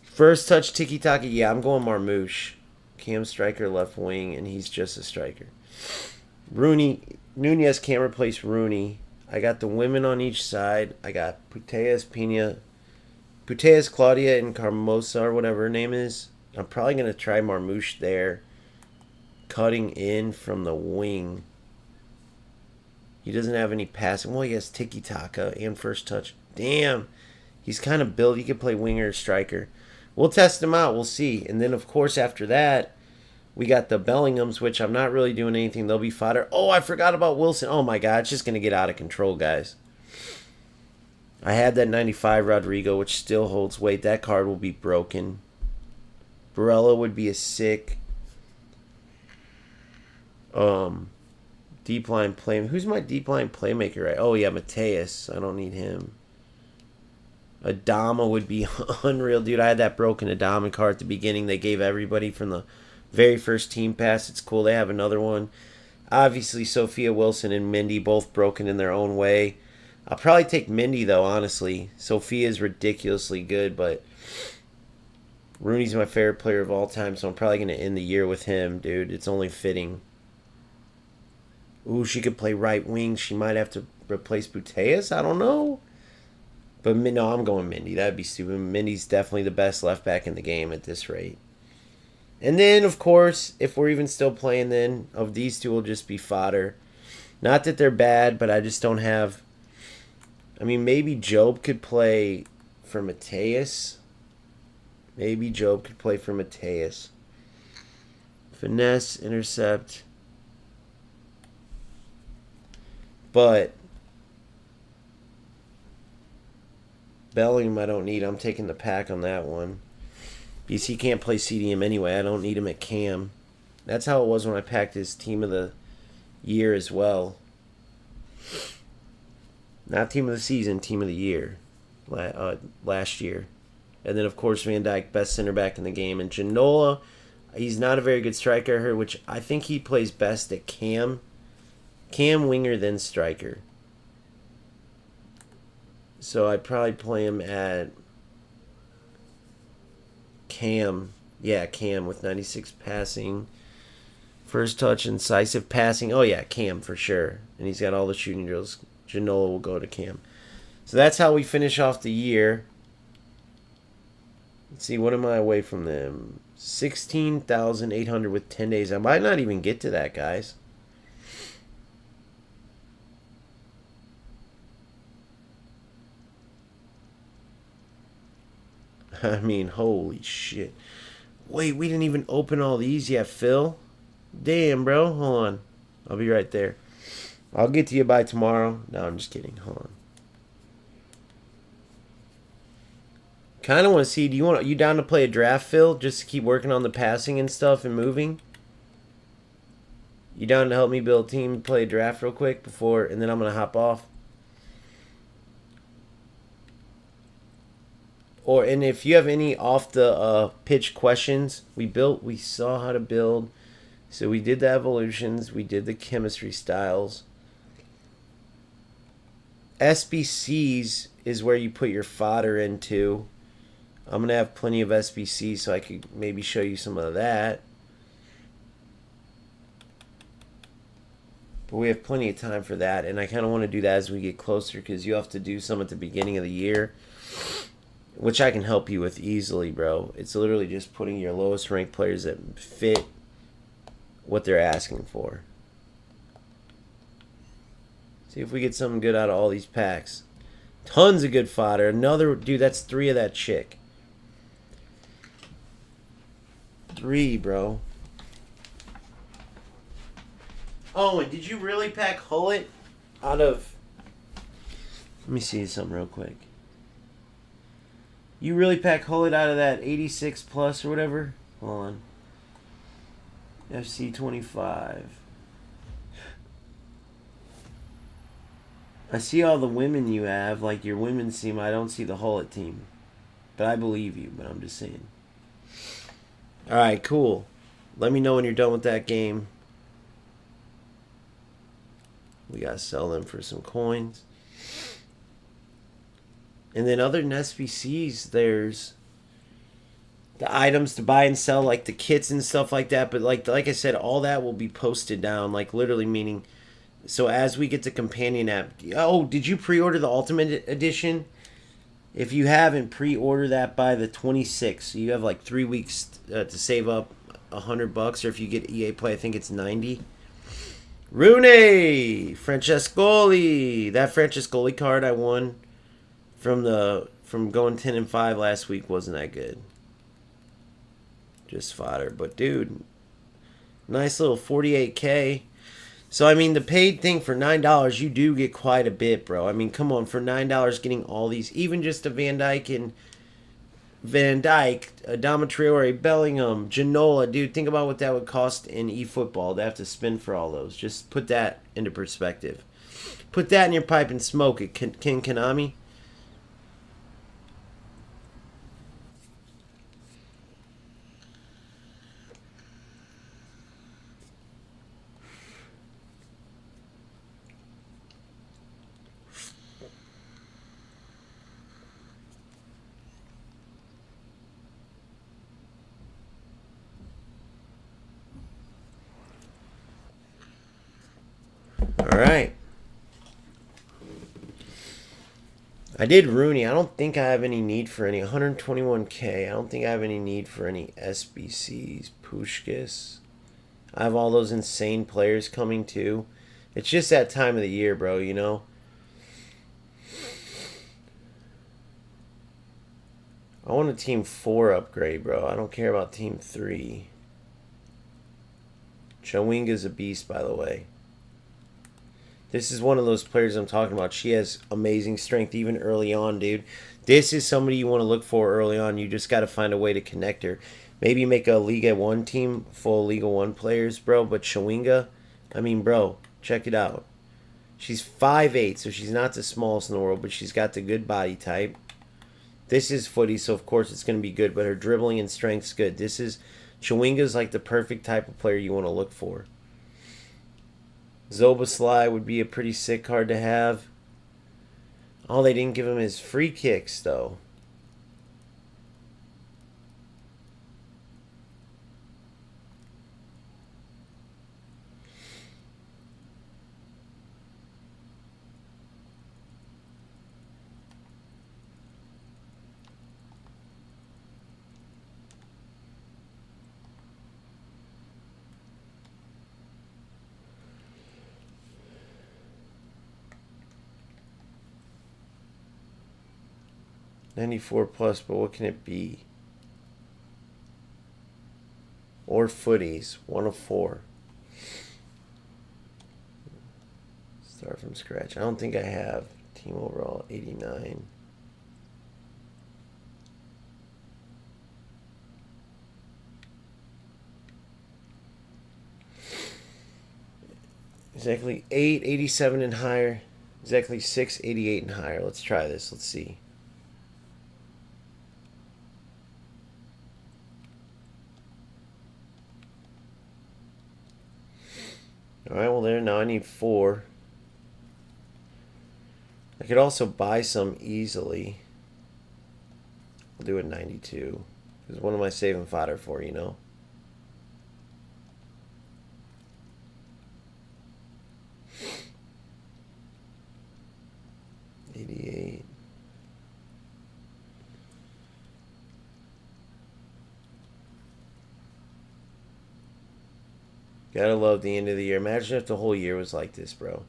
First touch, tiki-taka. Yeah, I'm going Marmouche. Cam striker, left wing, and he's just a striker. Rooney. Nunez can't replace Rooney. I got the women on each side. I got Putellas, Pina... Putellas, Claudia, and Carmosa, or whatever her name is. I'm probably going to try Marmouche there. Cutting in from the wing. He doesn't have any passing. Well, he has tiki-taka and first touch. Damn. He's kind of built. He could play winger or striker. We'll test him out. We'll see. And then, of course, after that, we got the Bellinghams, which I'm not really doing anything. They'll be fodder. Oh, I forgot about Wilson. Oh, my God. It's just going to get out of control, guys. I had that 95 Rodrigo, which still holds weight. That card will be broken. Barella would be a sick deep line play. Who's my deep line playmaker? Right? Oh, yeah, Mateus. I don't need him. Adama would be unreal. Dude, I had that broken Adama card at the beginning. They gave everybody from the very first team pass. It's cool. They have another one. Obviously, Sophia Wilson and Mindy both broken in their own way. I'll probably take Mindy, though, honestly. Sophia is ridiculously good, but Rooney's my favorite player of all time, so I'm probably going to end the year with him, dude. It's only fitting. Ooh, she could play right wing. She might have to replace Putellas. I don't know. But no, I'm going Mindy. That'd be stupid. Mindy's definitely the best left back in the game at this rate. And then, of course, if we're even still playing then, of these two will just be fodder. Not that they're bad, but I just don't have... I mean, maybe Job could play for Mateus. Maybe Job could play for Mateus. Finesse, intercept. But Bellingham I don't need. I'm taking the pack on that one. Because he can't play CDM anyway. I don't need him at Cam. That's how it was when I packed his team of the year as well. Not team of the season, team of the year. Last year. And then, of course, Van Dijk, best center back in the game. And Ginola, he's not a very good striker, I heard, which I think he plays best at Cam. Cam, winger, then striker. So I'd probably play him at Cam. Yeah, Cam with 96 passing. First touch, incisive passing. Oh, yeah, Cam for sure. And he's got all the shooting drills. Ginola will go to Cam. So that's how we finish off the year. Let's see, what am I away from them? 16,800 with 10 days. I might not even get to that, guys. I mean, holy shit. Wait, we didn't even open all these yet, Phil. Damn, bro. Hold on. I'll be right there. I'll get to you by tomorrow. No, I'm just kidding. Hold on. Kind of want to see. You down to play a draft, Phil? Just to keep working on the passing and stuff and moving. You down to help me build a team, play a draft real quick before, and then I'm gonna hop off. And if you have any off the pitch questions, we saw how to build So we did the evolutions. We did the chemistry styles. SBCs is where you put your fodder into. I'm going to have plenty of SBCs so I could maybe show you some of that. But we have plenty of time for that, and I kind of want to do that as we get closer because you have to do some at the beginning of the year, which I can help you with easily, bro. It's literally just putting your lowest ranked players that fit what they're asking for. See if we get something good out of all these packs. Tons of good fodder. Another, dude, that's 3 of that chick. 3, bro. Oh, and did you really pack Hullet out of... Let me see something real quick. You really pack Hullet out of that 86 plus or whatever? Hold on. FC 25. I see all the women you have, like your women's team. I don't see the Hullet team. But I believe you, but I'm just saying. Alright, cool. Let me know when you're done with that game. We gotta sell them for some coins. And then other than SBCs, there's the items to buy and sell, like the kits and stuff like that. But like I said, all that will be posted down, like literally meaning. So as we get the companion app, oh, did you pre-order the Ultimate Edition? If you haven't, pre-order that by the 26th. So you have like 3 weeks to save up $100, or if you get EA Play, I think it's 90. Rooney, Francescoli. That Francescoli card I won from going 10-5 last week wasn't that good. Just fodder, but dude, nice little 48K. So I mean, the paid thing for $9, you do get quite a bit, bro. I mean, come on, for $9, getting all these, even just a Van Dijk, Adama Traore, Bellingham, Ginola, dude, think about what that would cost in eFootball to have to spend for all those. Just put that into perspective. Put that in your pipe and smoke it, King Konami. Alright. I did Rooney. I don't think I have any need for any. 121K. I don't think I have any need for any SBCs. Puskis. I have all those insane players coming too. It's just that time of the year, bro, you know? I want a Team 4 upgrade, bro. I don't care about Team 3. Chawinga's a beast, by the way. This is one of those players I'm talking about. She has amazing strength even early on, dude. This is somebody you want to look for early on. You just got to find a way to connect her. Maybe make a Liga 1 team full of Liga 1 players, bro. But Chawinga, I mean, bro, check it out. She's 5'8", so she's not the smallest in the world, but she's got the good body type. This is footy, so of course it's going to be good, but her dribbling and strength's good. Chawinga's like the perfect type of player you want to look for. Zoboslai would be a pretty sick card to have. Oh, they didn't give him his free kicks, though. $94 plus, but what can it be? Or footies, 1 of 4. Start from scratch. I don't think I have team overall 89. Exactly 8, 87 and higher. Exactly 6, 88 and higher. Let's try this. Let's see. Alright, well there, now I need 4. I could also buy some easily. I'll do it 92. Because what am I saving fodder for, you know? $88. Gotta love the end of the year. Imagine if the whole year was like this, bro.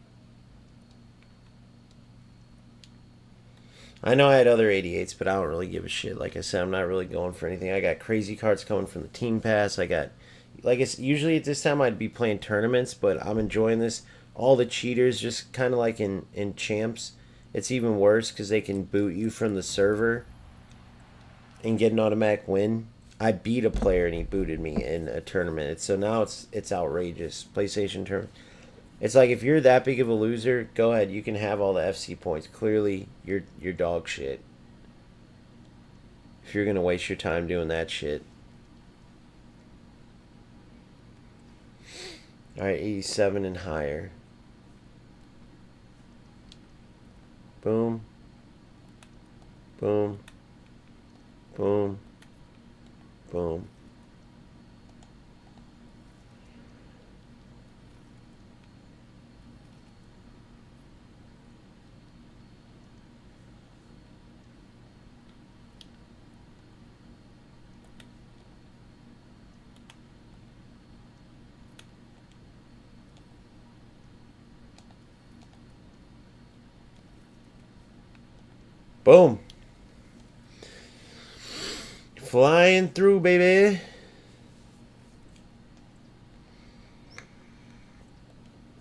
I know I had other 88s, but I don't really give a shit. Like I said, I'm not really going for anything. I got crazy cards coming from the team pass. I got, like, it's usually at this time I'd be playing tournaments, but I'm enjoying this. All the cheaters, just kind of like in champs, it's even worse because they can boot you from the server and get an automatic win. I beat a player and he booted me in a tournament. So now it's outrageous. PlayStation tournament. It's like if you're that big of a loser, go ahead. You can have all the FC points. Clearly, you're dog shit. If you're gonna waste your time doing that shit. All right, 87 and higher. Boom. Boom. Boom. Boom. Boom. Flying through, baby.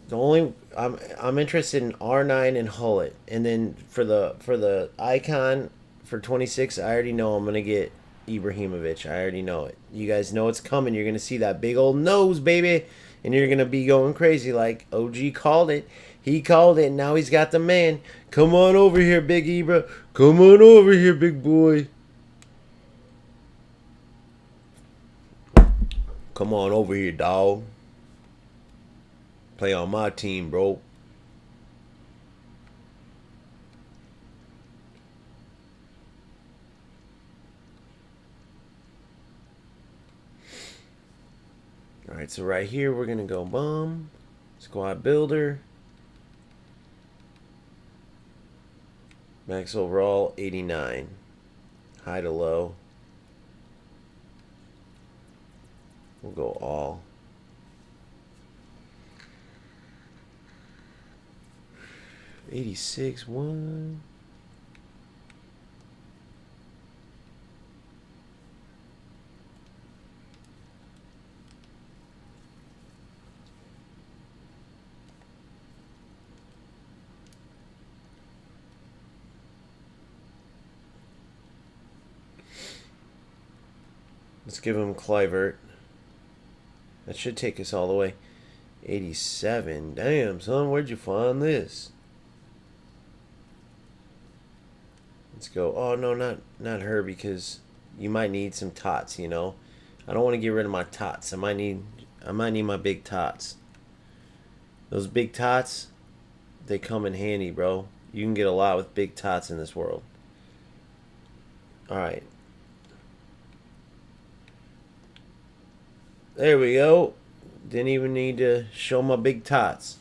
The only I'm interested in R9 and Hullet, and then for the icon for 26, I already know I'm gonna get Ibrahimovic. I already know it. You guys know it's coming. You're gonna see that big old nose, baby, and you're gonna be going crazy like OG called it. He called it. And now he's got the man. Come on over here, Big Ibra. Come on over here, big boy. Come on over here, dog. Play on my team, bro. Alright, so right here we're going to go bum. Squad builder. Max overall, 89. High to low. We'll go all. $86, 1. Let's give him Clivert. That should take us all the way. 87. Damn, son, where'd you find this? Let's go. Oh no, not her, because you might need some tots, you know. I don't want to get rid of my tots. I might need my big tots. Those big tots, they come in handy, bro. You can get a lot with big tots in this world. Alright. There we go. Didn't even need to show my big tots.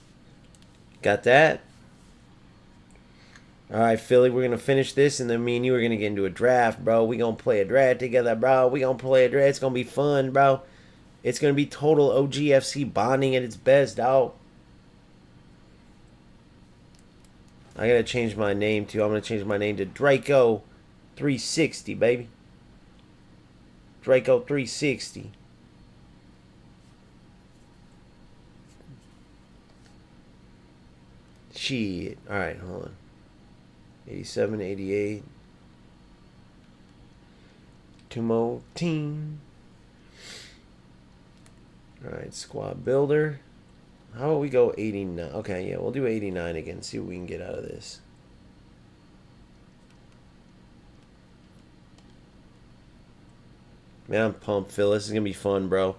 Got that? Alright, Philly, we're going to finish this, and then me and you are going to get into a draft, bro. We going to play a draft together, bro. We going to play a draft. It's going to be fun, bro. It's going to be total OGFC bonding at its best, dog. I got to change my name, too. I'm going to change my name to Draco 360, baby. Draco 360. Shit. Alright, hold on. 87, 88. Two more team. Alright, squad builder. How about we go 89? Okay, yeah, we'll do 89 again. See what we can get out of this. Man, I'm pumped, Phil. This is going to be fun, bro.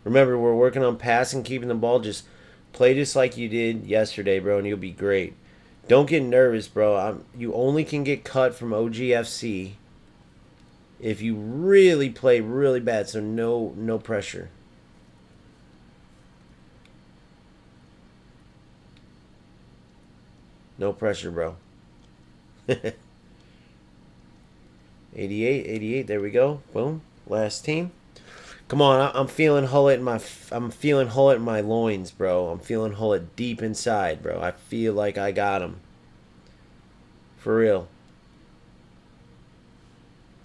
Remember, we're working on passing, keeping the ball just Play just like you did yesterday, bro, and you'll be great. Don't get nervous, bro. You only can get cut from OGFC if you really play really bad, so no pressure. No pressure, bro. 88, there we go. Boom. Last team. Come on, I'm feeling Hullet in my loins, bro. I'm feeling Hullet deep inside, bro. I feel like I got him. For real.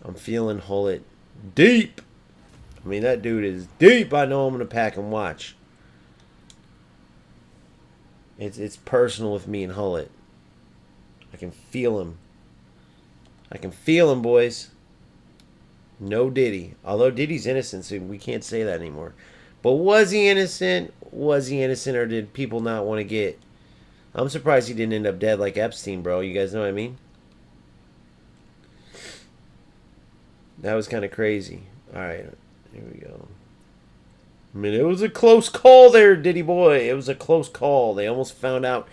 I'm feeling Hullet deep. I mean, that dude is deep. I know I'm gonna pack and watch. It's personal with me and Hullet. I can feel him. I can feel him, boys. No Diddy. Although Diddy's innocent, so we can't say that anymore. But was he innocent? Was he innocent, or did people not want to get... I'm surprised he didn't end up dead like Epstein, bro. You guys know what I mean? That was kind of crazy. Alright, here we go. I mean, it was a close call there, Diddy boy. It was a close call. They almost found out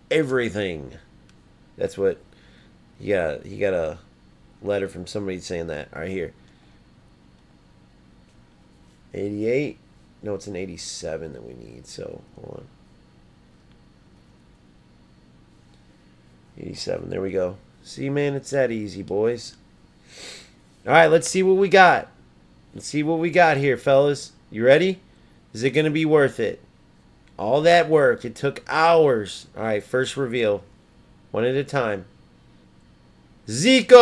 everything. That's what... He got a letter from somebody saying that. Alright, here. 88. No, it's an 87 that we need. So, hold on. 87. There we go. See, man, it's that easy, boys. All right, let's see what we got. Let's see what we got here, fellas. You ready? Is it going to be worth it? All that work. It took hours. All right, first reveal. One at a time. Zico!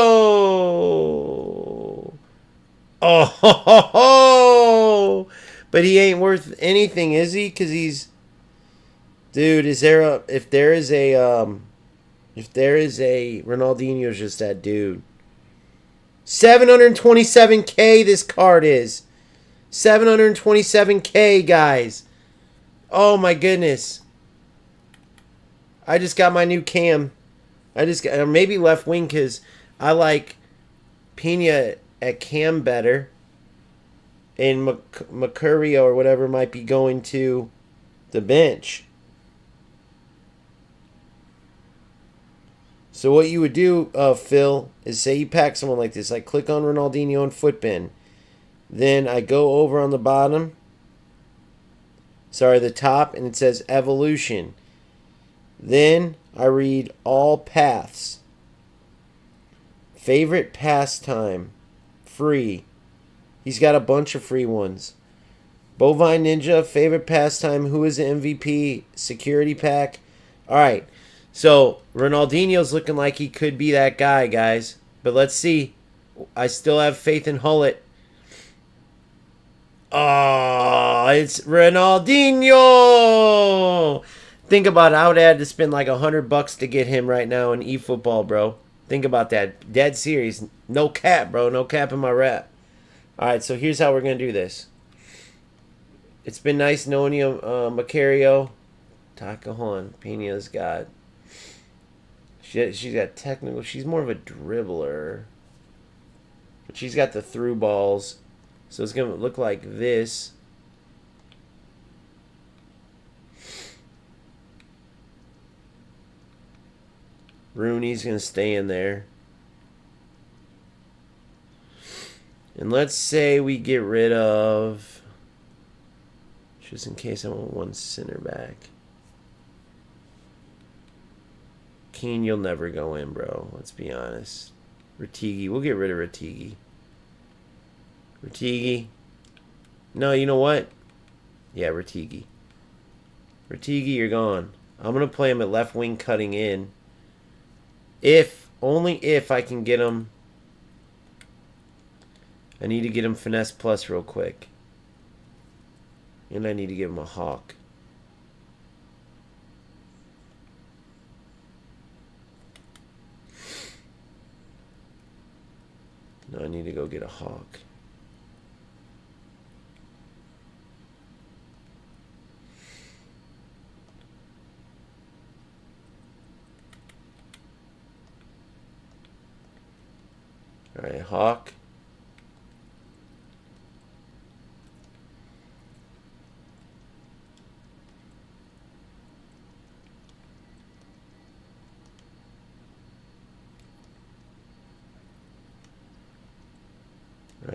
Oh, ho, ho, ho. But he ain't worth anything, is he? Because he's... Dude, is there a... If there is a... Ronaldinho's just that dude. 727K this card is. 727K, guys. Oh, my goodness. I just got my new cam. I just got... Maybe left wing because I like Pena at cam better. And Mercurio or whatever might be going to the bench. So what you would do, Phil, is say you pack someone like this. I click on Ronaldinho and Footbin. Then I go over on the bottom. Sorry, the top. And it says Evolution. Then I read all paths. Favorite pastime. Free. He's got a bunch of free ones. Bovine Ninja, favorite pastime, who is the MVP, security pack. All right, so Ronaldinho's looking like he could be that guy, guys. But let's see. I still have faith in Hullet. Oh, it's Ronaldinho. Think about it. I would have had to spend like $100 to get him right now in eFootball, bro. Think about that. Dead serious. No cap, bro. No cap in my rap. Alright, so here's how we're going to do this. It's been nice knowing you, Macario. Takahan. Pena's got... She's got technical... She's more of a dribbler. But she's got the through balls. So it's going to look like this. Rooney's going to stay in there. And let's say we get rid of, just in case I want one center back. Keane, you'll never go in, bro. Let's be honest. Ratigi, we'll get rid of Ratigi. Ratigi. No, you know what? Yeah, Ratigi. Ratigi, you're gone. I'm going to play him at left wing cutting in. Only if I can get him. I need to get him Finesse Plus real quick. And I need to give him a Hawk. No, I need to go get a Hawk. Alright, Hawk.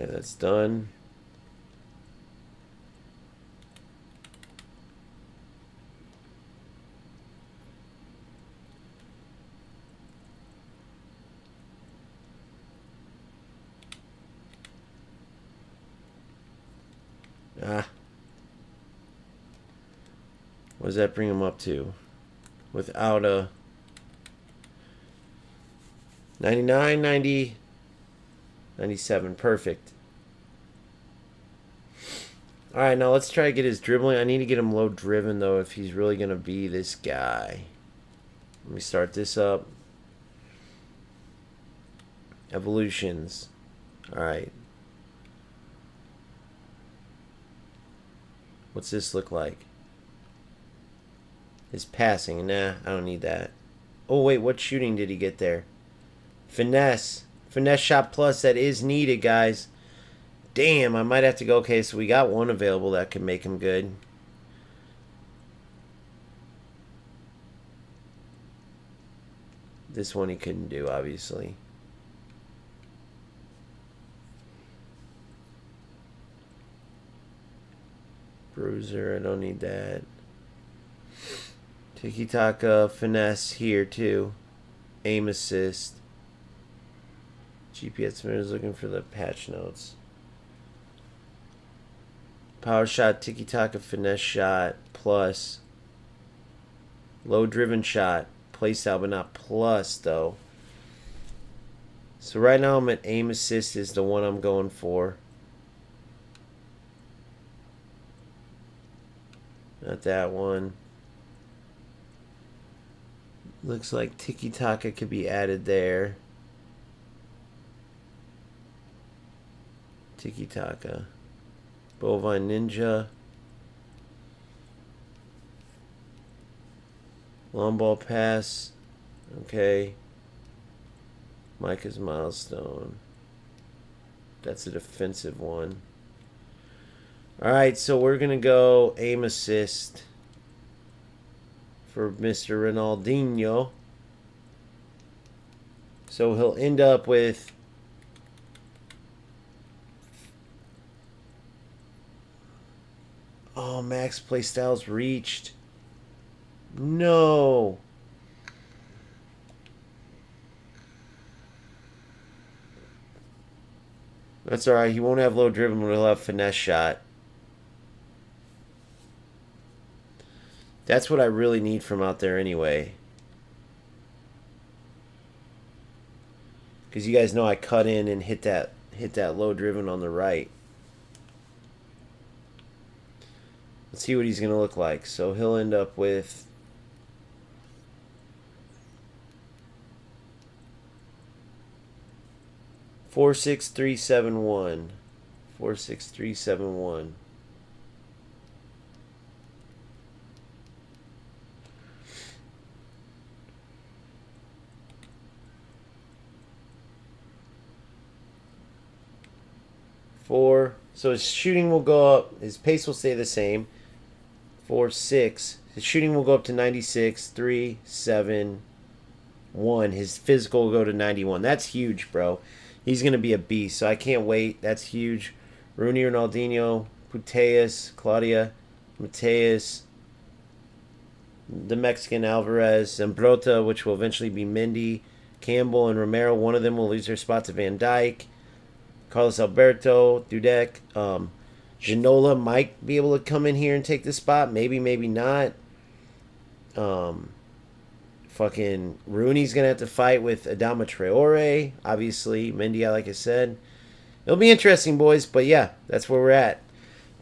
Alright, that's done. Ah. What does that bring him up to? Without a 99, 90, 97. Perfect. Alright, now let's try to get his dribbling. I need to get him low driven, though, if he's really going to be this guy. Let me start this up. Evolutions. Alright. What's this look like? His passing. Nah, I don't need that. Oh, wait, what shooting did he get there? Finesse. Finesse shot plus. That is needed, guys. Damn, I might have to go. Okay, so we got one available that could make him good. This one he couldn't do, obviously. Bruiser, I don't need that. Tiki-taka, finesse here, too. Aim assist. GPS Minute is looking for the patch notes. Power shot, tiki-taka, finesse shot, plus. Low driven shot. Playstyle, but not plus, though. So right now I'm at aim assist is the one I'm going for. Not that one. Looks like tiki-taka could be added there. Tiki-taka. Bovine Ninja. Long ball pass. Okay. Micah's milestone. That's a defensive one. Alright, so we're going to go aim assist for Mr. Ronaldinho. So he'll end up with oh, max play styles reached. No. That's alright. He won't have low driven, but he'll have finesse shot. That's what I really need from out there anyway. Because you guys know I cut in and hit that low driven on the right. Let's see what he's going to look like. So he'll end up with 46371. 46371. So his shooting will go up. His pace will stay the same. 4.6. His shooting will go up to 96. 3.7.1. His physical will go to 91. That's huge, bro. He's gonna be a beast. So I can't wait. That's huge. Rooney, Ronaldinho, Puteas, Claudia, Mateus, the Mexican Alvarez, Zambrota, which will eventually be Mendy, Campbell, and Romero. One of them will lose their spot to Van Dijk. Carlos Alberto, Dudek, Ginola might be able to come in here and take this spot. Maybe, maybe not. Fucking Rooney's going to have to fight with Adama Traore. Obviously, Mendy, like I said. It'll be interesting, boys. But yeah, that's where we're at.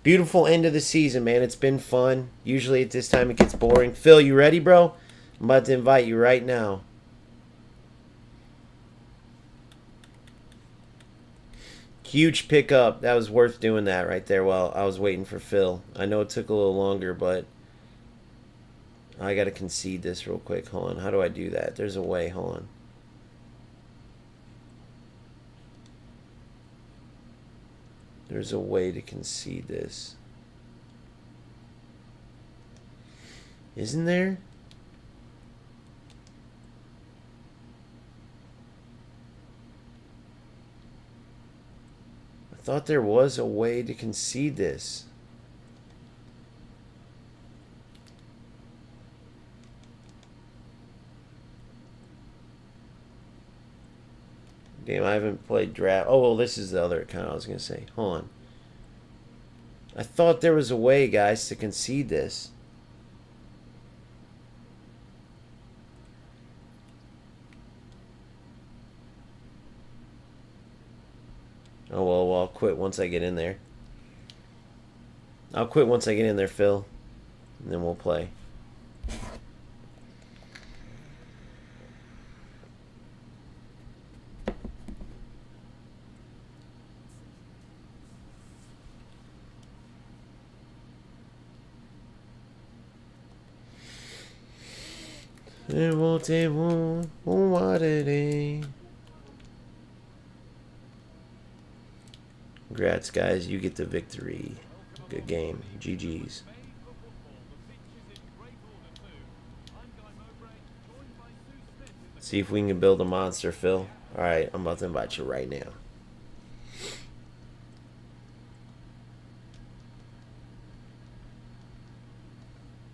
Beautiful end of the season, man. It's been fun. Usually at this time it gets boring. Phil, you ready, bro? I'm about to invite you right now. Huge pickup. That was worth doing that right there while I was waiting for Phil. I know it took a little longer, but I got to concede this real quick. Hold on. How do I do that? There's a way. Hold on. There's a way to concede this. Isn't there? I thought there was a way to concede this. Damn, I haven't played draft. Oh, well, this is the other account I was going to say. Hold on. I thought there was a way, guys, to concede this. Oh, well, I'll quit once I get in there. I'll quit once I get in there, Phil. And then we'll play. Congrats, guys. You get the victory. Good game. GG's. See if we can build a monster, Phil. Alright, I'm about to invite you right now.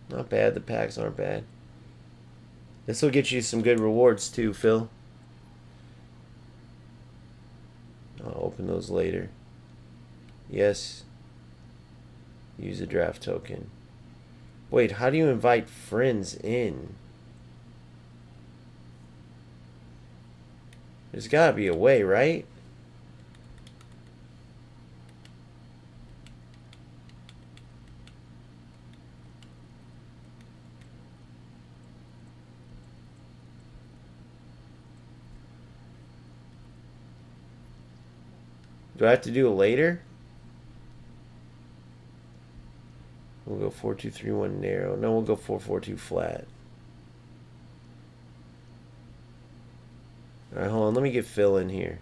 Not bad. The packs aren't bad. This will get you some good rewards too, Phil. I'll open those later. Yes. Use a draft token. Wait, how do you invite friends in? There's gotta be a way, right? Do I have to do it later? We'll go 4-2-3-1 narrow. No, we'll go 4-4-2 flat. Alright, hold on. Let me get Phil in here.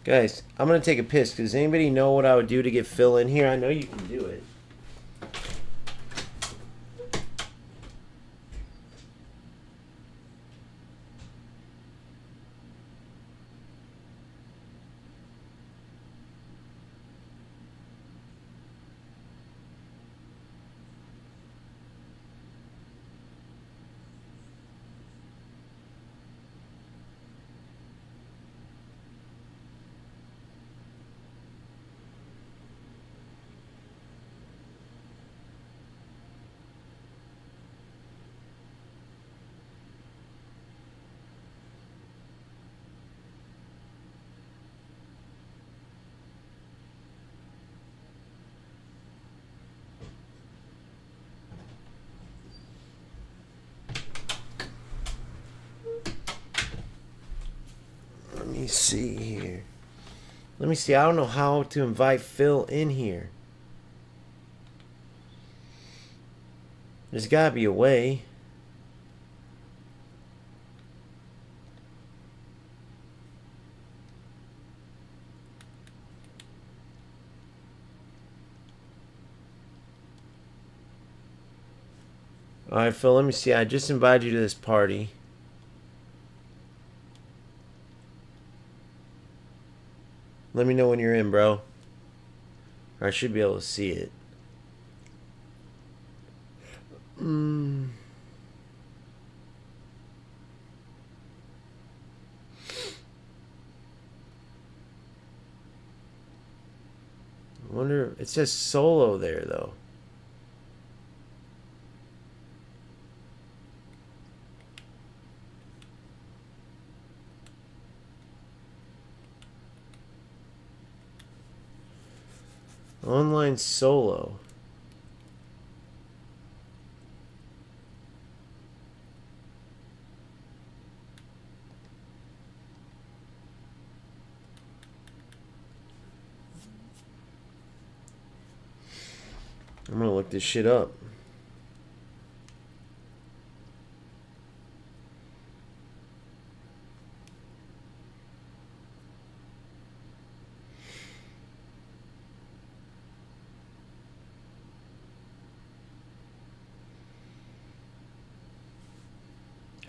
Guys, I'm going to take a piss. Does anybody know what I would do to get Phil in here? I know you can do it. Let me see here. Let me see. I don't know how to invite Phil in here. There's gotta be a way. Alright, Phil, let me see. I just invited you to this party. Let me know when you're in, bro. Or I should be able to see it. I wonder, it says solo there though. Online solo. I'm gonna look this shit up.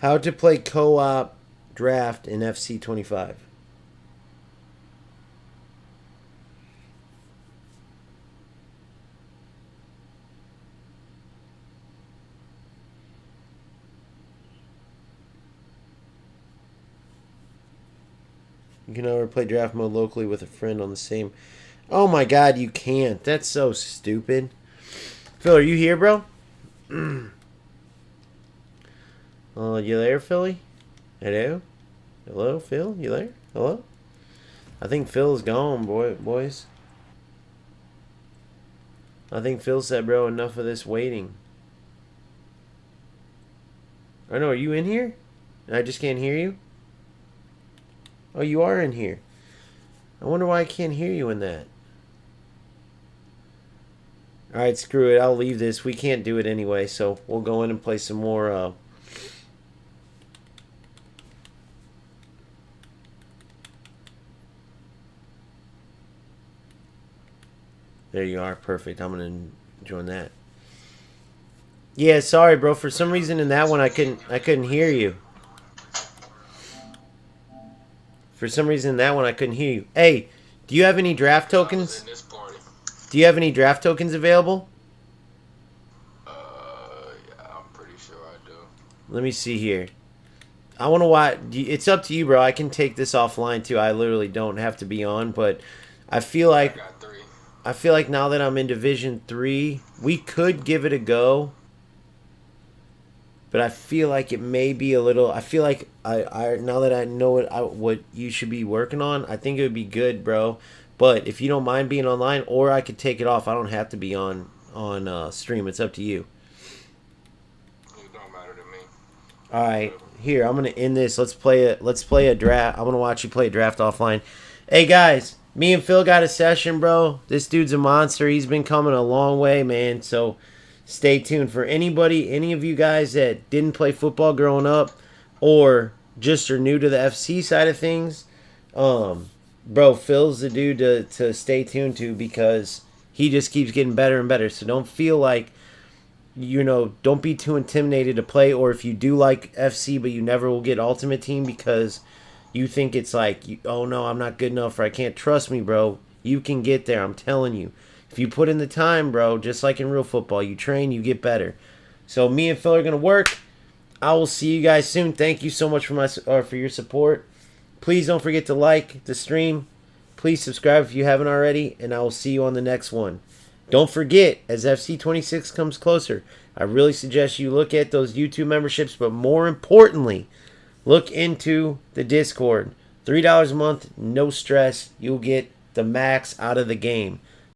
How to play co-op draft in FC 25. You can never play draft mode locally with a friend on the same. Oh my god, you can't. That's so stupid. Phil, are you here, bro? You there, Philly? Hello? Hello, Phil? You there? Hello? I think Phil's gone, boys. I think Phil said, bro, enough of this waiting. I know, are you in here? I just can't hear you? Oh, you are in here. I wonder why I can't hear you in that. Alright, screw it. I'll leave this. We can't do it anyway, so we'll go in and play some more. There you are. Perfect. I'm going to join that. Yeah, sorry, bro. For some reason in that one I couldn't hear you. For some reason in that one I couldn't hear you. Hey, do you have any draft tokens? Do you have any draft tokens available? Yeah, I'm pretty sure I do. Let me see here. I want to watch. It's up to you, bro. I can take this offline too. I literally don't have to be on, but I feel like I got 3. I feel like now that I'm in Division 3, we could give it a go. But I feel like it may be a little. I feel like I now that I know what you should be working on, I think it would be good, bro. But if you don't mind being online, or I could take it off. I don't have to be on stream. It's up to you. It don't matter to me. All right, here I'm gonna end this. Let's play a draft. I'm gonna watch you play a draft offline. Hey guys, me and Phil got a session, bro. This dude's a monster. He's been coming a long way, man. So stay tuned. For any of you guys that didn't play football growing up, or just are new to the FC side of things, bro, Phil's the dude to stay tuned to, because he just keeps getting better and better. So don't feel like, don't be too intimidated to play, or if you do like FC but you never will get Ultimate Team because you think it's like, oh no, I'm not good enough, or I can't. Trust me, bro. You can get there. I'm telling you. If you put in the time, bro, just like in real football, you train, you get better. So me and Phil are going to work. I will see you guys soon. Thank you so much for your support. Please don't forget to like the stream. Please subscribe if you haven't already, and I will see you on the next one. Don't forget, as FC 26 comes closer, I really suggest you look at those YouTube memberships, but more importantly, look into the Discord. $3 a month, no stress. You'll get the max out of the game.